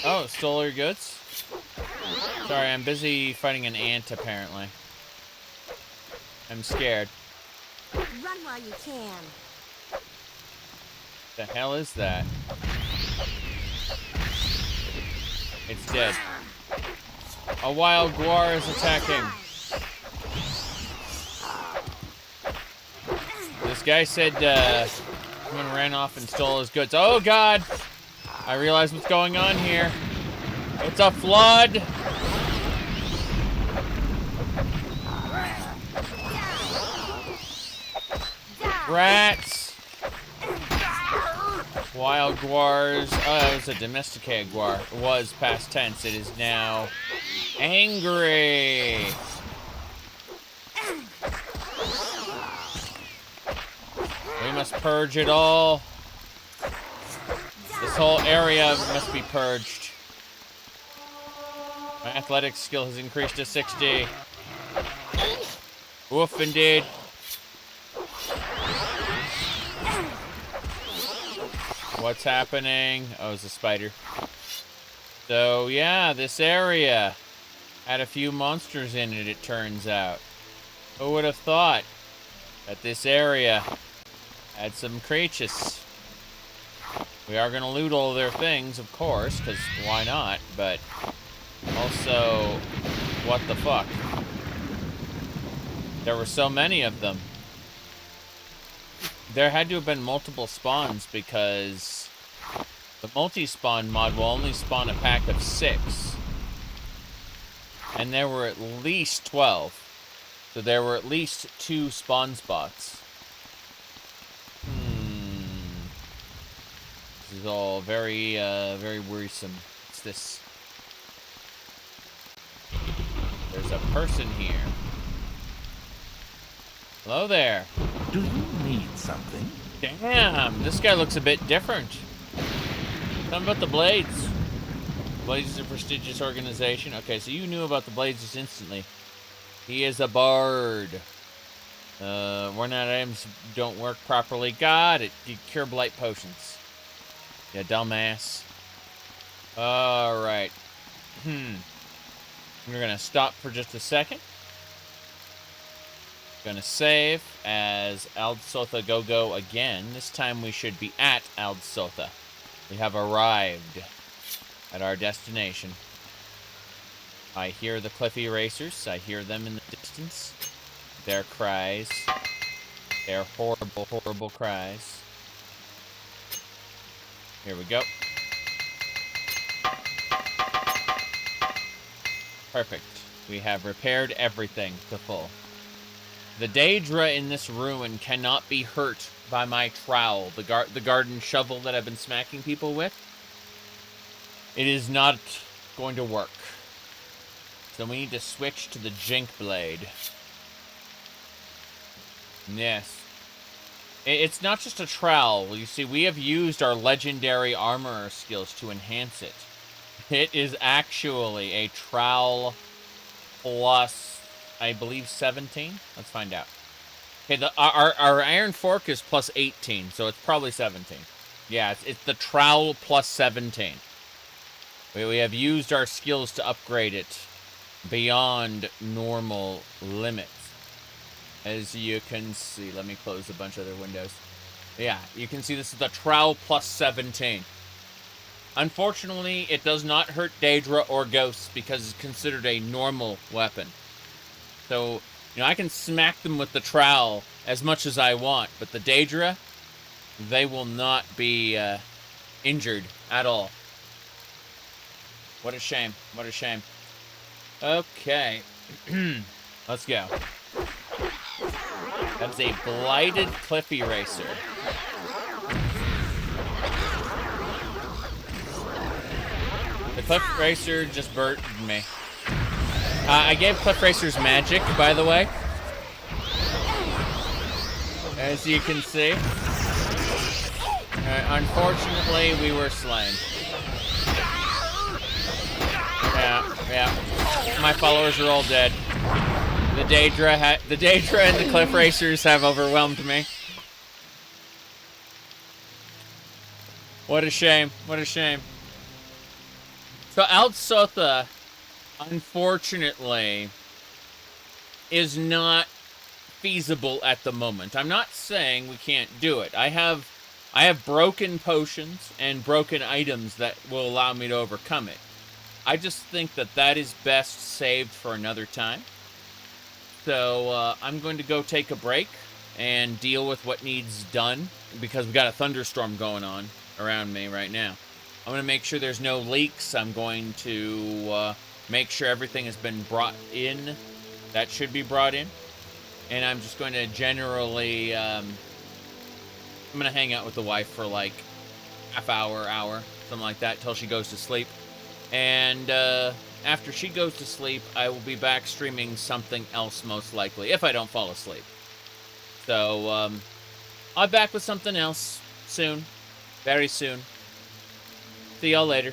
Oh, stole your goods? Sorry, I'm busy fighting an ant, apparently. I'm scared. Run while you can. The hell is that? It's dead. A wild guar is attacking. This guy said someone ran off and stole his goods. Oh god! I realize what's going on here. It's a flood! Rats! Wild guars. Oh, it was a domesticated guar. It was past tense. It is now angry. We must purge it all. This whole area must be purged. My athletics skill has increased to 60. Woof, indeed. What's happening? Oh, it's a spider. So, yeah, this area had a few monsters in it, it turns out. Who would have thought that this area had some creatures? We are going to loot all their things, of course, because why not? But also, what the fuck? There were so many of them. There had to have been multiple spawns because the multi-spawn mod will only spawn a pack of 6. And there were at least 12. So there were at least 2 spawn spots. This is all very, very worrisome. What's this? There's a person here. Hello there. Do you need something? Damn, this guy looks a bit different. Tell me about the Blades. Blades is a prestigious organization. Okay, so you knew about the Blades just instantly. He is a bard. Worn-out items don't work properly. Got it. You cure blight potions. Yeah, dumbass. Alright. We're gonna stop for just a second. Gonna save as Aldsotha Go again. This time we should be at Aldsotha. We have arrived at our destination. I hear the cliffy racers. I hear them in the distance. Their cries. Their horrible, horrible cries. Here we go. Perfect. We have repaired everything to full. The Daedra in this ruin cannot be hurt by my trowel, the garden shovel that I've been smacking people with. It is not going to work. So we need to switch to the Jink Blade. Yes. It's not just a trowel. You see, we have used our legendary armorer skills to enhance it. It is actually a trowel plus, I believe, 17? Let's find out. Okay, our iron fork is plus 18, so it's probably 17. Yeah, it's the trowel plus 17. We have used our skills to upgrade it beyond normal limits. As you can see, let me close a bunch of other windows. Yeah, you can see this is the trowel plus 17. Unfortunately, it does not hurt Daedra or ghosts because it's considered a normal weapon. So, you know, I can smack them with the trowel as much as I want, but the Daedra, they will not be injured at all. What a shame. What a shame. Okay. Let's go. That's a blighted Cliffy Racer. The Cliff Racer just burnt me. I gave Cliff Racers magic, by the way. As you can see. Unfortunately, we were slain. Yeah. My followers are all dead. The Daedra and the Cliff Racers have overwhelmed me. What a shame. What a shame. So Aldsotha, unfortunately, is not feasible at the moment. I'm not saying we can't do it. I have broken potions and broken items that will allow me to overcome it. I just think that is best saved for another time. So I'm going to go take a break and deal with what needs done, because we got a thunderstorm going on around me right now. I'm going to make sure there's no leaks. I'm going to make sure everything has been brought in that should be brought in. And I'm just going to generally, I'm going to hang out with the wife for like half hour, something like that, till she goes to sleep. And after she goes to sleep, I will be back streaming something else, most likely, if I don't fall asleep. So, I'll be back with something else soon. Very soon. See y'all later.